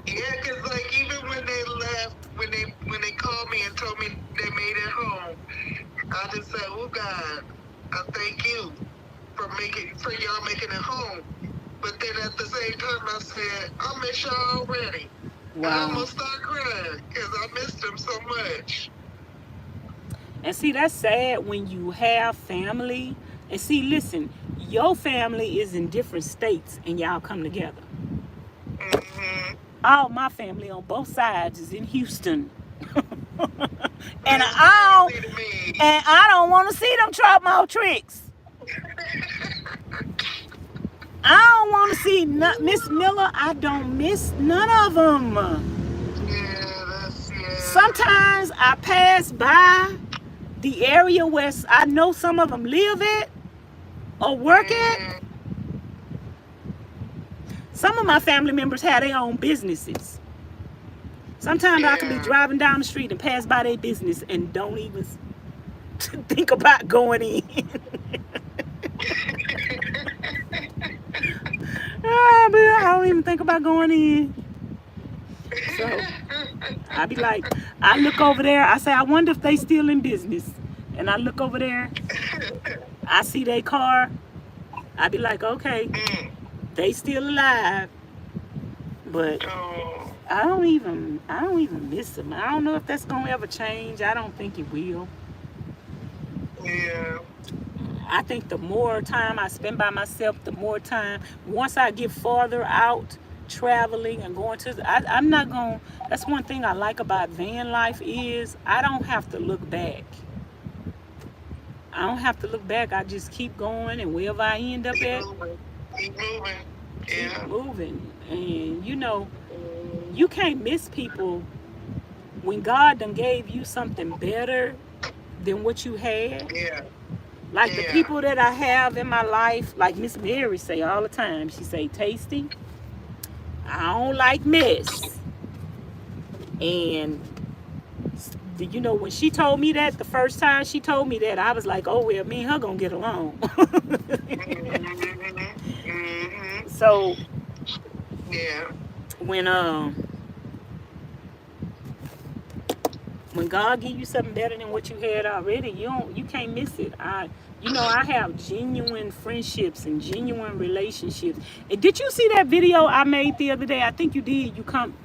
[SPEAKER 4] Yeah, because like even when they left, when they called me and told me they made it home, I just said, oh God, I thank you for y'all making it home. But then at the same time I said, I miss y'all already. I
[SPEAKER 1] Wow.
[SPEAKER 4] almost started crying because I missed him so much.
[SPEAKER 1] And see, that's sad when you have family. And see, listen, your family is in different states and y'all come together.
[SPEAKER 4] Mm-hmm.
[SPEAKER 1] All my family on both sides is in Houston. and
[SPEAKER 4] That's
[SPEAKER 1] I
[SPEAKER 4] crazy to me.
[SPEAKER 1] don't want to see them trap mouth tricks. I don't want to see Miss Miller. I don't miss none of them.
[SPEAKER 4] Yeah.
[SPEAKER 1] Sometimes I pass by the area where I know some of them live at or work at.
[SPEAKER 4] Mm,
[SPEAKER 1] Some of my family members have their own businesses. Sometimes I can be
[SPEAKER 4] yeah.
[SPEAKER 1] driving down the street and pass by their business and don't even think about going in. I don't even think about going in. So I be like, I look over there. I say, I wonder if they still in business. And I look over there. I see their car. I be like, okay,
[SPEAKER 4] Mm,
[SPEAKER 1] they still alive. But
[SPEAKER 4] oh,
[SPEAKER 1] I don't even miss them. I don't know if that's gonna ever change. I don't think it will.
[SPEAKER 4] yeah.
[SPEAKER 1] I think the more time I spend by myself, the more time. Once I get farther out, traveling and going to, I'm not going. That's one thing I like about van life is I don't have to look back. I don't have to look back. I just keep going, and wherever I end up
[SPEAKER 4] Keep
[SPEAKER 1] at,
[SPEAKER 4] moving. Keep moving.
[SPEAKER 1] keep
[SPEAKER 4] Yeah.
[SPEAKER 1] moving. And you can't miss people when God done gave you something better than what you had.
[SPEAKER 4] Yeah.
[SPEAKER 1] Like the
[SPEAKER 4] Yeah.
[SPEAKER 1] people that I have in my life, like Miss Mary say all the time, she say, Tasty, I don't like mess. And when she told me that the first time she told me that, I was like, oh well, me and her gonna get along.
[SPEAKER 4] Mm-hmm. Mm-hmm.
[SPEAKER 1] So
[SPEAKER 4] Yeah.
[SPEAKER 1] when God give you something better than what you had already, you can't miss it. I have genuine friendships and genuine relationships. And did you see that video I made the other day? I think you did.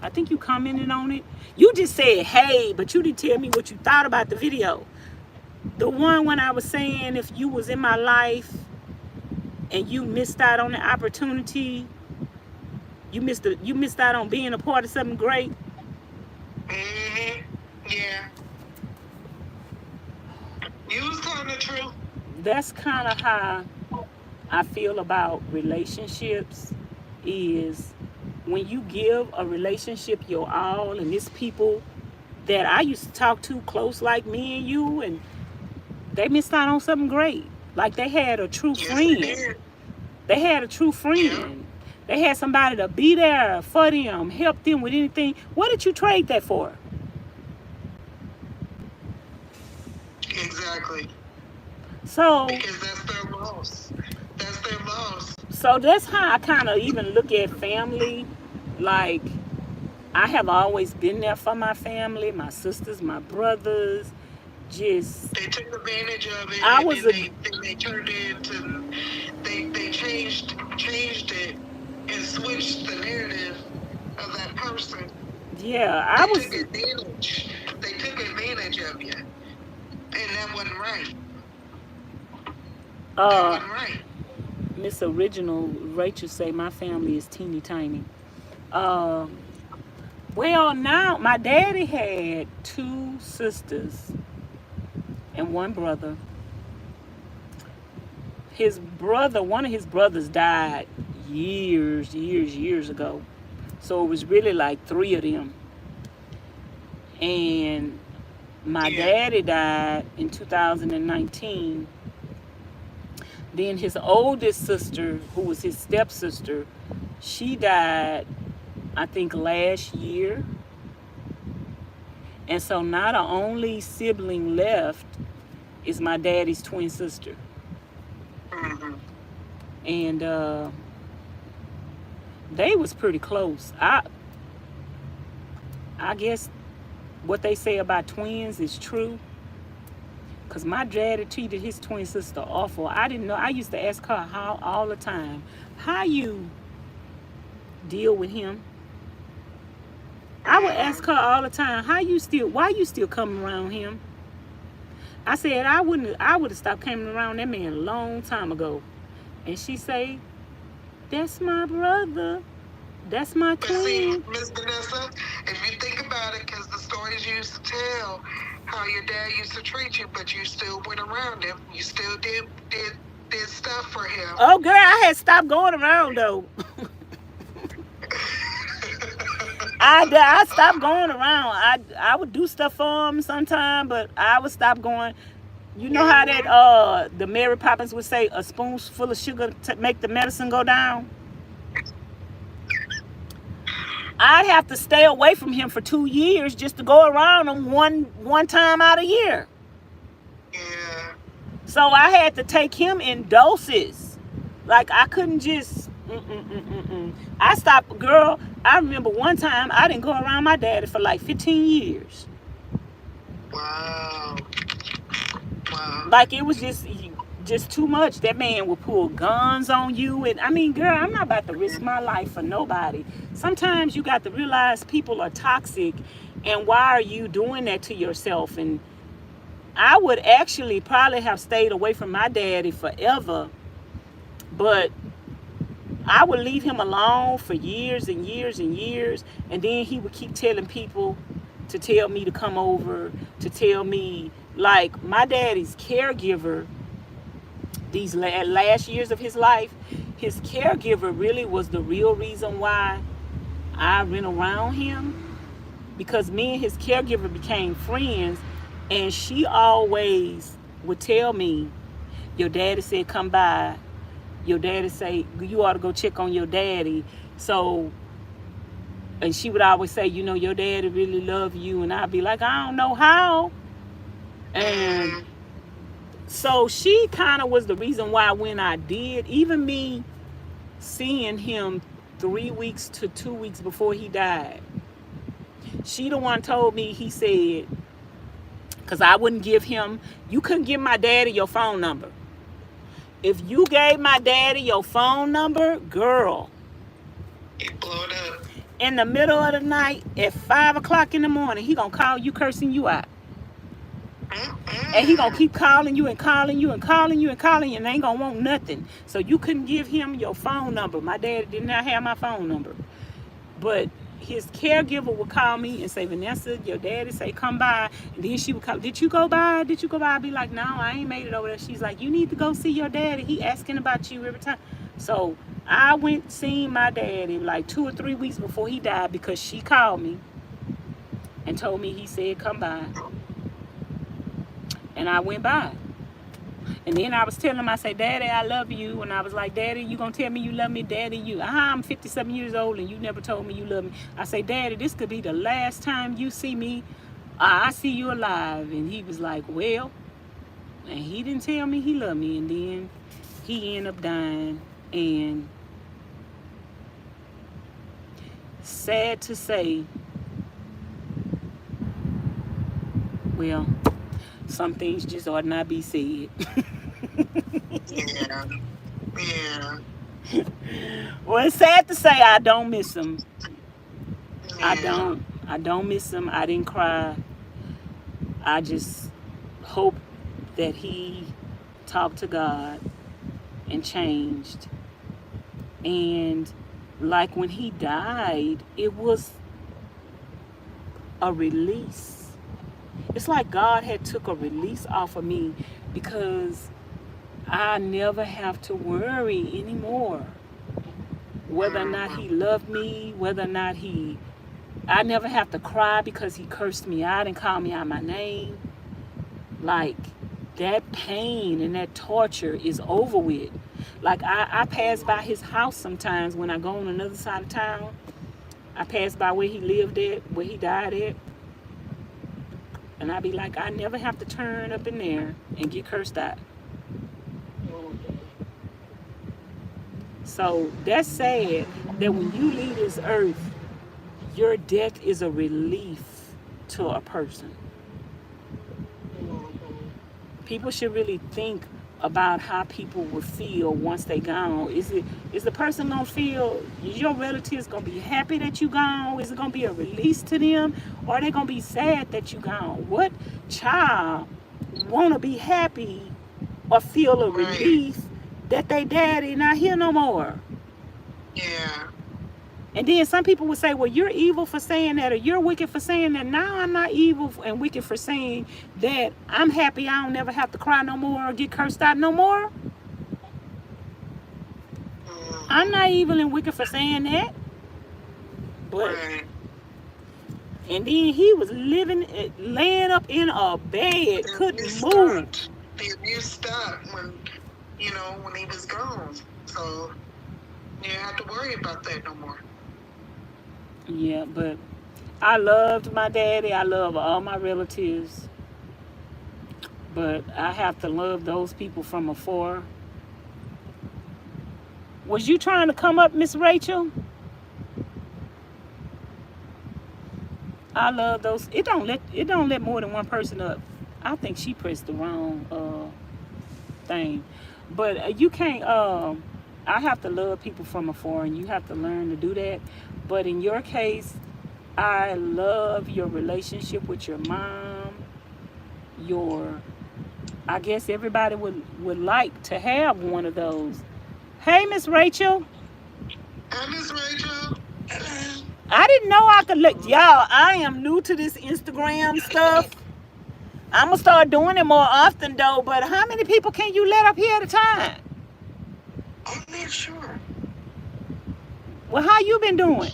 [SPEAKER 1] I think you commented on it. You just said hey, but you didn't tell me what you thought about the video. The one when I was saying if you was in my life and you missed out on the opportunity, you missed out on being a part of something great.
[SPEAKER 4] Mm-hmm. Yeah. You was telling the truth.
[SPEAKER 1] That's kind of how I feel about relationships is when you give a relationship your all, and it's people that I used to talk to close like me and you, and they missed out on something great. Like they had a true
[SPEAKER 4] Yes,
[SPEAKER 1] friend.
[SPEAKER 4] they did.
[SPEAKER 1] They had a true friend.
[SPEAKER 4] Yeah.
[SPEAKER 1] They had somebody to be there for them, help them with anything. What did you trade that for?
[SPEAKER 4] Exactly.
[SPEAKER 1] So
[SPEAKER 4] Because that's their loss. That's their loss.
[SPEAKER 1] So that's how I kind of even look at family. Like, I have always been there for my family, my sisters, my brothers. Just,
[SPEAKER 4] They took advantage of it,
[SPEAKER 1] I
[SPEAKER 4] and
[SPEAKER 1] was
[SPEAKER 4] then they turned it into they changed it and switched the narrative of that person.
[SPEAKER 1] yeah,
[SPEAKER 4] They
[SPEAKER 1] I was,
[SPEAKER 4] took advantage. They took advantage of you, and that wasn't right. That wasn't right.
[SPEAKER 1] Miss Original Rachel say my family is teeny tiny. Well, now my daddy had 2 sisters and 1 brother. One of his brothers died years ago. So it was really like 3 of them. And my daddy died in 2019. Then his oldest sister, who was his stepsister, she died, I think, last year. And so now the only sibling left is my daddy's twin sister.
[SPEAKER 4] Mm-hmm.
[SPEAKER 1] And they was pretty close. I guess what they say about twins is true. Because my daddy treated his twin sister awful. I didn't know. I used to ask her how all the time, how you deal with him. I would ask her all the time, why you still coming around him? I said I would have stopped coming around that man a long time ago. And she say, that's my brother. That's my
[SPEAKER 4] But see,
[SPEAKER 1] twin.
[SPEAKER 4] Miss Vanessa, if you think about it, because the stories you used to tell how your dad used to treat you, but you still went around him. You still did stuff for him.
[SPEAKER 1] Oh, girl, I had stopped going around, though. I stopped going around. I would do stuff for him sometime, but I would stop going. You know how that the Mary Poppins would say, a spoonful of sugar to make the medicine go down? I'd have to stay away from him for 2 years just to go around him one time out a year.
[SPEAKER 4] Yeah.
[SPEAKER 1] So I had to take him in doses. Like, I couldn't just I stopped, girl. I remember one time I didn't go around my daddy for like 15 years.
[SPEAKER 4] Wow.
[SPEAKER 1] Like, it was just too much. That man would pull guns on you. And I mean, girl, I'm not about to risk my life for nobody. Sometimes you got to realize people are toxic, and why are you doing that to yourself? And I would actually probably have stayed away from my daddy forever, but I would leave him alone for years and years and years, and then he would keep telling people to tell me to come over, to tell me, like, my daddy's caregiver, these last years of his life, his caregiver really was the real reason why I went around him, because me and his caregiver became friends, and she always would tell me, your daddy said come by, your daddy say you ought to go check on your daddy. So, and she would always say, you know, your daddy really love you. And I'd be like, I don't know how. And so she kind of was the reason why when I did, even me seeing him 3 weeks to 2 weeks before he died, she the one told me, he said, because I wouldn't give him, you couldn't give my daddy your phone number. If you gave my daddy your phone number, girl,
[SPEAKER 4] It blowed up.
[SPEAKER 1] in the middle of the night at 5 o'clock in the morning, he gonna call you cursing you out. And he gonna keep calling you and calling you and calling you and calling you, and they ain't gonna want nothing. So you couldn't give him your phone number. My daddy did not have my phone number. But his caregiver would call me and say, Vanessa, your daddy say come by. And then she would call, did you go by? Did you go by? I'd be like, no, I ain't made it over there. She's like, you need to go see your daddy. He asking about you every time. So I went seeing my daddy like 2 or 3 weeks before he died, because she called me and told me he said come by. And I went by. And then I was telling him, I said, Daddy, I love you. And I was like, Daddy, you gonna tell me you love me? Daddy, I'm 57 years old and you never told me you love me. I say, Daddy, this could be the last time you see me. I see you alive. And he was like, well, and he didn't tell me he loved me. And then he ended up dying. And sad to say, well, some things just ought not be said.
[SPEAKER 4] Yeah. Yeah.
[SPEAKER 1] Well, it's sad to say I don't miss him.
[SPEAKER 4] Yeah.
[SPEAKER 1] I don't miss him. I didn't cry. I just hope that he talked to God and changed. And like when he died, it was a release. It's like God had took a release off of me, because I never have to worry anymore whether or not he loved me, whether or not I never have to cry because he cursed me out and called me out my name. Like, that pain and that torture is over with. Like, I pass by his house sometimes when I go on another side of town. I pass by where he lived at, where he died at. And I be like, I never have to turn up in there and get cursed out. So that's sad that when you leave this earth, your death is a relief to a person. People should really think about how people will feel once they gone. Is the person gonna feel, is your relatives gonna be happy that you gone? Is it gonna be a release to them? Or are they gonna be sad that you gone? What child wanna be happy or feel a
[SPEAKER 4] Right.
[SPEAKER 1] relief that they daddy not here no more?
[SPEAKER 4] Yeah.
[SPEAKER 1] And then some people would say, well, you're evil for saying that, or you're wicked for saying that. Now I'm not evil and wicked for saying that I'm happy I don't never have to cry no more or get cursed out no more. I'm not evil and wicked for saying that. But,
[SPEAKER 4] Right.
[SPEAKER 1] and then he was laying up in a bed, couldn't move.
[SPEAKER 4] The abuse stopped when, when he was gone. So you didn't have to worry about that no more.
[SPEAKER 1] Yeah, but I loved my daddy. I love all my relatives. But I have to love those people from afar. Was you trying to come up, Miss Rachel? I love those. It don't let more than one person up. I think she pressed the wrong thing. But you can't. I have to love people from afar, and you have to learn to do that. But in your case, I love your relationship with your mom. I guess everybody would like to have one of those. Hey, Miss Rachel.
[SPEAKER 4] Hi, Miss Rachel.
[SPEAKER 1] I didn't know I could let y'all. I am new to this Instagram stuff. I'm gonna start doing it more often though. But how many people can you let up here at a time?
[SPEAKER 4] I'm not sure.
[SPEAKER 1] Well, how you been doing?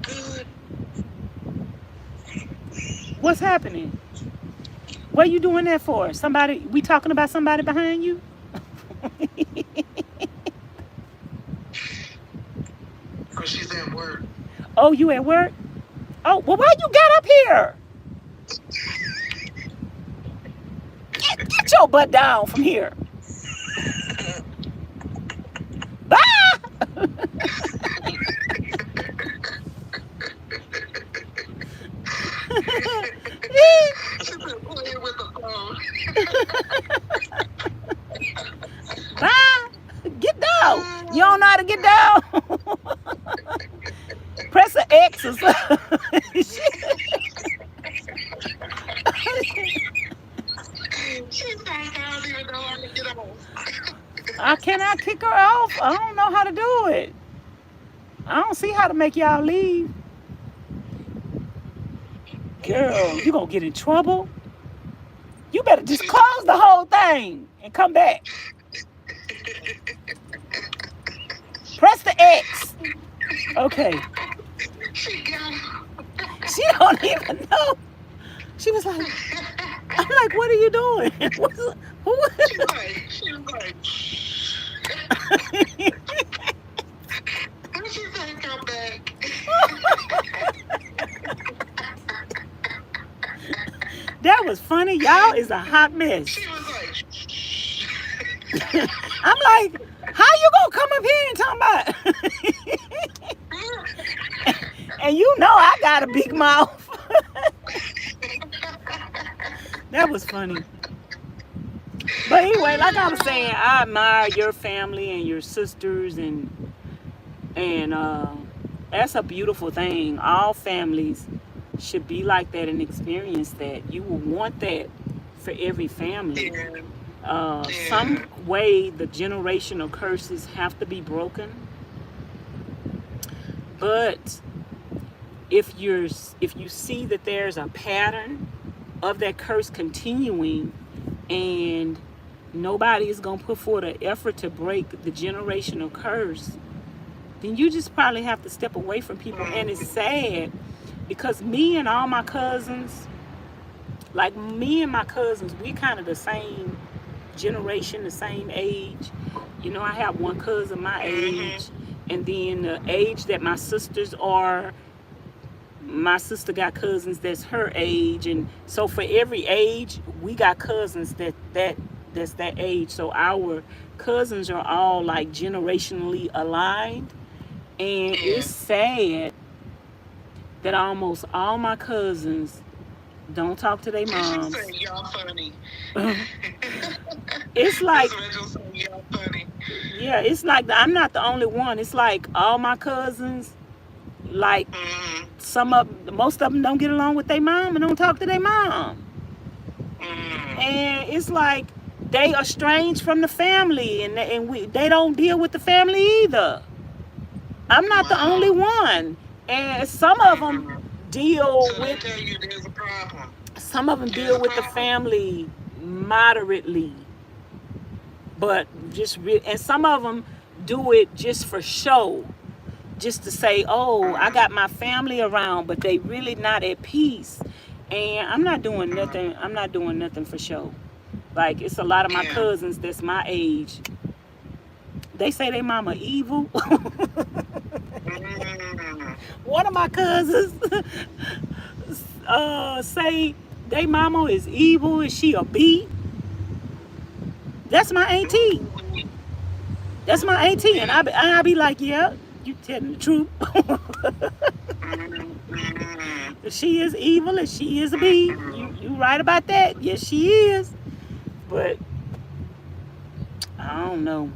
[SPEAKER 4] Good.
[SPEAKER 1] What's happening? What are you doing that for? Somebody? We talking about somebody behind you?
[SPEAKER 4] Because she's at work.
[SPEAKER 1] Oh, you at work? Oh, well, why you got up here? Get your butt down from here. Bye.
[SPEAKER 4] She's been playing with the phone.
[SPEAKER 1] Bye. Get down. You don't know how to get down? Press an X or something.
[SPEAKER 4] She's like, I don't even know how to get off.
[SPEAKER 1] I cannot kick her off. I don't know how to do it. I don't see how to make y'all leave. Girl, you gonna get in trouble. You better just close the whole thing and come back. Press the X. Okay. She don't even know. She was like, I'm like, what are you doing?
[SPEAKER 4] She was like, she said, come back.
[SPEAKER 1] That was funny. Y'all is a hot mess.
[SPEAKER 4] She was like,
[SPEAKER 1] I'm like, how you gonna come up here and talk about? And you know I got a big mouth. That was funny. But anyway, like I was saying, I admire your family and your sisters, and that's a beautiful thing. All families should be like that and experience that. You will want that for every family. Some way the generational curses have to be broken. But if you see that there's a pattern of that curse continuing, and nobody is going to put forth an effort to break the generational curse, then you just probably have to step away from people. And it's sad because me and all my cousins, like me and my cousins, we kind of the same generation, the same age. You know, I have one cousin my age, and then the age that my sisters are, my sister got cousins that's her age, and so for every age we got cousins that's that age. So our cousins are all like generationally aligned, and it's sad that almost all my cousins Don't talk to their
[SPEAKER 4] She should
[SPEAKER 1] moms.
[SPEAKER 4] say, y'all funny.
[SPEAKER 1] It's like,
[SPEAKER 4] That's what she'll say, y'all funny.
[SPEAKER 1] yeah, it's like I'm not the only one. It's like all my cousins, like most of them don't get along with their mom and don't talk to their mom. And it's like they are estranged from the family, and they don't deal with the family either. I'm not the only one, and some of them deal
[SPEAKER 4] So they
[SPEAKER 1] with.
[SPEAKER 4] tell you there's a problem.
[SPEAKER 1] Some of them
[SPEAKER 4] There's
[SPEAKER 1] deal
[SPEAKER 4] a
[SPEAKER 1] with the
[SPEAKER 4] problem.
[SPEAKER 1] family moderately, but and some of them do it just for show, just to say, "Oh, I got my family around," but they really not at peace. And I'm not doing nothing. I'm not doing nothing for show. Like, it's a lot of my
[SPEAKER 4] Yeah.
[SPEAKER 1] cousins that's my age. They say they mama evil. One of my cousins say they mama is evil. Is she a B? That's my auntie. That's my auntie, and I be like, yeah, you telling the truth. She is evil and she is a B. You right about that. Yes, she is. But I don't know.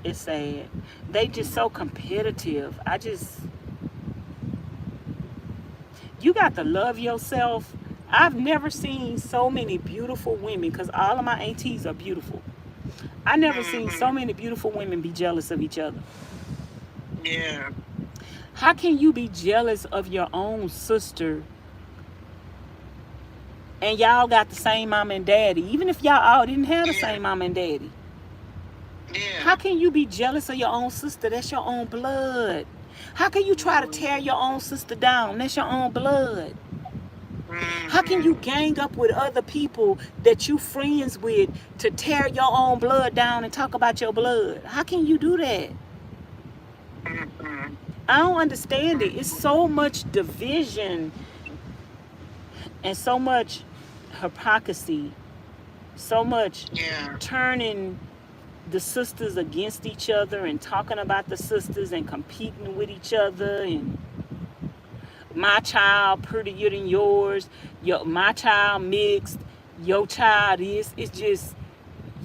[SPEAKER 1] It's sad. They just so competitive. You got to love yourself. I've never seen so many beautiful women, because all of my aunties are beautiful. I never seen so many beautiful women be jealous of each other.
[SPEAKER 4] Yeah.
[SPEAKER 1] How can you be jealous of your own sister and y'all got the same mom and daddy? Even if y'all all didn't have the same mom and daddy.
[SPEAKER 4] Yeah.
[SPEAKER 1] How can you be jealous of your own sister? That's your own blood. How can you try to tear your own sister down? That's your own blood. How can you gang up with other people that you friends with to tear your own blood down and talk about your blood? How can you do that? I don't understand it. It's so much division and so much hypocrisy, so much turning the sisters against each other and talking about the sisters and competing with each other, and my child prettier than yours, my child mixed, your child is. It's just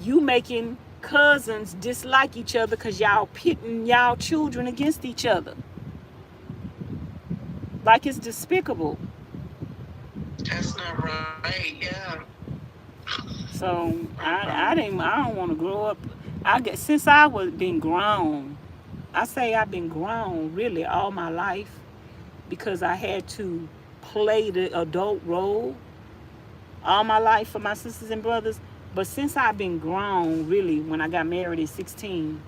[SPEAKER 1] you making cousins dislike each other because y'all pitting y'all children against each other. Like, it's despicable.
[SPEAKER 4] That's not right. Yeah.
[SPEAKER 1] So I don't want to grow up. Since I was been grown, I say I've been grown really all my life, because I had to play the adult role all my life for my sisters and brothers. But since I've been grown, really, when I got married at 16,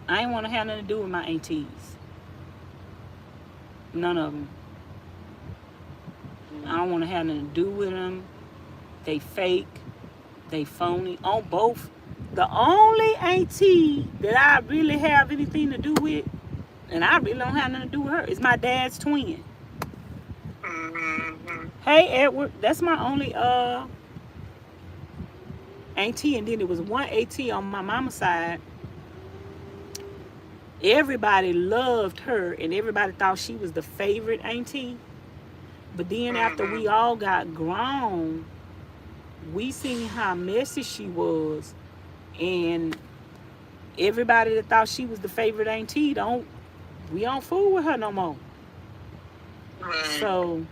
[SPEAKER 1] I ain't want to have nothing to do with my aunties. None of them. I don't want to have nothing to do with them. They fake. They phony. On both. The only auntie that I really have anything to do with, and I really don't have nothing to do with her, is my dad's twin. Hey, Edward. That's my only auntie. And then there was one auntie on my mama's side. Everybody loved her, and everybody thought she was the favorite auntie. But then after we all got grown, we seen how messy she was, and everybody that thought she was the favorite auntie we don't fool with her no more.
[SPEAKER 4] Right.
[SPEAKER 1] So,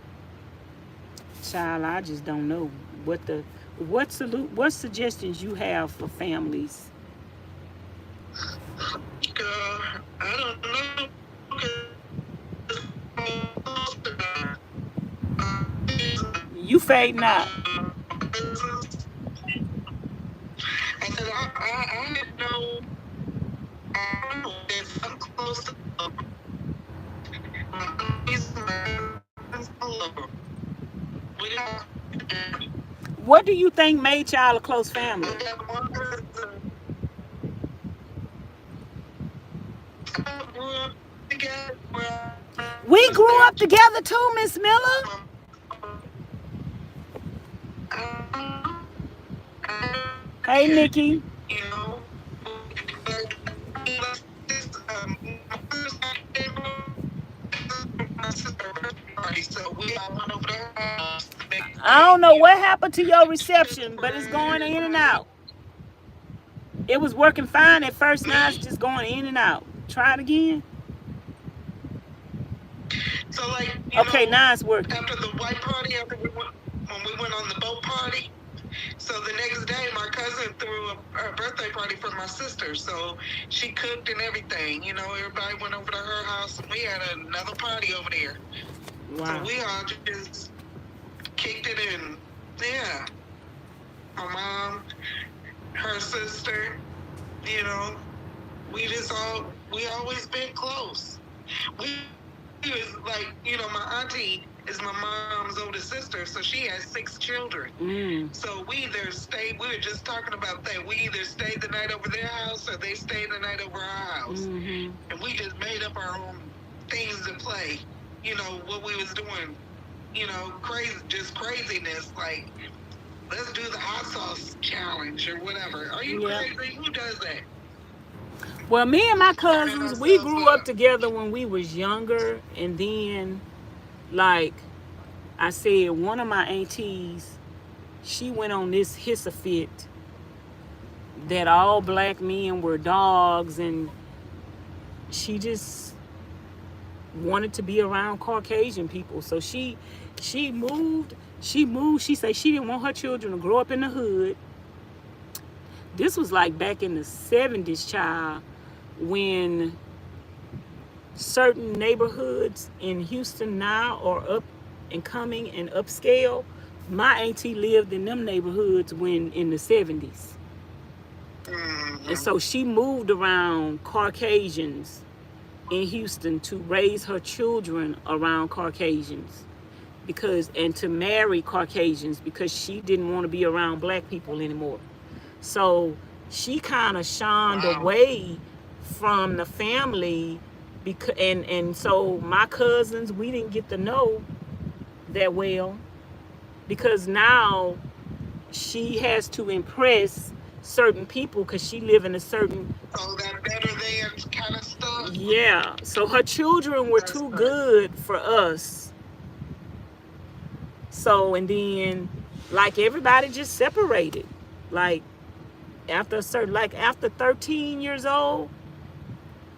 [SPEAKER 1] child, I just don't know what suggestions you have for families.
[SPEAKER 4] I don't know.
[SPEAKER 1] You fading out.
[SPEAKER 4] I said, I didn't know. I don't know if I'm close to
[SPEAKER 1] What do you think made y'all a close family? We grew up together too, Miss Miller. Hey, Nikki. I don't know what happened to your reception, but it's going in and out. It was working fine at first, now it's just going in and out. Try it again.
[SPEAKER 4] So, like,
[SPEAKER 1] okay, now it's working.
[SPEAKER 4] After the white party, when we went on the boat party, so the next day, my cousin threw a birthday party for my sister. So she cooked and everything. Everybody went over to her house, and we had another party over there.
[SPEAKER 1] Wow.
[SPEAKER 4] So we all just kicked it in. Yeah. My mom, her sister, we always been close. We was like, my auntie is my mom's oldest sister, so she has 6 children. So we were just talking about that. We either stayed the night over their house or they stayed the night over our house. And we just made up our own things to play. What we was doing, craziness, like, let's do the hot sauce challenge or whatever. Are you crazy? Who does that?
[SPEAKER 1] Well, me and my cousins, we grew up together when we was younger, and then, like I said, one of my aunties, she went on this hissy fit that all black men were dogs, and she just wanted to be around Caucasian people. So she moved. She said she didn't want her children to grow up in the hood. This was like back in the 70s, child, when certain neighborhoods in Houston now are up and coming and upscale. My auntie lived in them neighborhoods when in the 70s. And so she moved around Caucasians in Houston to raise her children around Caucasians and to marry Caucasians because she didn't want to be around black people anymore. So she kind of shunned away from the family, and so my cousins, we didn't get to know that well, because now she has to impress certain people because she live in a certain
[SPEAKER 4] that better than kind of stuff.
[SPEAKER 1] Yeah, so her children were too good for us. So, and then, like, everybody just separated. Like, after 13 years old,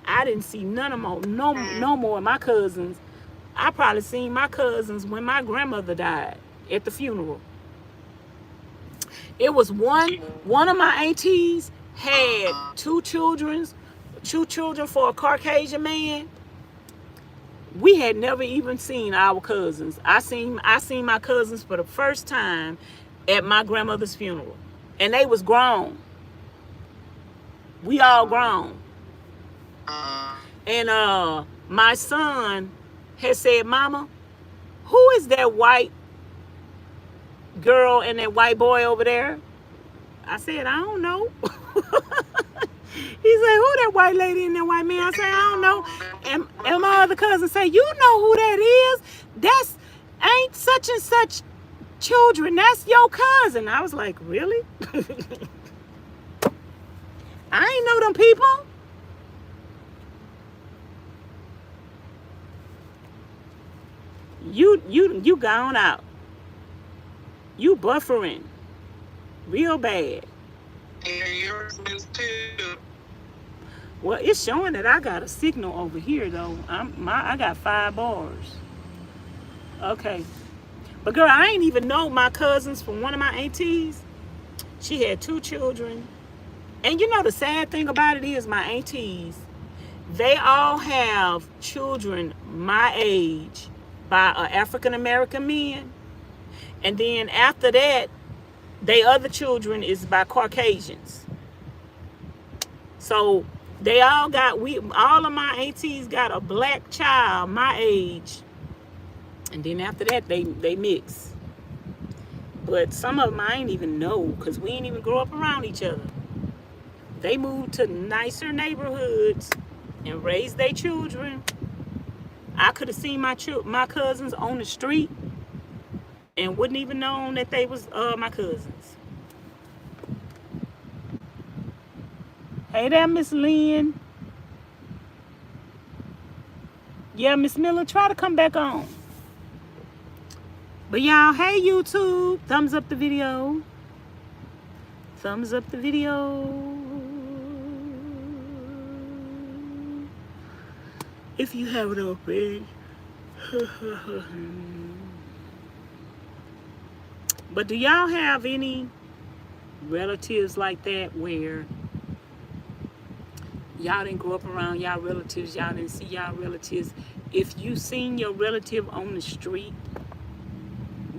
[SPEAKER 1] I didn't see no more of my cousins. I probably seen my cousins when my grandmother died at the funeral. It was one of my aunties had two children for a Caucasian man. We had never even seen our cousins. I seen my cousins for the first time at my grandmother's funeral, and they was grown. We all grown. And my son had said, "Mama, who is that white girl and that white boy over there?" I said, "I don't know." He said, "Who that white lady and that white man?" I said, "I don't know." And my other cousin said, "You know who that is? That's ain't such and such children. That's your cousin." I was like, "Really?" I ain't know them people. You gone out. You buffering real bad.
[SPEAKER 4] Yeah, yours is too.
[SPEAKER 1] Well, it's showing that I got a signal over here though. I got 5 bars. Okay. But girl, I ain't even know my cousins from one of my aunties. She had 2 children. And you know the sad thing about it is my aunties, they all have children my age by African American men. And then after that, they other children is by Caucasians. So they all of my aunties got a black child my age. And then after that, they mix. But some of them I ain't even know, because we ain't even grow up around each other. They moved to nicer neighborhoods and raised their children. I could have seen my cousins on the street and wouldn't even known that they was my cousins. Hey there, Miss Lynn. Yeah, Miss Miller, try to come back on. But y'all, hey YouTube, thumbs up the video. Thumbs up the video. If you haven't already. But do y'all have any relatives like that where y'all didn't grow up around y'all relatives, y'all didn't see y'all relatives? If you seen your relative on the street,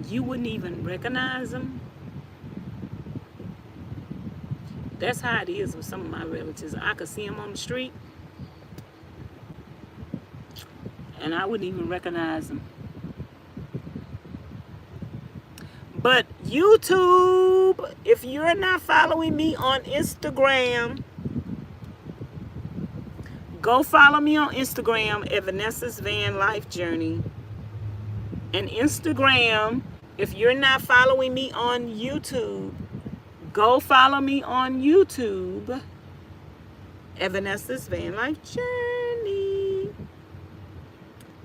[SPEAKER 1] you wouldn't even recognize them? That's how it is with some of my relatives. I could see them on the street and I wouldn't even recognize them. But YouTube, if you're not following me on Instagram, go follow me on Instagram at Vanessa's Van Life Journey. And Instagram, if you're not following me on YouTube, go follow me on YouTube at Vanessa's Van Life Journey.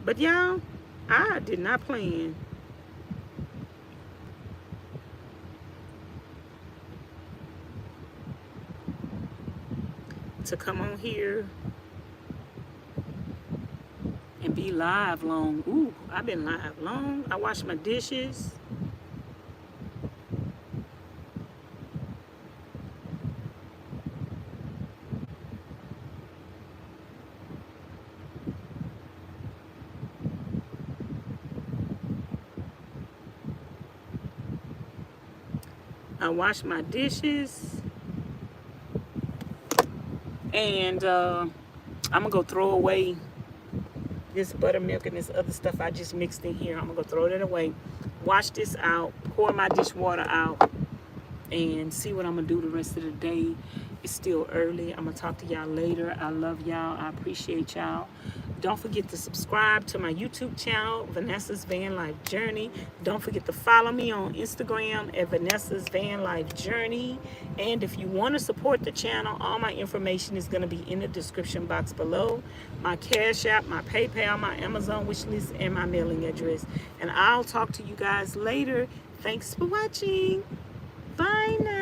[SPEAKER 1] But y'all, I did not plan to come on here and be live long. Ooh, I've been live long. I wash my dishes. I wash my dishes. And I'm gonna go throw away this buttermilk and this other stuff I just mixed in here. I'm gonna go throw that away, wash this out, pour my dishwater out, and see what I'm gonna do the rest of the day. It's still early. I'm gonna talk to y'all later. I love y'all. I appreciate y'all. Don't forget to subscribe to my YouTube channel, Vanessa's Van Life Journey. Don't forget to follow me on Instagram at Vanessa's Van Life Journey. And if you want to support the channel, all my information is going to be in the description box below. My Cash App, my PayPal, my Amazon wishlist, and my mailing address. And I'll talk to you guys later. Thanks for watching. Bye now.